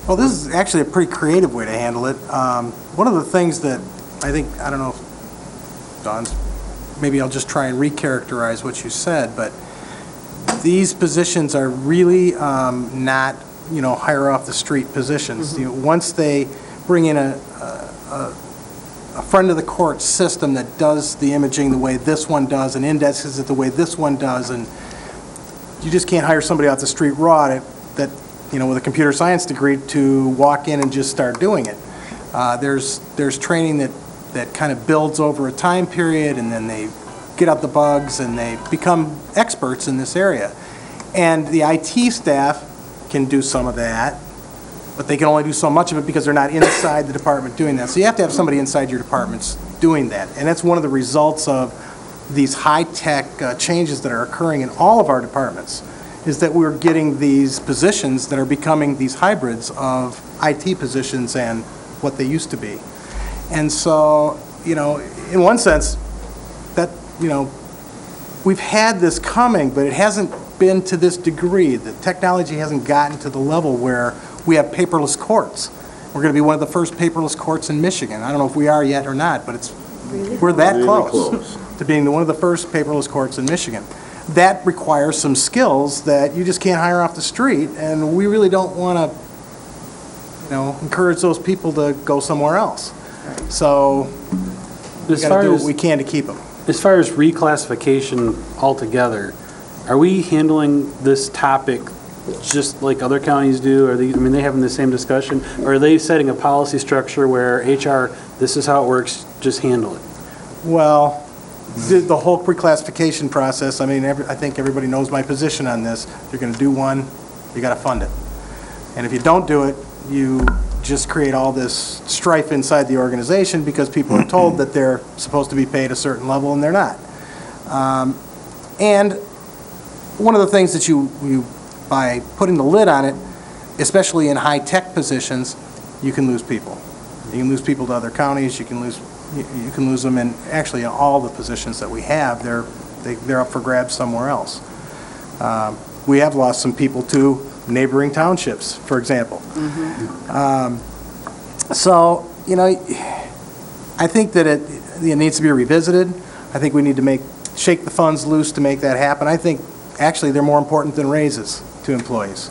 I: Well, this is actually a pretty creative way to handle it. One of the things that I think, I don't know if Dawn's, maybe I'll just try and recharacterize what you said, but these positions are really not, hire off the street positions. Once they bring in a friend of the court system that does the imaging the way this one does and indexes it the way this one does, and you just can't hire somebody off the street raw that with a computer science degree to walk in and just start doing it. There's training that kind of builds over a time period, and then they get out the bugs and they become experts in this area. And the IT staff can do some of that, but they can only do so much of it because they're not inside the department doing that. So you have to have somebody inside your departments doing that. And that's one of the results of these high-tech changes that are occurring in all of our departments, is that we're getting these positions that are becoming these hybrids of IT positions and what they used to be. And so, in one sense, that, we've had this coming, but it hasn't been to this degree. The technology hasn't gotten to the level where we have paperless courts. We're going to be one of the first paperless courts in Michigan. I don't know if we are yet or not, but we're that
B: Really
I: close to being one of the first paperless courts in Michigan. That requires some skills that you just can't hire off the street, and we really don't want to, encourage those people to go somewhere else. So we got to do what we can to keep them.
O: As far as reclassification altogether, are we handling this topic just like other counties do? Are they having the same discussion? Or are they setting a policy structure where HR, this is how it works, just handle it?
I: Well, the whole reclassification process, I think everybody knows my position on this. If you're going to do one, you got to fund it. And if you don't do it, you just create all this strife inside the organization because people are told that they're supposed to be paid a certain level and they're not. And one of the things that you by putting the lid on it, especially in high-tech positions, you can lose people. You can lose people to other counties. You can lose them in actually in all the positions that we have. They're up for grabs somewhere else. We have lost some people to neighboring townships, for example. So, I think that it needs to be revisited. I think we need to shake the funds loose to make that happen. I think actually they're more important than raises to employees.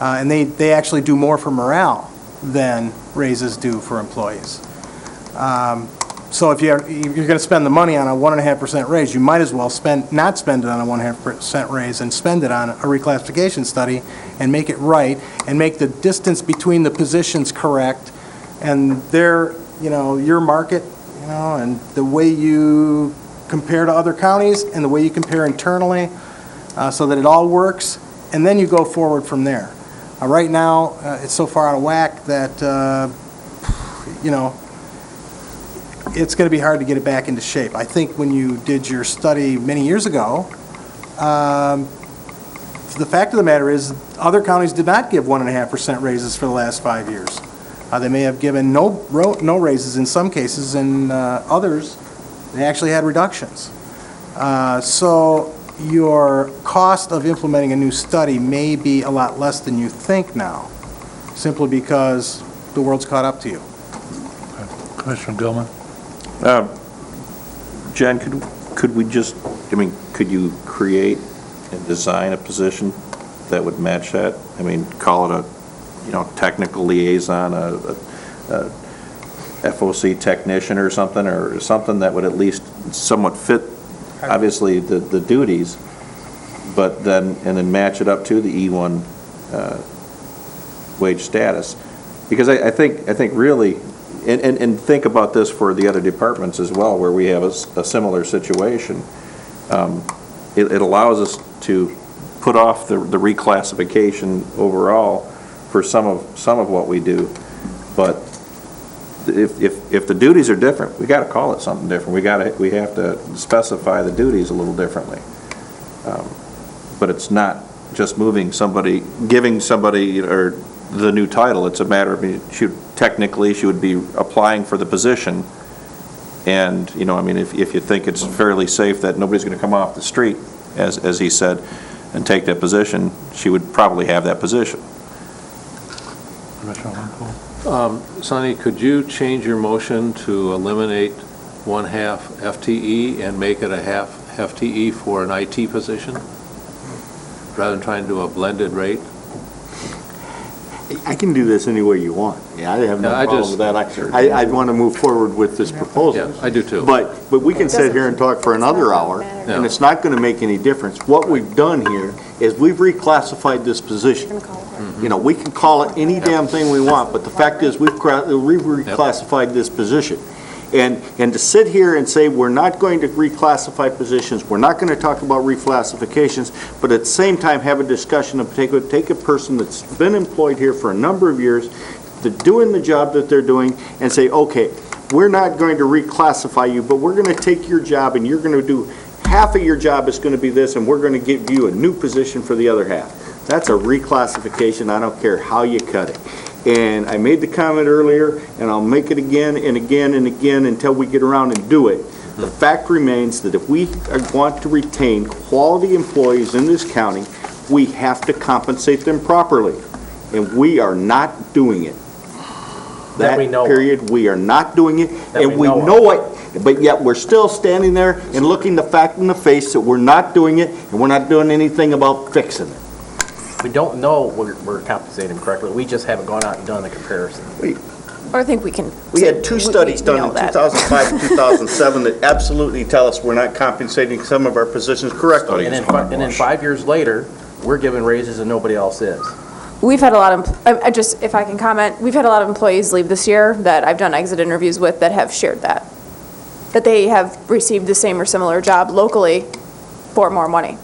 I: And they actually do more for morale than raises do for employees. So if you're going to spend the money on a 1.5% raise, you might as well not spend it on a 1.5% raise and spend it on a reclassification study and make it right and make the distance between the positions correct and your market, and the way you compare to other counties and the way you compare internally so that it all works, and then you go forward from there. Right now, it's so far out of whack that, it's going to be hard to get it back into shape. I think when you did your study many years ago, The fact of the matter is, other counties did not give 1.5% raises for the last 5 years. They may have given no raises in some cases, and others, they actually had reductions. So your cost of implementing a new study may be a lot less than you think now, simply because the world's caught up to you.
D: Commissioner Gilman?
H: Jen, could we just, could you create and design a position that would match that? Call it a, technical liaison, a FOC technician or something that would at least somewhat fit, obviously, the duties, but then match it up to the E1 wage status. Because I think really, and think about this for the other departments as well, where we have a similar situation. It allows us to put off the reclassification overall for some of what we do. But if the duties are different, we got to call it something different. We have to specify the duties a little differently. But it's not just moving somebody, giving somebody or the new title. It's a matter of, technically she would be applying for the position. And, if you think it's fairly safe that nobody's going to come off the street, as he said, and take that position, she would probably have that position.
J: Sonny, could you change your motion to eliminate 1/2 FTE and make it a half FTE for an IT position, rather than trying to do a blended rate?
B: I can do this any way you want. Yeah, I have no problem with that. I want to move forward with this proposal.
J: Yeah, I do too.
B: But we can sit here and talk for another hour, and it's not going to make any difference. What we've done here is we've reclassified this position. We can call it any damn thing we want, but the fact is we've reclassified this position. And to sit here and say we're not going to reclassify positions, we're not going to talk about reclassifications, but at the same time have a discussion of take a person that's been employed here for a number of years, they're doing the job that they're doing, and say, okay, we're not going to reclassify you, but we're going to take your job and you're going to do half of your job is going to be this, and we're going to give you a new position for the other half. That's a reclassification. I don't care how you cut it. And I made the comment earlier, and I'll make it again and again and again until we get around and do it. The fact remains that if we want to retain quality employees in this county, we have to compensate them properly. And we are not doing it. That period, we are not doing it, and we know it, but yet we're still standing there and looking the fact in the face that we're not doing it, and we're not doing anything about fixing it.
G: We don't know we're compensating correctly. We just haven't gone out and done the comparison.
P: Or I think we can.
B: We had two studies done in 2005 and 2007 that absolutely tell us we're not compensating some of our positions correctly.
G: And then 5 years later, we're giving raises and nobody else is.
P: We've had a lot of, if I can comment, we've had a lot of employees leave this year that I've done exit interviews with that have shared that they have received the same or similar job locally for more money.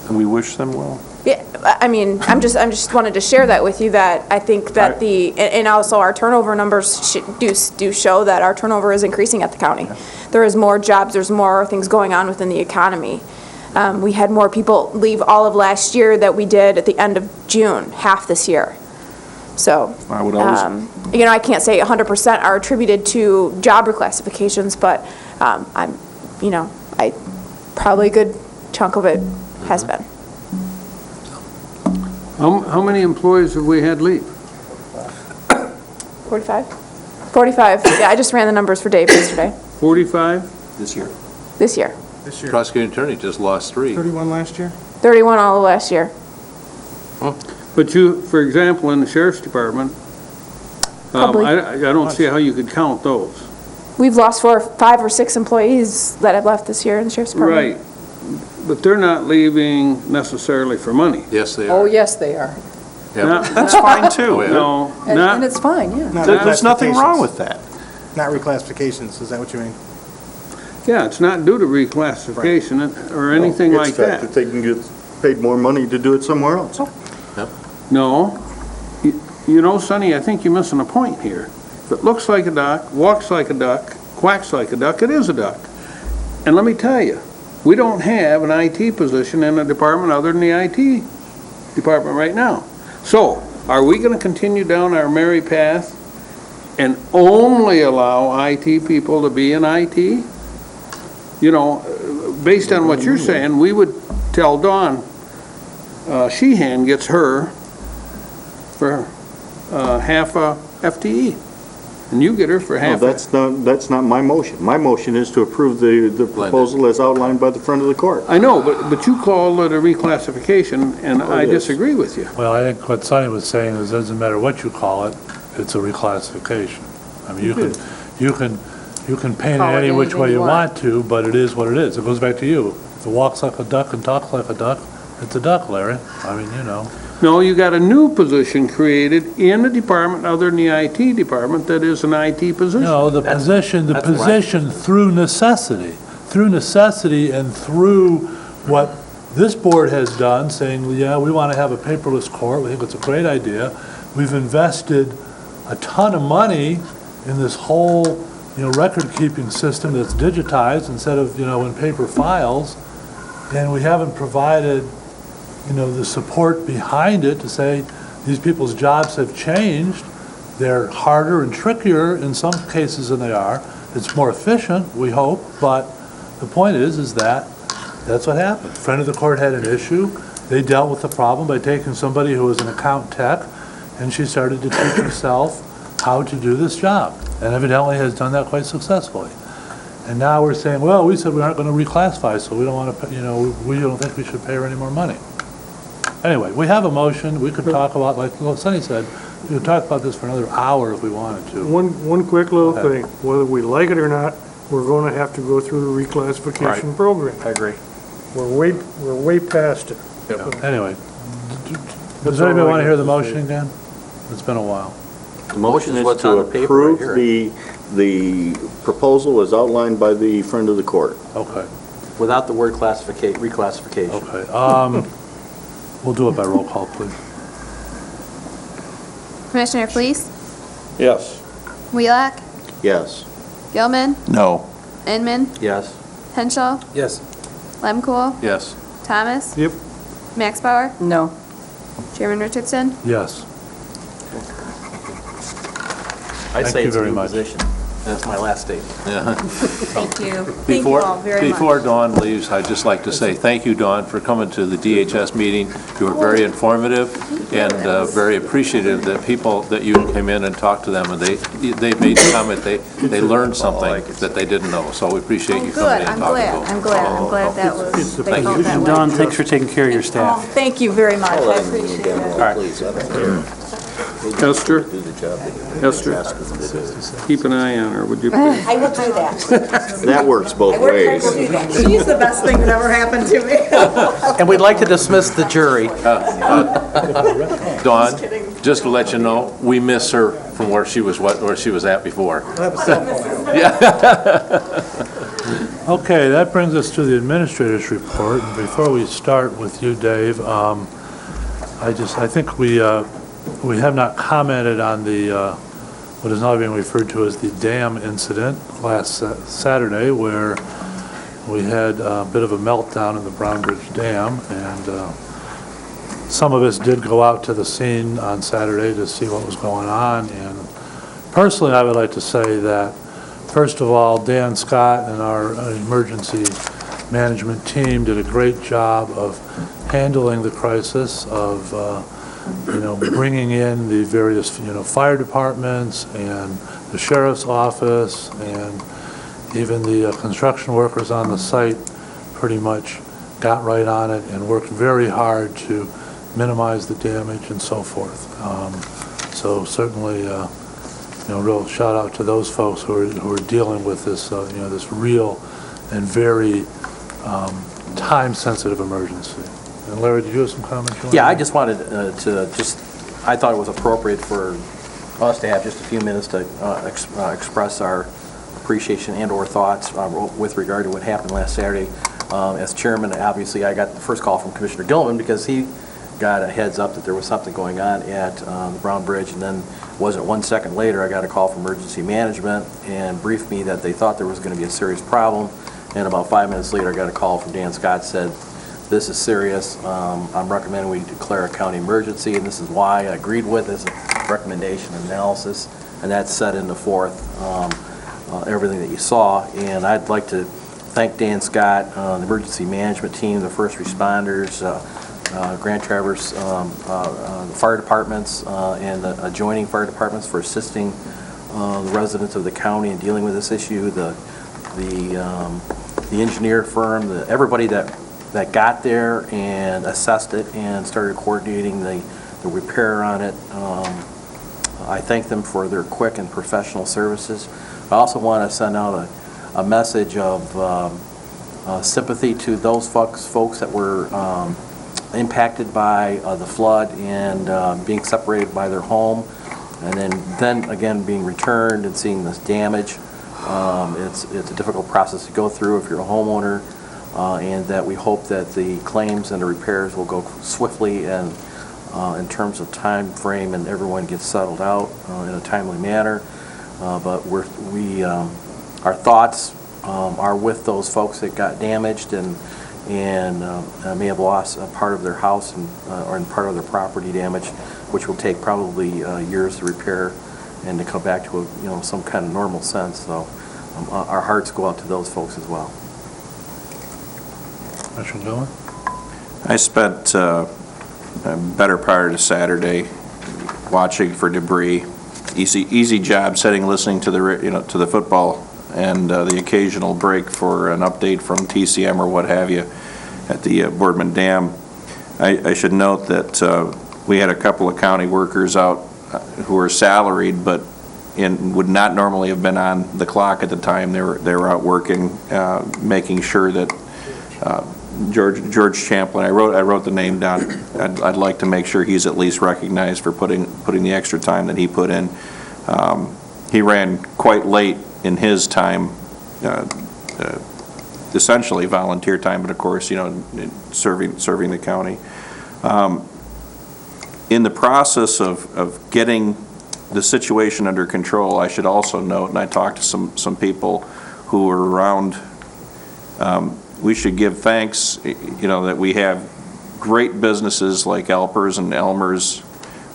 H: And we wish them well.
P: Yeah, I'm just wanted to share that with you, that I think that and also our turnover numbers do show that our turnover is increasing at the county. There is more jobs, there's more things going on within the economy. We had more people leave all of last year that we did at the end of June, half this year. So,
H: I would always,
P: I can't say 100% are attributed to job reclassifications, but probably a good chunk of it has been.
L: How many employees have we had leave?
P: 45? 45, yeah, I just ran the numbers for Dave yesterday.
L: 45?
H: this year.
P: This year.
J: Prosecuting attorney just lost 3.
I: 31 last year?
P: 31 all of last year.
L: But you, for example, in the sheriff's department, I don't see how you could count those.
P: We've lost 4, 5, or 6 employees that have left this year in the sheriff's department.
L: Right. But they're not leaving necessarily for money.
J: Yes, they are.
A: Oh, yes, they are.
H: That's fine too.
L: No,
A: And it's fine, yeah.
H: There's nothing wrong with that.
I: Not reclassifications, is that what you mean?
L: yeah, it's not due to reclassification or anything like
B: It's the fact
L: that.
B: that they can get paid more money to do it somewhere else.
L: No. You know, Sonny, I think you're missing a point here. If it looks like a duck, walks like a duck, quacks like a duck, it is a duck. And let me tell you, We don't have an IT position in a department other than the IT department right now. So, are we gonna continue down our merry path and only allow IT people to be in IT? You know, based on what you're saying, we would tell Dawn, Sheehan gets her for half a FTE, and you get her for
B: No,
L: half.
B: that's not my motion. My motion is to approve the proposal as outlined by the friend of the court.
L: I know, but you call it a reclassification, and I
B: it is.
L: disagree with you.
D: Well, I think what Sonny was saying is, it doesn't matter what you call it, it's a reclassification. I mean, you can paint it
A: Call it
D: any which
A: anything
D: way
A: you
D: you
A: want.
D: want to, but it is what it is. It goes back to you. If it walks like a duck and talks like a duck, it's a duck, Larry. I mean, you know.
L: No, you got a new position created in a department other than the IT department that is an IT position.
D: No, the position through necessity and through what this board has done, saying, yeah, we want to have a paperless court, we think it's a great idea. We've invested a ton of money in this whole, record-keeping system that's digitized instead of, in paper files, and we haven't provided, the support behind it to say, these people's jobs have changed, they're harder and trickier in some cases than they are. It's more efficient, we hope, but the point is that that's what happened. Friend of the court had an issue. They dealt with the problem by taking somebody who was an account tech, and she started to teach herself how to do this job, and evidently has done that quite successfully. And now we're saying, well, we said we aren't going to reclassify, so we don't want to, we don't think we should pay her any more money. Anyway, we have a motion. We could talk about, like Sonny said, we could talk about this for another hour if we wanted to.
N: One quick little
D: Go ahead.
N: thing, whether we like it or not, we're going to have to go through the reclassification program.
G: I agree.
N: We're way past it.
D: Anyway, does anybody want to hear the motion again? It's been a while.
B: The motion
G: is
B: is
G: what's
B: to
G: on the paper right
B: approve
G: here.
B: the proposal as outlined by the friend of the court.
D: Okay,
G: Without the word reclassification.
D: okay. We'll do it by roll call, please.
F: Commissioner Fleece,
L: Yes.
F: Wheelock,
B: Yes.
F: Gilman,
H: No.
F: Inman,
G: Yes.
F: Henschel,
G: Yes.
F: Lemkool,
J: Yes.
F: Thomas,
N: Yep.
F: Max Bauer,
A: No.
F: Chairman Richardson.
D: Yes.
G: I'd
D: Thank
G: say
D: you
G: it's a
D: very
G: new
D: much.
G: position. That's my last statement.
Q: Thank you. Thank you all very much.
J: Before Dawn leaves, I'd just like to say thank you, Dawn, for coming to the DHS meeting. You were very informative and very appreciative that you came in and talked to them, and they made the comment they learned something that they didn't know. So we appreciate you coming in and talking to them.
Q: I'm glad that was, they felt that way.
O: Don, thanks for taking care of your
Q: Oh,
O: staff.
Q: thank you very much, I appreciate it.
L: Esther? Esther, keep an eye on her, would you please?
Q: I will do that.
B: That works both ways.
Q: She's the best thing that ever happened to me.
G: And we'd like to dismiss the jury.
J: Dawn, just to let you know, we miss her from where she was at before.
D: Okay, that brings us to the administrator's report. And before we start with you, Dave, I think we have not commented on the what is now being referred to as the dam incident last Saturday, where we had a bit of a meltdown in the Brown Bridge Dam, and some of us did go out to the scene on Saturday to see what was going on. And personally, I would like to say that, first of all, Dan Scott and our emergency management team did a great job of handling the crisis, of bringing in the various fire departments and the sheriff's office, and even the construction workers on the site pretty much got right on it and worked very hard to minimize the damage and so forth. So certainly, real shout out to those folks who are dealing with this, this real and very time-sensitive emergency. And Larry, did you have some comments?
G: Yeah, I just wanted I thought it was appropriate for us to have just a few minutes to express our appreciation and/or thoughts with regard to what happened last Saturday. As chairman, obviously, I got the first call from Commissioner Gilman because he got a heads up that there was something going on at the Brown Bridge, and then wasn't 1 second later, I got a call from emergency management and briefed me that they thought there was going to be a serious problem, And about 5 minutes later, I got a call from Dan Scott, said, this is serious. I'm recommending we declare a county emergency, and this is why. I agreed with his recommendation and analysis, and that set into forth everything that you saw. And I'd like to thank Dan Scott, the emergency management team, the first responders, Grand Traverse, the fire departments, and the adjoining fire departments for assisting the residents of the county in dealing with this issue. The engineer firm, everybody that got there and assessed it and started coordinating the repair on it. I thank them for their quick and professional services. I also want to send out a message of sympathy to those folks that were impacted by the flood and being separated by their home, and then again being returned and seeing this damage. It's a difficult process to go through if you're a homeowner, and that we hope that the claims and the repairs will go swiftly and in terms of time frame, and everyone gets settled out in a timely manner. But our thoughts are with those folks that got damaged and may have lost a part of their house or part of their property damage, which will take probably years to repair and to come back to some kind of normal sense. So our hearts go out to those folks as well.
D: Commissioner Goen?
H: I spent a better part of Saturday watching for debris. Easy job sitting, listening to the football and the occasional break for an update from TCM or what have you at the Boardman Dam. I should note that we had a couple of county workers out who were salaried, but would not normally have been on the clock at the time. They were out working, making sure that George Champlin. I wrote the name down. I'd like to make sure he's at least recognized for putting the extra time that he put in. He ran quite late in his time, essentially volunteer time, but of course, serving the county. In the process of getting the situation under control, I should also note, and I talked to some people who were around. We should give thanks, that we have great businesses like Alpers and Elmer's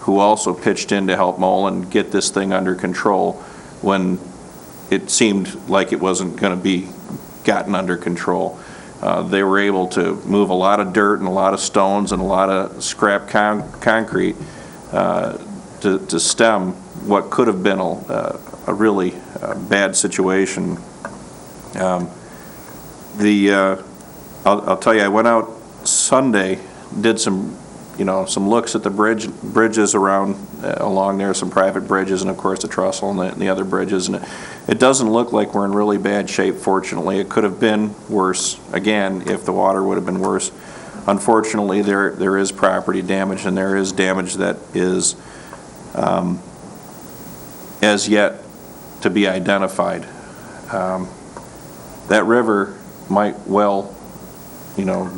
H: who also pitched in to help Mullen get this thing under control when it seemed like it wasn't going to be gotten under control. They were able to move a lot of dirt and a lot of stones and a lot of scrap concrete to stem what could have been a really bad situation. I'll tell you, I went out Sunday, did some looks at the bridges along there, some private bridges, and of course the trestle and the other bridges, and it doesn't look like we're in really bad shape, fortunately. It could have been worse, again, if the water would have been worse. Unfortunately, there is property damage, and there is damage that is as yet to be identified. That river might well,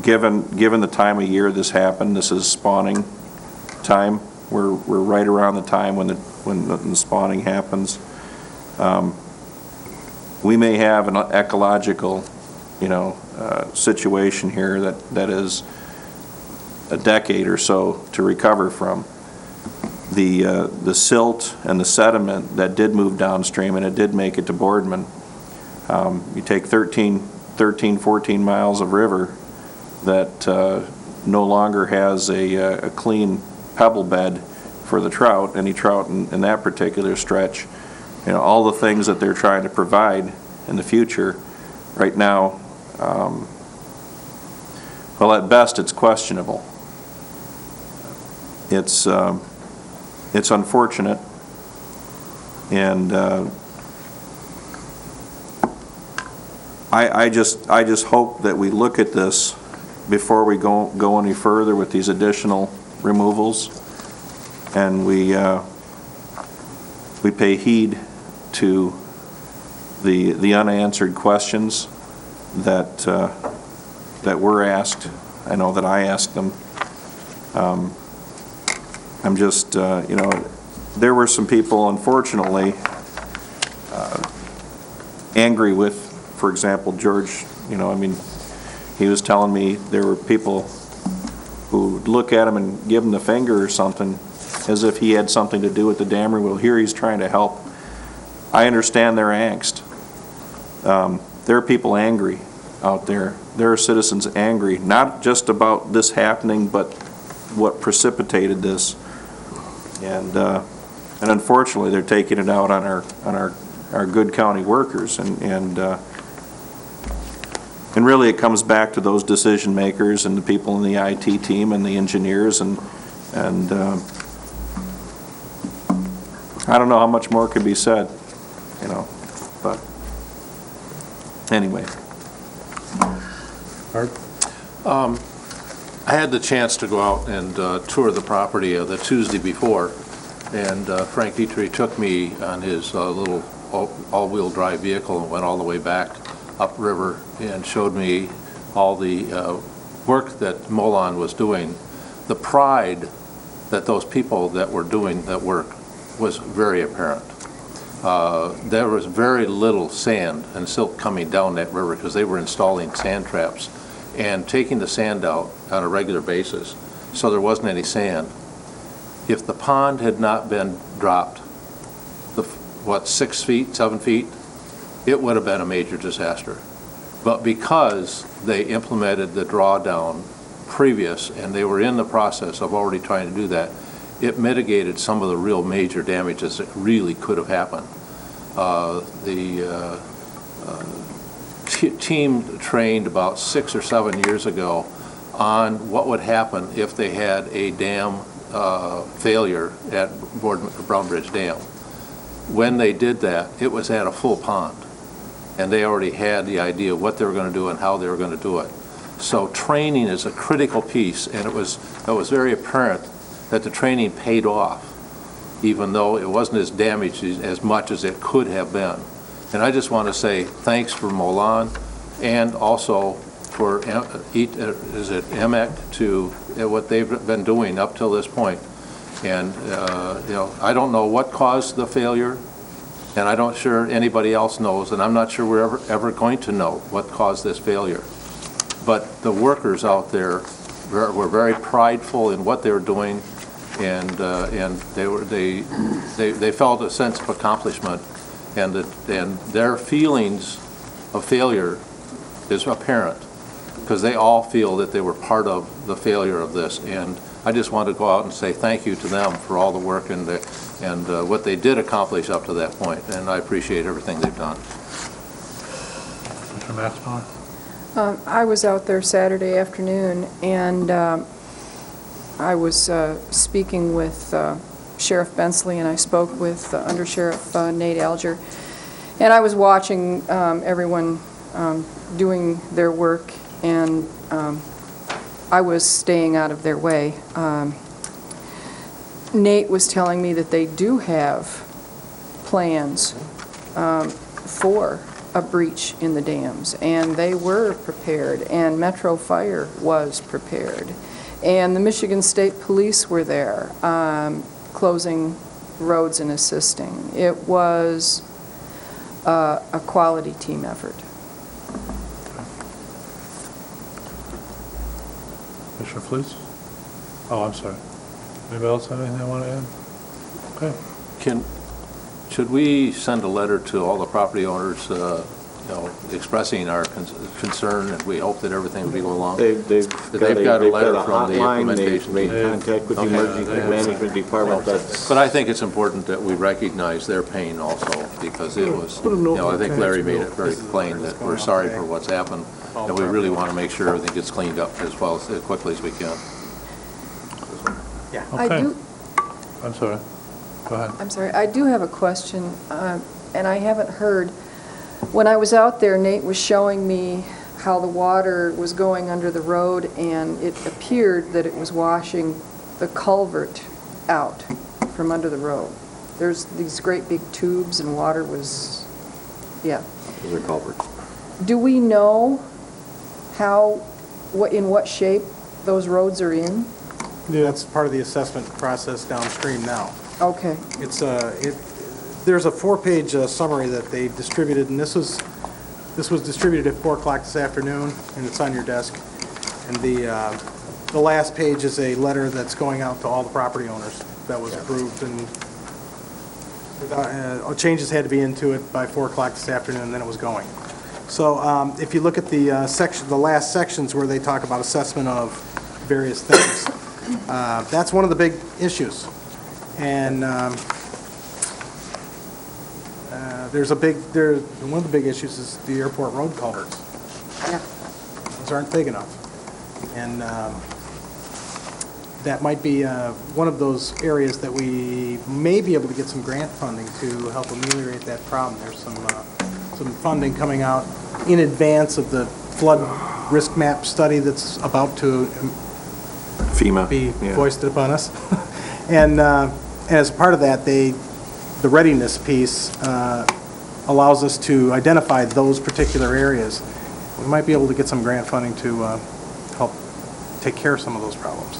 H: given the time of year this happened, this is spawning time. We're right around the time when the spawning happens. We may have an ecological, situation here that is a decade or so to recover from. The silt and the sediment that did move downstream, and it did make it to Boardman. You take 13, 14 miles of river that no longer has a clean pebble bed for the trout, any trout in that particular stretch. All the things that they're trying to provide in the future, right now, well, at best, it's questionable. It's unfortunate, and I just hope that we look at this before we go any further with these additional removals, and we pay heed to the unanswered questions that were asked. I know that I asked them. I'm just, there were some people, unfortunately, angry with, for example, George You know, I mean, he was telling me there were people who would look at him and give him the finger or something, as if he had something to do with the dam removal. Here he's trying to help. I understand their angst. There are people angry out there. There are citizens angry, not just about this happening, but what precipitated this. And unfortunately, they're taking it out on our good county workers. And really, it comes back to those decision makers and the people in the IT team and the engineers and I don't know how much more could be said, you know, but anyway.
J: I had the chance to go out and tour the property the Tuesday before, and Frank Dietrich took me on his little all-wheel drive vehicle and went all the way back upriver and showed me all the work that Molon was doing. The pride that those people that were doing that work was very apparent. There was very little sand and silt coming down that river because they were installing sand traps and taking the sand out on a regular basis, so there wasn't any sand. If the pond had not been dropped, 6 feet, 7 feet, it would have been a major disaster. But because they implemented the drawdown previous, and they were in the process of already trying to do that, it mitigated some of the real major damages that really could have happened. The team trained about 6 or 7 years ago on what would happen if they had a dam failure at Brown Bridge Dam. When they did that, it was at a full pond, and they already had the idea of what they were going to do and how they were going to do it. So training is a critical piece, and it was very apparent that the training paid off, even though it wasn't as damaged as much as it could have been. And I just want to say thanks for Molon and also for EMEC to what they've been doing up till this point. And you know, I don't know what caused the failure, and I don't sure anybody else knows, and I'm not sure we're ever going to know what caused this failure. But the workers out there were very prideful in what they were doing, and they felt a sense of accomplishment, and their feelings of failure is apparent because they all feel that they were part of the failure of this. And I just want to go out and say thank you to them for all the work and what they did accomplish up to that point, and I appreciate everything they've done.
D: Mr. Maxwell?
A: I was out there Saturday afternoon, and I was speaking with Sheriff Bensley, and I spoke with Under Sheriff Nate Alger, and I was watching everyone doing their work, and I was staying out of their way. Nate was telling me that they do have plans for a breach in the dams, and they were prepared, and Metro Fire was prepared, and the Michigan State Police were there closing roads and assisting. It was a quality team effort.
D: Commissioner Fleets? Oh, I'm sorry. Anybody else have anything they want to add? Okay.
J: Should we send a letter to all the property owners, expressing our concern, and we hope that everything will be going along?
B: They've
J: got a letter from the
B: hotline,
J: implementation
B: they've
J: team.
B: made contact with the emergency management department.
J: But I think it's important that we recognize their pain also, because it was, I think Larry made it very plain that we're sorry for what's happened, and we really want to make sure everything gets cleaned up as quickly as we can.
A: Yeah.
D: Okay. I'm sorry. Go ahead.
A: I'm sorry. I do have a question, and I haven't heard. When I was out there, Nate was showing me how the water was going under the road, and it appeared that it was washing the culvert out from under the road. There's these great big tubes, and water was, yeah.
B: Those are culverts.
A: Do we know in what shape those roads are in?
I: Yeah, that's part of the assessment process downstream now.
A: Okay.
I: There's a 4-page summary that they distributed, and this was This was distributed at 4 o'clock this afternoon, and it's on your desk. And the last page is a letter that's going out to all the property owners that was approved, and changes had to be into it by 4 o'clock this afternoon, and then it was going. So if you look at the last sections where they talk about assessment of various things, that's one of the big issues. And one of the big issues is the airport road culverts.
R: Yeah.
I: Those aren't big enough. And that might be one of those areas that we may be able to get some grant funding to help ameliorate that problem. There's some funding coming out in advance of the flood risk map study that's about to
H: FEMA
I: be foisted upon us. And as part of that, the readiness piece allows us to identify those particular areas. We might be able to get some grant funding to help take care of some of those problems.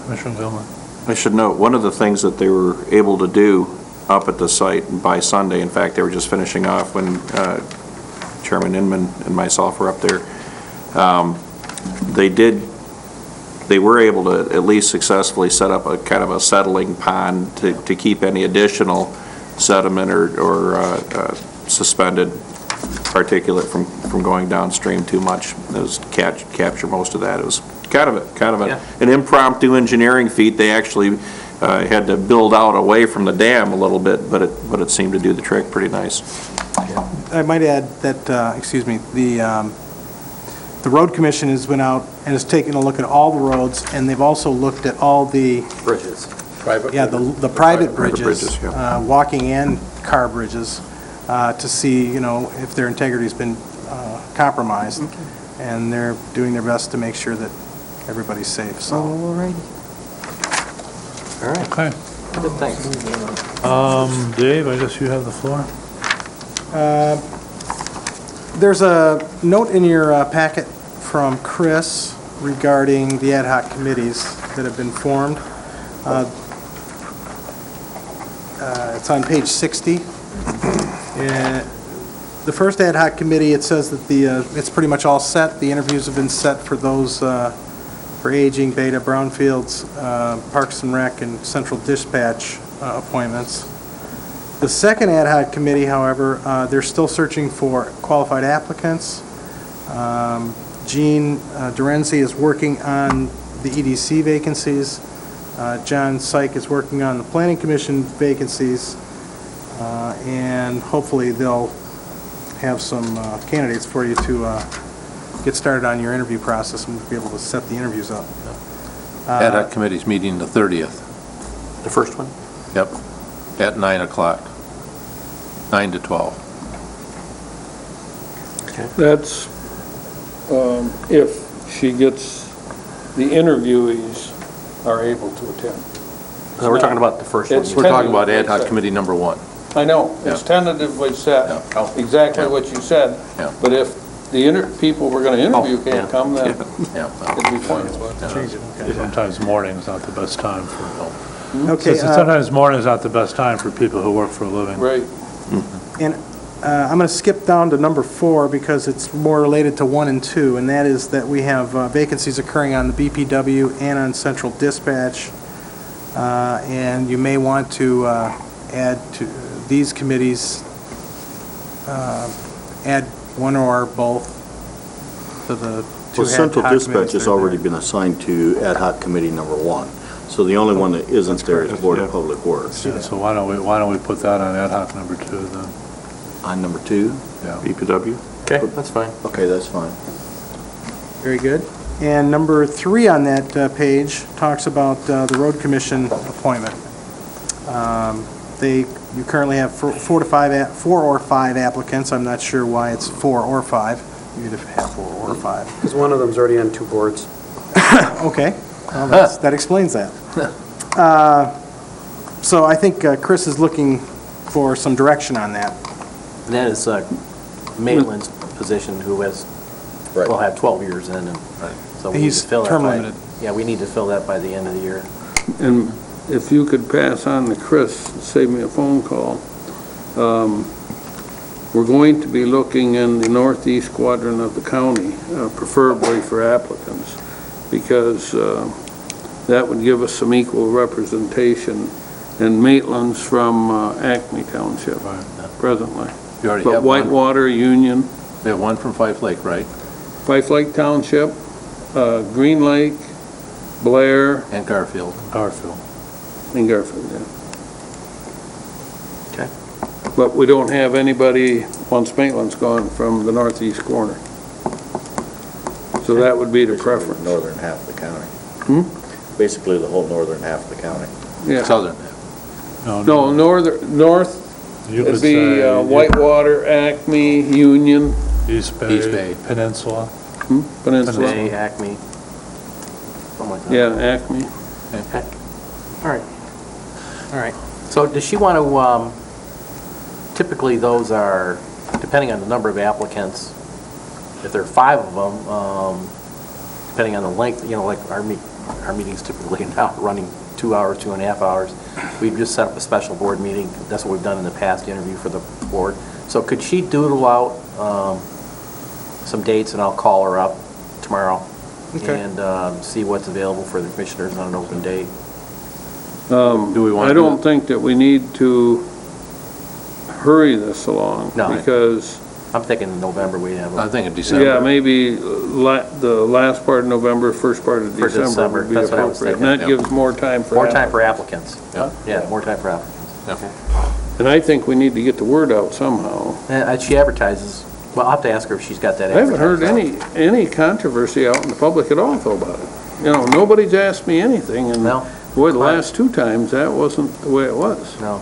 D: Commissioner Gilman.
H: I should note, one of the things that they were able to do up at the site by Sunday, in fact, they were just finishing off when Chairman Inman and myself were up there, they were able to at least successfully set up a kind of a settling pond to keep any additional sediment or suspended particulate from going downstream too much. It was capture most of that. It was kind of an impromptu engineering feat. They actually had to build out away from the dam a little bit, but it seemed to do the trick pretty nice.
I: I might add that, the Road Commission has went out and has taken a look at all the roads, and they've also looked at all the
G: Bridges.
I: the private bridges,
H: yeah.
I: Walking and car bridges, to see, if their integrity's been compromised.
A: Okay.
I: And they're doing their best to make sure that everybody's safe, so.
A: All righty.
G: All right.
D: Okay.
G: Good, thanks.
D: Dave, I guess you have the floor.
I: There's a note in your packet from Chris regarding the ad hoc committees that have been formed. It's on page 60. The first ad hoc committee, it says that it's pretty much all set. The interviews have been set for those for aging, Beta, Brownfields, Parks and Rec, and Central Dispatch appointments. The second ad hoc committee, however, they're still searching for qualified applicants. Gene Dorenzi is working on the EDC vacancies. John Syke is working on the Planning Commission vacancies. And hopefully they'll have some candidates for you to get started on your interview process and be able to set the interviews up.
J: Ad hoc committee's meeting the 30th.
G: The first one?
J: Yep, at 9 o'clock, 9 to 12.
L: That's if she gets, the interviewees are able to attend.
G: No, we're talking about the first one.
L: It's
J: We're talking about ad
L: tentatively
J: hoc
L: set.
J: committee number 1.
L: I know, it's tentatively set,
J: Yeah.
L: exactly what you said.
J: Yeah.
L: But if the people we're going to interview
G: yeah.
L: can't come, then
J: Yeah.
L: it'd be pointless.
I: Change it, okay.
D: Sometimes morning is not the best time for,
I: Okay,
D: sometimes morning is not the best time for people who work for a living.
L: Right.
I: and I'm going to skip down to number 4 because it's more related to 1 and 2, and that is that we have vacancies occurring on the BPW and on Central Dispatch, and you may want to add to these committees, add one or both to the two
B: Well, Central
I: ad hoc
B: Dispatch
I: committees
B: has
I: that are
B: already
I: there.
B: been assigned to ad hoc committee number 1. So the only one that isn't there is Board of Public Works.
D: So why don't we put that on ad hoc number 2 then?
B: On number 2?
D: Yeah.
H: BPW?
G: Okay, that's fine.
B: Okay, that's fine.
I: Very good. And number 3 on that page talks about the Road Commission appointment. You currently have 4 or 5 applicants. I'm not sure why it's 4 or 5. You could have 4 or 5.
O: Because one of them's already on 2 boards.
I: Okay, well, that explains that. So I think Chris is looking for some direction on that.
G: And that is Maitland's position, who will have 12 years in, and so we need
I: He's
G: to fill that
I: term
G: by-
I: limited.
G: Yeah, we need to fill that by the end of the year.
L: And if you could pass on to Chris, save me a phone call, we're going to be looking in the northeast quadrant of the county, preferably for applicants, because that would give us some equal representation. And Maitland's from Acme Township presently.
J: You already
L: But
J: have one.
L: Whitewater, Union,
J: We have one from Fife Lake, right?
L: Fife Lake Township, Green Lake, Blair,
J: And Garfield.
D: Garfield.
L: and Garfield, yeah.
G: Okay.
L: But we don't have anybody, once Maitland's gone, from the northeast corner. So that would be the preference.
B: Northern half of the county.
S: Basically, the whole northern half of the county.
L: Yeah.
J: Southern.
L: No, north,
D: You
L: it'd
D: could
L: be
D: say
L: Whitewater, Acme, Union,
D: East Bay.
J: East Bay.
D: Peninsula.
L: Peninsula.
G: Bay, Acme, something like that.
L: Yeah, Acme.
G: Okay. All right. All right. So does she want to, typically those are, depending on the number of applicants, if there are 5 of them, depending on the length, like our meetings typically now running 2 hours, 2.5 hours. We've just set up a special board meeting. That's what we've done in the past, the interview for the board. So could she doodle out some dates, and I'll call her up tomorrow and see what's available for the commissioners on an open date?
J: Do we want
L: I
J: to do
L: don't think that we need to hurry this along.
G: No.
L: Because,
G: I'm thinking in November we have.
J: I'm thinking December.
L: yeah, maybe the last part of November, first part of
G: For
L: December
G: December,
L: would be
G: that's what I was
L: appropriate. And that
J: thinking.
L: gives more time for
G: More time for applicants.
J: Yeah.
G: Yeah, more time for applicants.
J: Yeah.
G: Okay.
L: And I think we need to get the word out somehow.
G: And she advertises, well, I'll have to ask her if she's got that
L: I haven't heard
G: advertised.
L: any controversy out in the public at all, though, about it. Nobody's asked me anything, and
G: No.
L: boy, the last 2 times, that wasn't the way it was.
G: No.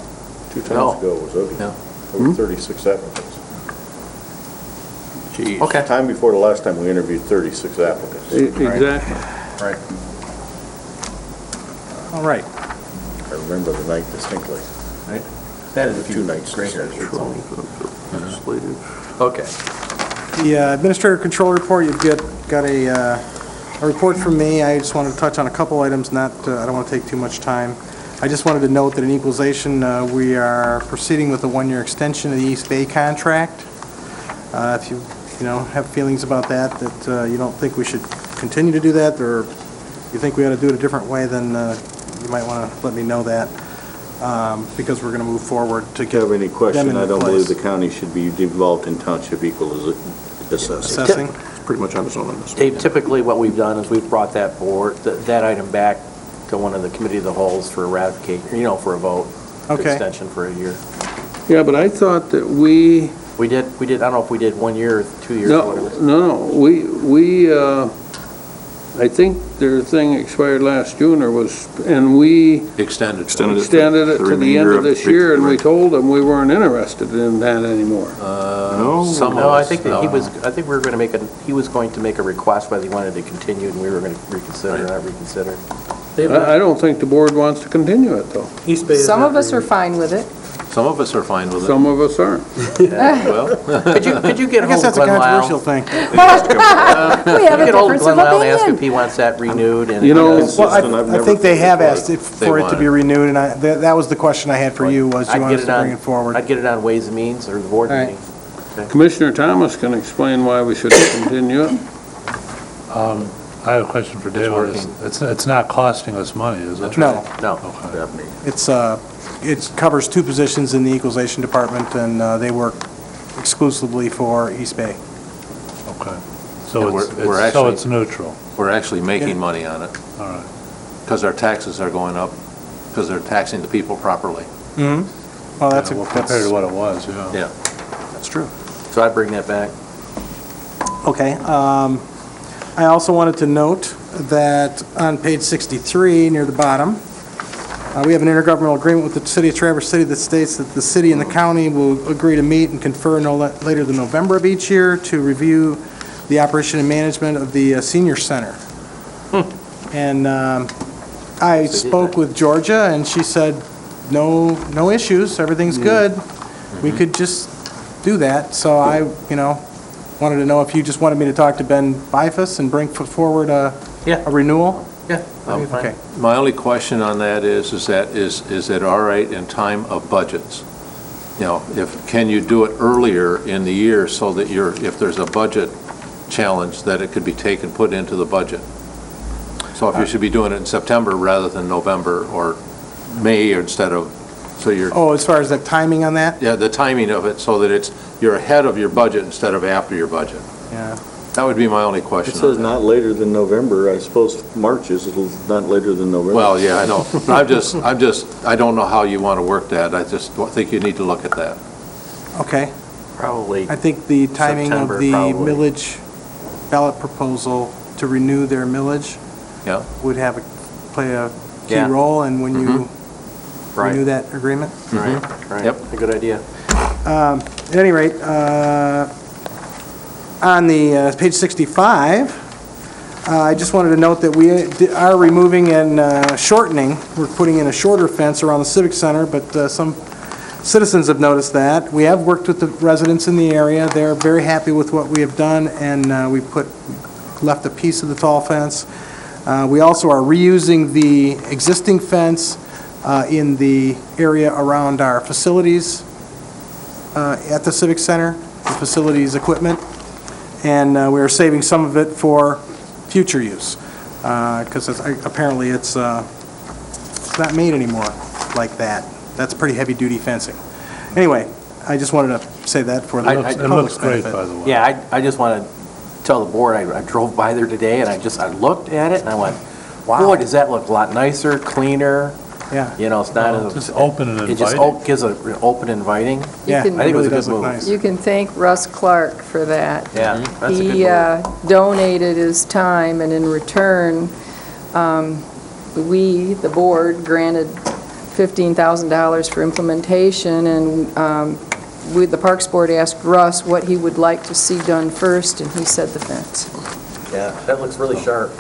S: 2 times
G: No.
S: ago was ugly.
G: No.
S: Over 36 applicants.
J: Geez.
G: Okay.
S: Time before the last time we interviewed 36 applicants.
L: Exactly.
G: Right.
I: All right.
S: I remember the night distinctly.
G: Right. That is
S: The 2 nights.
G: Okay.
I: The Administrator Control Report, you've got a report from me. I just wanted to touch on a couple items, I don't want to take too much time. I just wanted to note that in equalization, we are proceeding with a 1-year extension of the East Bay contract. If you have feelings about that you don't think we should continue to do that, or you think we ought to do it a different way, then you might want to let me know that, because we're going to move forward to
B: If you have any
I: them
B: question,
I: into
B: I don't believe
I: place.
B: the county should be devolved in township equal assessing.
I: Assessing?
H: It's pretty much on its own in this.
G: Dave, typically what we've done is we've brought that board, that item back to one of the committee of the holes for ratification, for a vote.
I: Okay.
G: Extension for a year.
L: Yeah, but I thought that we...
G: We did, I don't know if we did 1 year or 2 years.
L: No,
G: whatever.
L: no, I think their thing expired last June, and we
J: Extended.
L: extended it to the end of this year, and we told them we weren't interested in that anymore.
G: No, I think that we were going to he was going to make a request whether he wanted to continue, and we were going to reconsider, not reconsider.
L: I don't think the board wants to continue it, though.
O: East Bay is
A: Some
O: not
A: of us are
O: renewed.
A: fine with it.
J: Some of us are fine with it.
L: Some of us aren't.
J: Well,
G: Could you get
I: I
G: hold
I: guess
G: of
I: that's a
G: Glenn Lyle?
I: controversial thing.
A: We have a
G: Get hold of
A: difference
G: Glenn
A: of
G: Lyle and ask if
A: opinion.
G: he wants that renewed, and.
I: Well,
B: Consistent, I've
I: I
B: never
I: think they have asked
J: They
I: for it to
J: want
I: be
J: it.
I: renewed, and that was the question I had for you, was do you
G: I'd
I: want
G: get
I: us
G: it
I: to bring
G: on-
I: it forward?
G: I'd get it on Ways and Means or the board
I: All right.
G: meeting.
L: Commissioner Thomas can explain why we shouldn't continue it.
D: I have a question for Dave. on this. It's not costing us money, is it?
I: No.
G: No.
D: Okay.
I: It covers 2 positions in the equalization department, and they work exclusively for East Bay.
D: Okay. So
J: And we're
D: it's
J: actually-
D: neutral.
J: we're actually making money on it
D: All right.
J: because our taxes are going up, because they're taxing the people properly.
I: Well, that's
D: Yeah, well, compared to what it was, yeah.
J: Yeah.
I: that's true.
G: So I'd bring that back.
I: Okay. I also wanted to note that on page 63, near the bottom, we have an intergovernmental agreement with the City of Traverse City that states that the city and the county will agree to meet and confer no later than November of each year to review the operation and management of the senior center. And I spoke with Georgia, and she said, no issues, everything's good. We could just do that. So I, wanted to know if you just wanted me to talk to Ben Bifus and bring forward a renewal?
G: Yeah.
I: Okay.
J: My only question on that is it all right in time of budgets? can you do it earlier in the year so that if there's a budget challenge, that it could be put into the budget? So if you should be doing it in September rather than November or May instead of, so you're...
I: Oh, as far as the timing on that?
J: Yeah, the timing of it, so that you're ahead of your budget instead of after your budget.
I: Yeah.
J: That would be my only question.
B: It says not later than November. I suppose March is not later than November.
J: Well, yeah, I know. But I don't know how you want to work that. I just think you need to look at that.
I: Okay.
G: Probably
I: I think the timing of
G: September,
I: the
G: probably.
I: millage ballot proposal to renew their millage
J: Yeah.
I: would play a key
G: Yeah.
I: role in when you
G: Right.
I: renew that agreement.
G: Right.
J: Yep.
G: A good idea.
I: At any rate, on the page 65, I just wanted to note that we are removing and shortening. We're putting in a shorter fence around the Civic Center, but some citizens have noticed that. We have worked with the residents in the area. They're very happy with what we have done, and we left a piece of the tall fence. We also are reusing the existing fence in the area around our facilities at the Civic Center, the facilities equipment, and we are saving some of it for future use, because apparently it's not made anymore like that. That's pretty heavy-duty fencing. Anyway, I just wanted to say that for the public's benefit.
D: It looks great, by the way.
G: Yeah, I just want to tell the board, I drove by there today, and I looked at it, and I went, wow, boy, does that look a lot nicer, cleaner.
I: Yeah.
G: It's not as...
D: Just open and
G: It just
D: inviting.
G: gives an open inviting.
I: Yeah,
G: I think it was a
I: really does
G: good
I: look
G: move.
I: nice.
A: You can thank Russ Clark for that.
G: Yeah, that's a good
A: He
G: move.
A: donated his time, and in return, we, the board, granted $15,000 for implementation, and the Parks Board asked Russ what he would like to see done first, and he said the fence.
G: Yeah, that looks really sharp.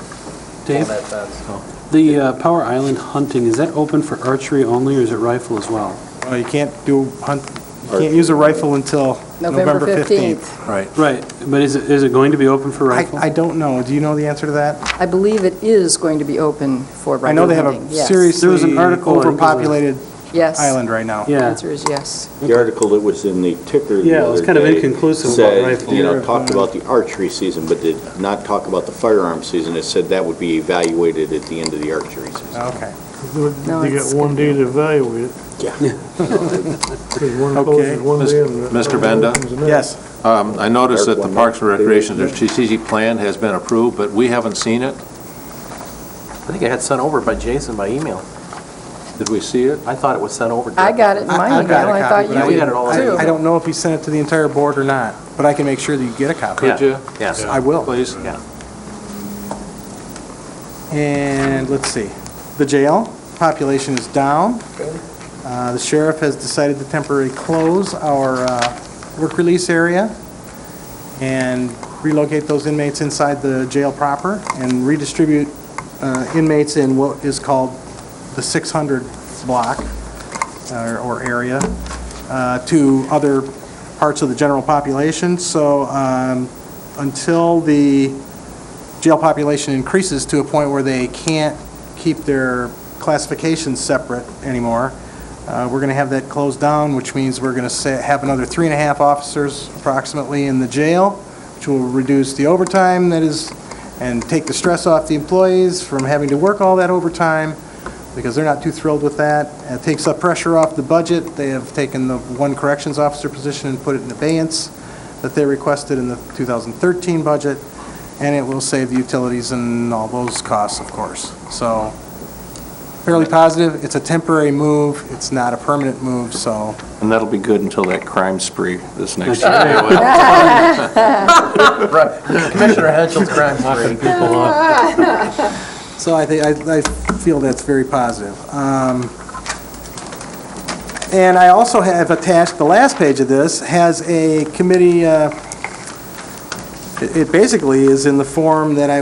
O: Dave?
G: On that fence.
O: The Power Island hunting, is that open for archery only, or is it rifle as well?
I: Well, you can't use a rifle until November 15th.
J: Right.
O: Right, but is it going to be open for rifle?
I: I don't know. Do you know the answer to that?
A: I believe it is going to be open for rifle
I: I know they have
A: hunting,
I: a
A: yes.
I: seriously
O: There was an article, I think it was
I: overpopulated
A: Yes.
I: island right now.
A: The
O: Yeah.
A: answer is yes.
B: The article that was in the ticker the
O: Yeah, it was
B: other
O: kind of
B: day
O: inconclusive about
B: said,
O: rifle.
B: talked about the archery season, but did not talk about the firearm season. It said that would be evaluated at the end of the archery season.
I: Okay.
A: No,
N: They
A: it's
N: got one day to evaluate it.
B: Yeah.
N: Because one
I: Okay.
N: closes one day and the
J: Mr.
N: other
J: Benda?
N: opens the next.
I: Yes.
J: I noticed that the Parks and Recreation, their strategic plan has been approved, but we haven't seen it.
G: I think it had sent over by Jason by email.
J: Did we see it?
G: I thought it was sent over.
A: I got it in my
I: I've got
A: email.
I: a
A: I
I: copy,
A: thought
I: but
A: you
G: Yeah, we
A: did,
G: got it all.
A: too.
I: I don't know if he sent it to the entire board or not, but I can make sure that you get a copy.
J: Could you?
G: Yes.
I: I will.
J: Please?
G: Yeah.
I: And let's see, the jail population is down. The sheriff has decided to temporarily close our work release area and relocate those inmates inside the jail proper and redistribute inmates in what is called the 600 block or area to other parts of the general population. So until the jail population increases to a point where they can't keep their classifications separate anymore, we're going to have that closed down, which means we're going to have another 3.5 officers approximately in the jail, which will reduce the overtime and take the stress off the employees from having to work all that overtime, because they're not too thrilled with that. It takes up pressure off the budget. They have taken the one corrections officer position and put it in abeyance that they requested in the 2013 budget, and it will save the utilities and all those costs, of course. So fairly positive. It's a temporary move. It's not a permanent move, so.
H: And that'll be good until that crime spree this next year.
G: Right. Commissioner Henschel's crime spree.
O: People up.
I: So I feel that's very positive. And I also have attached, the last page of this has a committee, it basically is in the form that I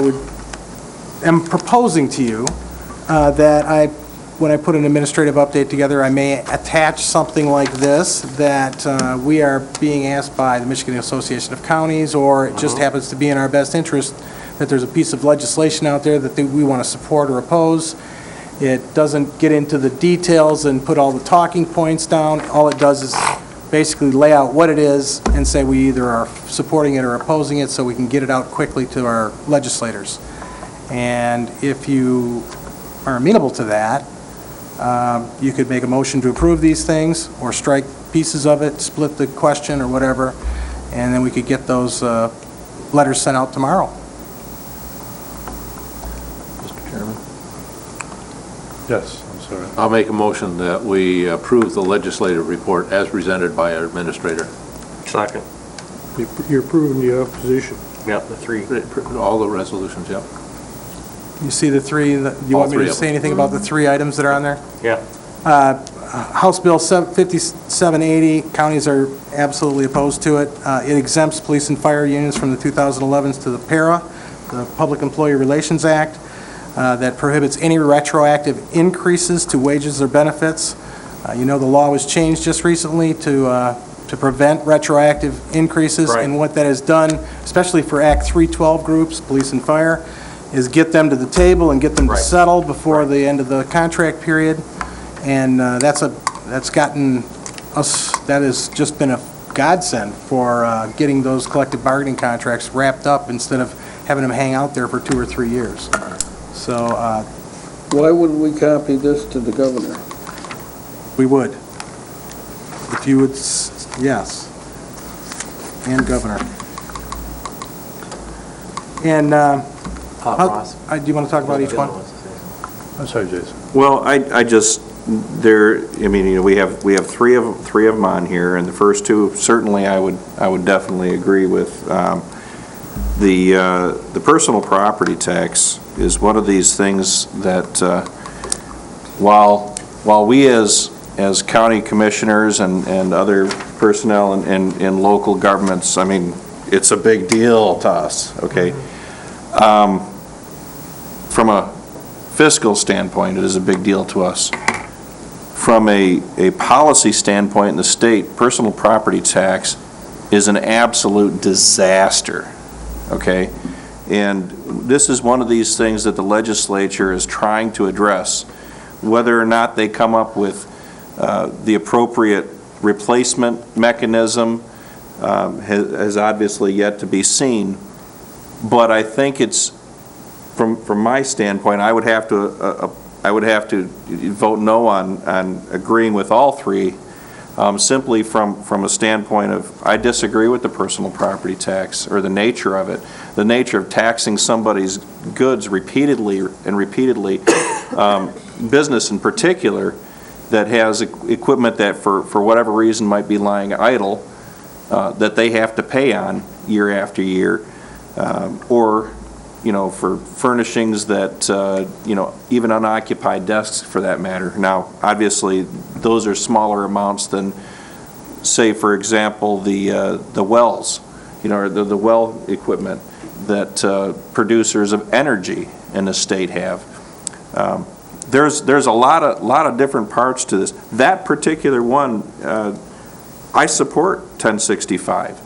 I: am proposing to you, that when I put an administrative update together, I may attach something like this, that we are being asked by the Michigan Association of Counties, or it just happens to be in our best interest, that there's a piece of legislation out there that we want to support or oppose. It doesn't get into the details and put all the talking points down. All it does is basically lay out what it is and say we either are supporting it or opposing it so we can get it out quickly to our legislators. And if you are amenable to that, you could make a motion to approve these things or strike pieces of it, split the question or whatever, and then we could get those letters sent out tomorrow.
J: Mr. Chairman?
D: Yes, I'm sorry.
J: I'll make a motion that we approve the legislative report as presented by our administrator.
G: Second.
N: You're approving the opposition.
G: Yep, the three.
J: All the resolutions, yep.
I: You see the three, you want me to say anything about the three items that are on there?
G: Yeah.
I: House Bill 5780, counties are absolutely opposed to it. It exempts police and fire unions from the 2011s to the PARA, the Public Employee Relations Act, that prohibits any retroactive increases to wages or benefits. You know, the law was changed just recently to prevent retroactive increases.
G: Right.
I: And what that has done, especially for Act 312 groups, police and fire, is get them to the table and get them to settle before the end of the contract period. And that's gotten us, that has just been a godsend for getting those collective bargaining contracts wrapped up instead of having them hang out there for 2 or 3 years. So
L: Why wouldn't we copy this to the governor?
I: we would. If you would, yes. And governor. And
G: Ross.
I: do you want to talk about each one?
D: I'm sorry, Jason.
H: Well, I just, I mean, you know, we have three of them on here, and the first two, certainly I would definitely agree with. The personal property tax is one of these things that, while we as county commissioners and other personnel in local governments, I mean, it's a big deal to us, okay? From a fiscal standpoint, it is a big deal to us. From a policy standpoint in the state, personal property tax is an absolute disaster, okay? And this is one of these things that the legislature is trying to address. Whether or not they come up with the appropriate replacement mechanism has obviously yet to be seen. But I think it's, from my standpoint, I would have to vote no on agreeing with all three, simply from a standpoint of, I disagree with the personal property tax, or the nature of it, the nature of taxing somebody's goods repeatedly, business in particular, that has equipment that for whatever reason might be lying idle, that they have to pay on year after year, or, you know, for furnishings that, you know, even unoccupied desks for that matter. Now, obviously, those are smaller amounts than, say, for example, the wells, you know, or the well equipment that producers of energy in the state have. There's a lot of different parts to this. That particular one, I support 1065.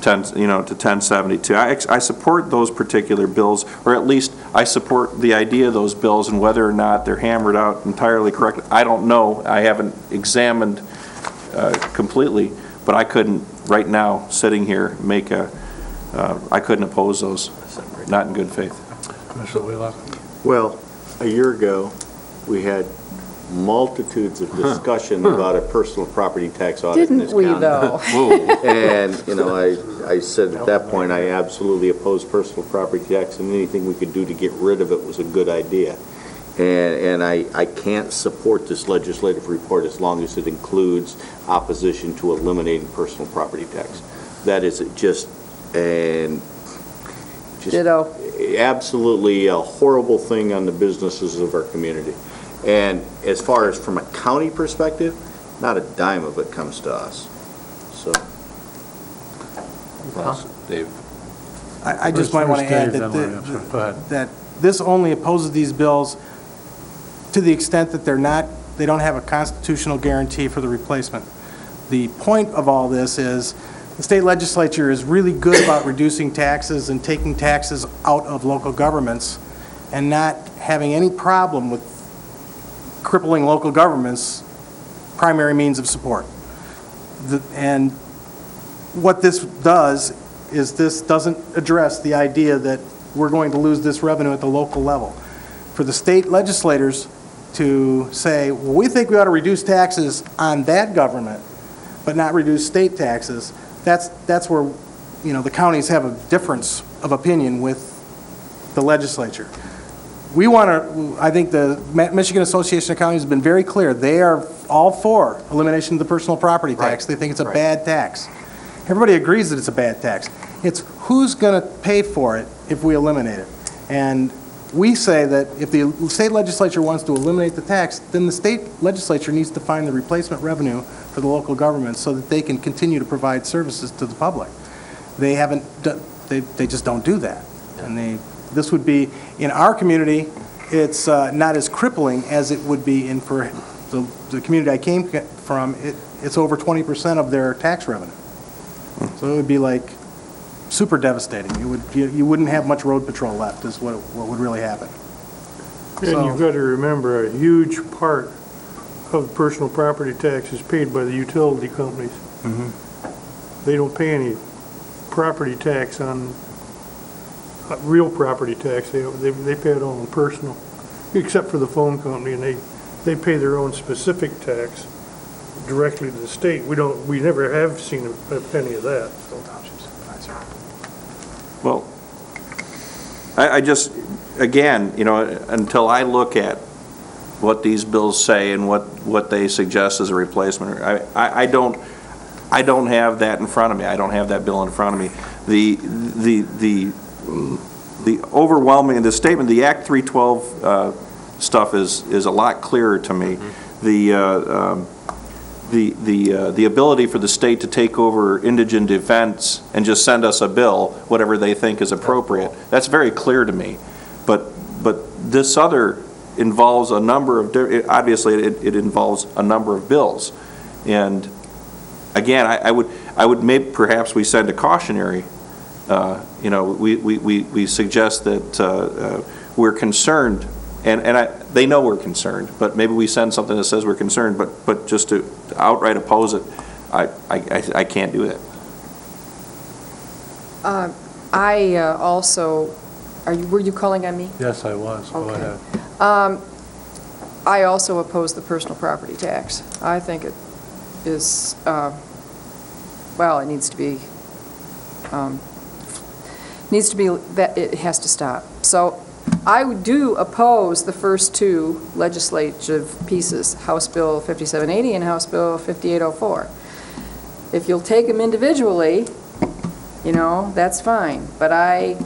H: To 1072. I support those particular bills, or at least I support the idea of those bills, and whether or not they're hammered out entirely correctly, I don't know. I haven't examined completely, but I couldn't, right now, sitting here, I couldn't oppose those, not in good faith.
D: Commissioner Wheelock?
B: Well, a year ago, we had multitudes of discussion about a personal property tax audit in this
A: Didn't
B: county.
A: we, though?
B: And, you know, I said at that point, I absolutely oppose personal property tax, and anything we could do to get rid of it was a good idea. And I can't support this legislative report as long as it includes opposition to eliminating personal property tax. That is just
A: Ditto.
B: absolutely a horrible thing on the businesses of our community. And as far as from a county perspective, not a dime of it comes to us. So.
J: Dave?
I: I just might want to add that this only opposes these bills to the extent that they don't have a constitutional guarantee for the replacement. The point of all this is the state legislature is really good about reducing taxes and taking taxes out of local governments and not having any problem with crippling local governments' primary means of support. And what this does is this doesn't address the idea that we're going to lose this revenue at the local level. For the state legislators to say, well, we think we ought to reduce taxes on that government, but not reduce state taxes, that's where, the counties have a difference of opinion with the legislature. We want to, I think the Michigan Association of Counties has been very clear. They are all for elimination of the personal property tax. They think it's a bad tax. Everybody agrees that it's a bad tax. It's who's going to pay for it if we eliminate it. And we say that if the state legislature wants to eliminate the tax, then the state legislature needs to find the replacement revenue for the local government so that they can continue to provide services to the public. They haven't, they just don't do that. And this would be, in our community, it's not as crippling as it would be in for the community I came from. It's over 20% of their tax revenue. So it would be like super devastating. You wouldn't have much road patrol left is what would really happen.
N: And you've got to remember, a huge part of personal property tax is paid by the utility companies.
I: Mm-hmm.
N: They don't pay any property tax on, real property tax. They pay it all on personal, except for the phone company, and they pay their own specific tax directly to the state. We never have seen a penny of that. So.
H: Well, I just, again, until I look at what these bills say and what they suggest as a replacement, I don't have that in front of me. I don't have that bill in front of me. The overwhelming, the statement, the Act 312 stuff is a lot clearer to me. The ability for the state to take over indigent defense and just send us a bill, whatever they think is appropriate, that's very clear to me. But this other involves a number of, obviously it involves a number of bills. And again, I would maybe perhaps we send a cautionary, we suggest that we're concerned, and they know we're concerned, but maybe we send something that says we're concerned, but just to outright oppose it, I can't do that.
A: I also, were you calling on me?
D: Yes, I was. Go
A: Okay.
D: ahead.
A: I also oppose the personal property tax. I think it is, it needs to be, that it has to stop. So I do oppose the first two legislative pieces, House Bill 5780 and House Bill 5804. If you'll take them individually, that's fine. But I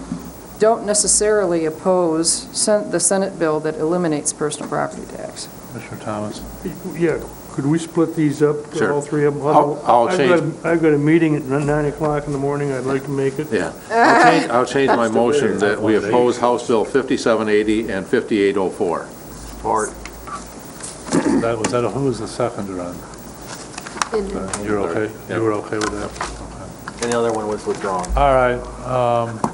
A: don't necessarily oppose the Senate bill that eliminates personal property tax.
D: Commissioner Thomas?
N: Yeah, could we split these up,
J: Sure.
N: all three of them? I've got a meeting at 9 o'clock in the morning, I'd like to make it.
J: Yeah. I'll change my motion that we oppose House Bill 5780 and 5804.
G: Support.
D: Who was the seconder on? You're okay? You were okay with that?
G: And the other one was withdrawn.
D: All right,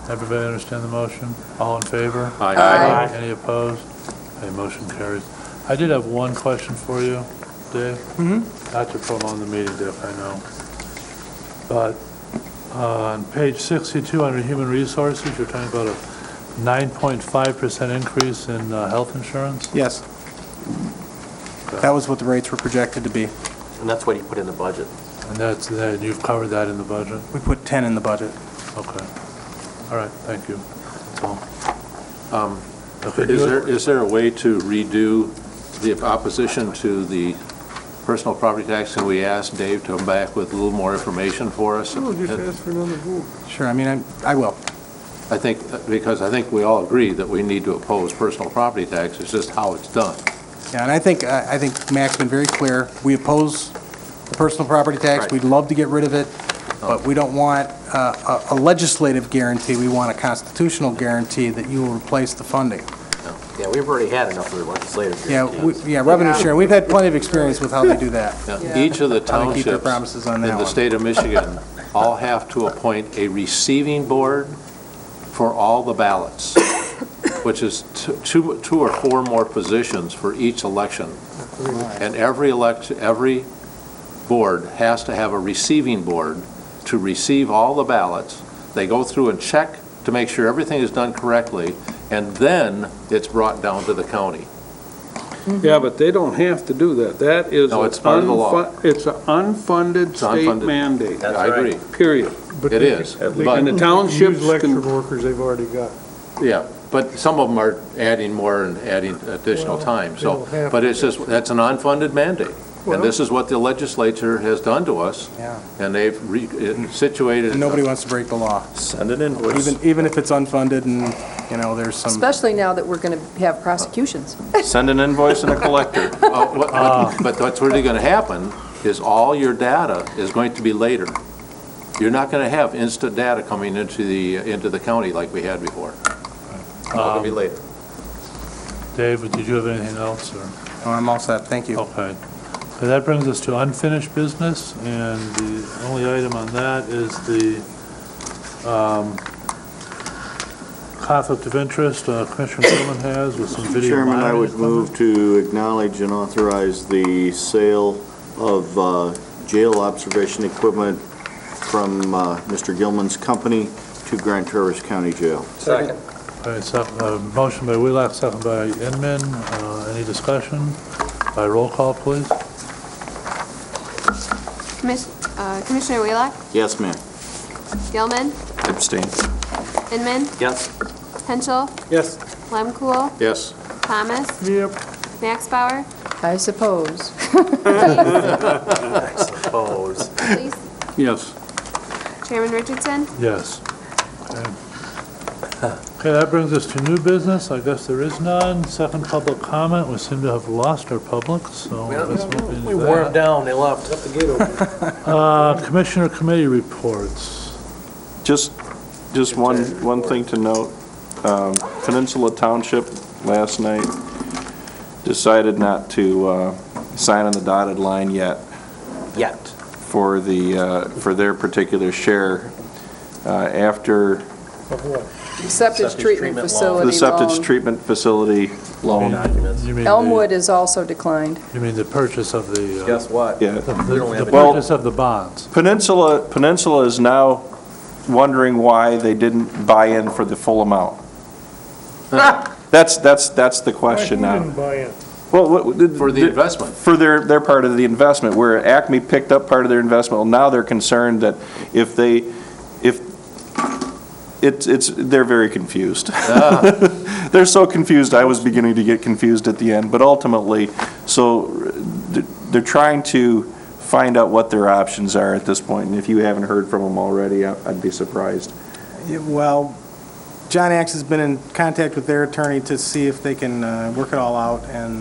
D: everybody understand the motion? All in favor?
J: Aye.
A: Aye.
D: Any opposed? Okay, motion carries. I did have one question for you, Dave.
I: Mm-hmm.
D: Not to prolong the meeting, Dick, I know. But on page 62 under Human Resources, you're talking about a 9.5% increase in health insurance?
I: Yes. That was what the rates were projected to be.
G: And that's what you put in the budget.
D: And you've covered that in the budget?
I: We put 10 in the budget.
D: Okay. All right, thank you. That's all.
J: Is there a way to redo the opposition to the personal property tax? Can we ask Dave to come back with a little more information for us?
N: No, just ask for another vote.
I: Sure, I will.
J: Because I think we all agree that we need to oppose personal property tax. It's just how it's done.
I: Yeah, and I think Mac's been very clear. We oppose the personal property tax.
J: Right.
I: We'd love to get rid of it, but we don't want a legislative guarantee. We want a constitutional guarantee that you will replace the funding.
G: Yeah, we've already had enough of the legislative guarantees.
I: Revenue sharing. We've had plenty of experience with how they do that.
J: Yeah. Each of the
I: How they keep their
J: townships
I: promises on
J: in
I: that
J: the
I: one.
J: state of Michigan all have to appoint a receiving board for all the ballots, which is two or four more positions for each election. And every board has to have a receiving board to receive all the ballots. They go through and check to make sure everything is done correctly, and then it's brought down to the county.
L: Yeah, but they don't have to do that. That is.
J: No, it's part of the law.
L: It's an unfunded state
J: unfunded.
L: mandate.
J: I agree.
L: Period.
J: It is.
N: They
J: But-
N: can
L: And the townships
N: use extra
L: can-
N: workers they've already got.
J: Yeah, but some of them are adding more and adding additional
N: Well,
J: time,
N: they
J: so,
N: don't have
J: but
N: to.
J: it's just, that's an unfunded mandate.
N: Well-
J: And this is what the legislature has done to us,
I: Yeah.
J: and they've situated.
I: And nobody wants to break the law.
H: Send an invoice.
I: Even if it's unfunded and, there's some.
A: Especially now that we're going to have prosecutions.
H: Send an invoice and a collector.
J: But what's really gonna happen is all your data is going to be later. You're not gonna have instant data coming into the county like we had before. It's all gonna be later.
D: David, did you have anything else, or?
I: Oh, I'm all set, thank you.
D: Okay. So that brings us to unfinished business, and the only item on that is the conflict of interest Commissioner Gilman has with some video
B: Chairman, I
D: monitoring
B: would
D: equipment.
B: move to acknowledge and authorize the sale of jail observation equipment from Mr. Gilman's company to Grand Traverse County Jail.
G: Second.
D: All right, so, motion by Wheelock, second by Inman. Any discussion? By roll call, please.
F: Commissioner Wheelock?
B: Yes, ma'am.
F: Gilman?
H: Abstain.
F: Inman?
G: Yes.
F: Henschel?
L: Yes.
F: Lemkool?
J: Yes.
F: Thomas?
N: Yep.
F: Max Bauer?
A: I suppose.
G: I suppose.
F: Please.
L: Yes.
F: Chairman Richardson?
D: Yes. Okay. Okay, that brings us to new business. I guess there is none. Second public comment. We seem to have lost our public, so I guess we'll be
G: We wore them down, they left. Left the gate open.
D: Commissioner committee reports.
H: Just one thing to note. Peninsula Township last night decided not to sign on the dotted line yet for their particular share. After
A: Septic treatment facility
H: the septic
A: loan.
H: treatment facility loan.
D: You mean
A: Elmwood is also declined.
D: You mean the purchase of the...
G: Guess what?
H: Yeah.
D: The
H: Well-
D: purchase of the bonds.
H: Peninsula is now wondering why they didn't buy in for the full amount. That's the question
N: Why
H: now.
N: didn't buy in?
H: Well,
J: For the investment.
H: For their part of the investment, where Acme picked up part of their investment, well, now they're concerned that they're very confused. They're so confused, I was beginning to get confused at the end, but ultimately, so they're trying to find out what their options are at this point, and if you haven't heard from them already, I'd be surprised.
I: Yeah, well, John Axe has been in contact with their attorney to see if they can work it all out, and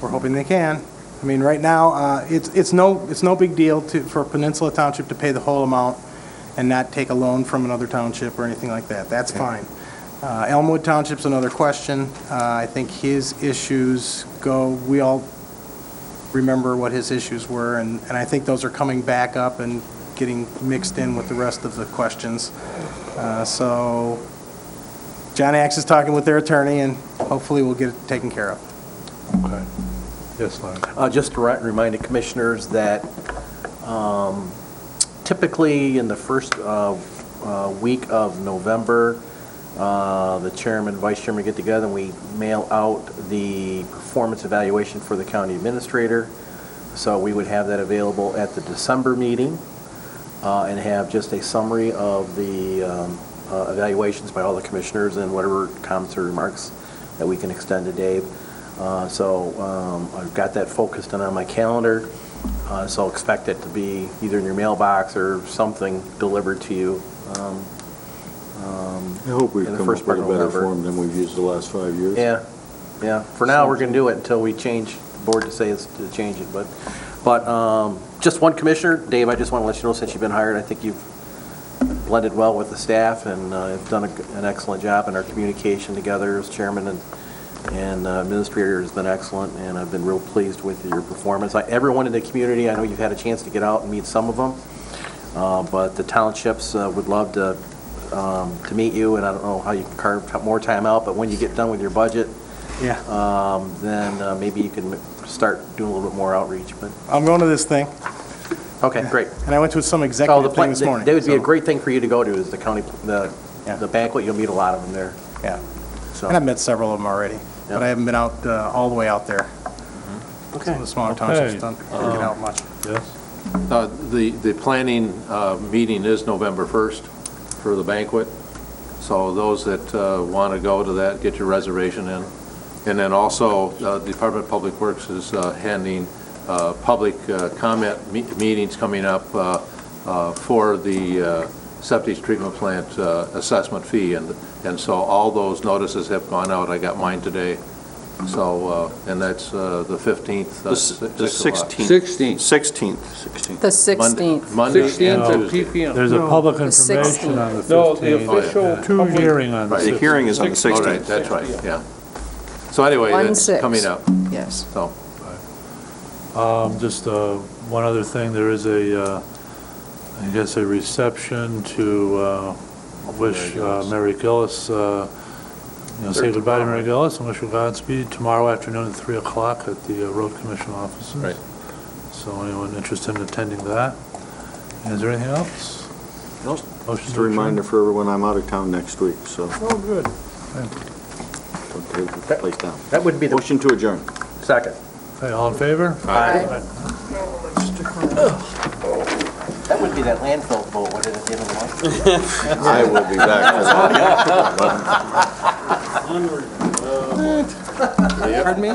I: we're hoping they can. I mean, right now, it's no big deal for Peninsula Township to pay the whole amount and not take a loan from another township or anything like that. That's fine. Elmwood Township's another question. I think his issues we all remember what his issues were, and I think those are coming back up and getting mixed in with the rest of the questions. So John Axe is talking with their attorney, and hopefully we'll get it taken care of.
D: Okay. Yes, Larry.
G: Just to remind the commissioners that typically in the first week of November, the chairman, vice chairman get together and we mail out the performance evaluation for the county administrator. So we would have that available at the December meeting and have just a summary of the evaluations by all the commissioners and whatever comments or remarks that we can extend to Dave. So I've got that focused in on my calendar. So expect it to be either in your mailbox or something delivered to you.
B: I hope we've
G: in the
B: come
G: first
B: up with a
G: part of
B: better
G: November.
B: form than we've used the last 5 years.
G: Yeah. For now, we're going to do it until we change, the board to say it's to change it. But just one commissioner, Dave, I just want to let you know, since you've been hired, I think you've blended well with the staff and have done an excellent job in our communication together as chairman and administrator has been excellent, and I've been real pleased with your performance. Everyone in the community, I know you've had a chance to get out and meet some of them, but the townships would love to meet you, and I don't know how you can carve more time out, but when you get done with your budget, then maybe you can start doing a little bit more outreach, but,
I: I'm going to this thing,
G: okay, great.
I: and I went to some
G: So
I: executive thing this morning.
G: That would be a
I: so-
G: great thing for you to go to, is the county,
I: Yeah.
G: the banquet, you'll meet a lot of them there.
I: Yeah,
G: So,
I: and I've met several of them already, but I haven't been out all the way out there.
G: okay.
I: Some of the smaller
D: Okay.
I: townships don't get out much.
D: Yes?
J: The planning meeting is November 1st for the banquet, so those that want to go to that, get your reservation in. And then also, Department of Public Works is handing public comment meetings coming up for the septic treatment plant assessment fee, and so all those notices have gone out. I got mine today. So, and that's the 15th.
H: The 16th. 16th.
A: The 16th.
J: Monday and
L: 16th at
J: Tuesday.
L: PPM.
D: There's a public
A: The
D: information on the 15th.
L: No, the official
D: Two
L: public-
D: hearing on the 16th.
H: The hearing is on the
J: All right,
H: 16th.
J: that's right, yeah. So anyway, that's
A: 1/6.
J: coming up,
A: Yes.
J: so.
D: Just one other thing, there is I guess a reception to wish Mary Gillis, say goodbye to Mary Gillis and wish her Godspeed tomorrow afternoon at 3 o'clock at the Road Commission offices.
J: Right.
D: So anyone interested in attending that? Is there anything else?
B: Nope.
D: Motion
B: Just
D: to
B: a
D: adjourn?
B: reminder for everyone, I'm out of town next week, so
N: Oh, good.
B: don't take the place down.
G: That would be the
B: Motion to adjourn.
G: second.
D: Okay, all in favor?
G: Aye. That would be that landfill vote, what did it give them?
B: I will be back for that.
I: Pardon me?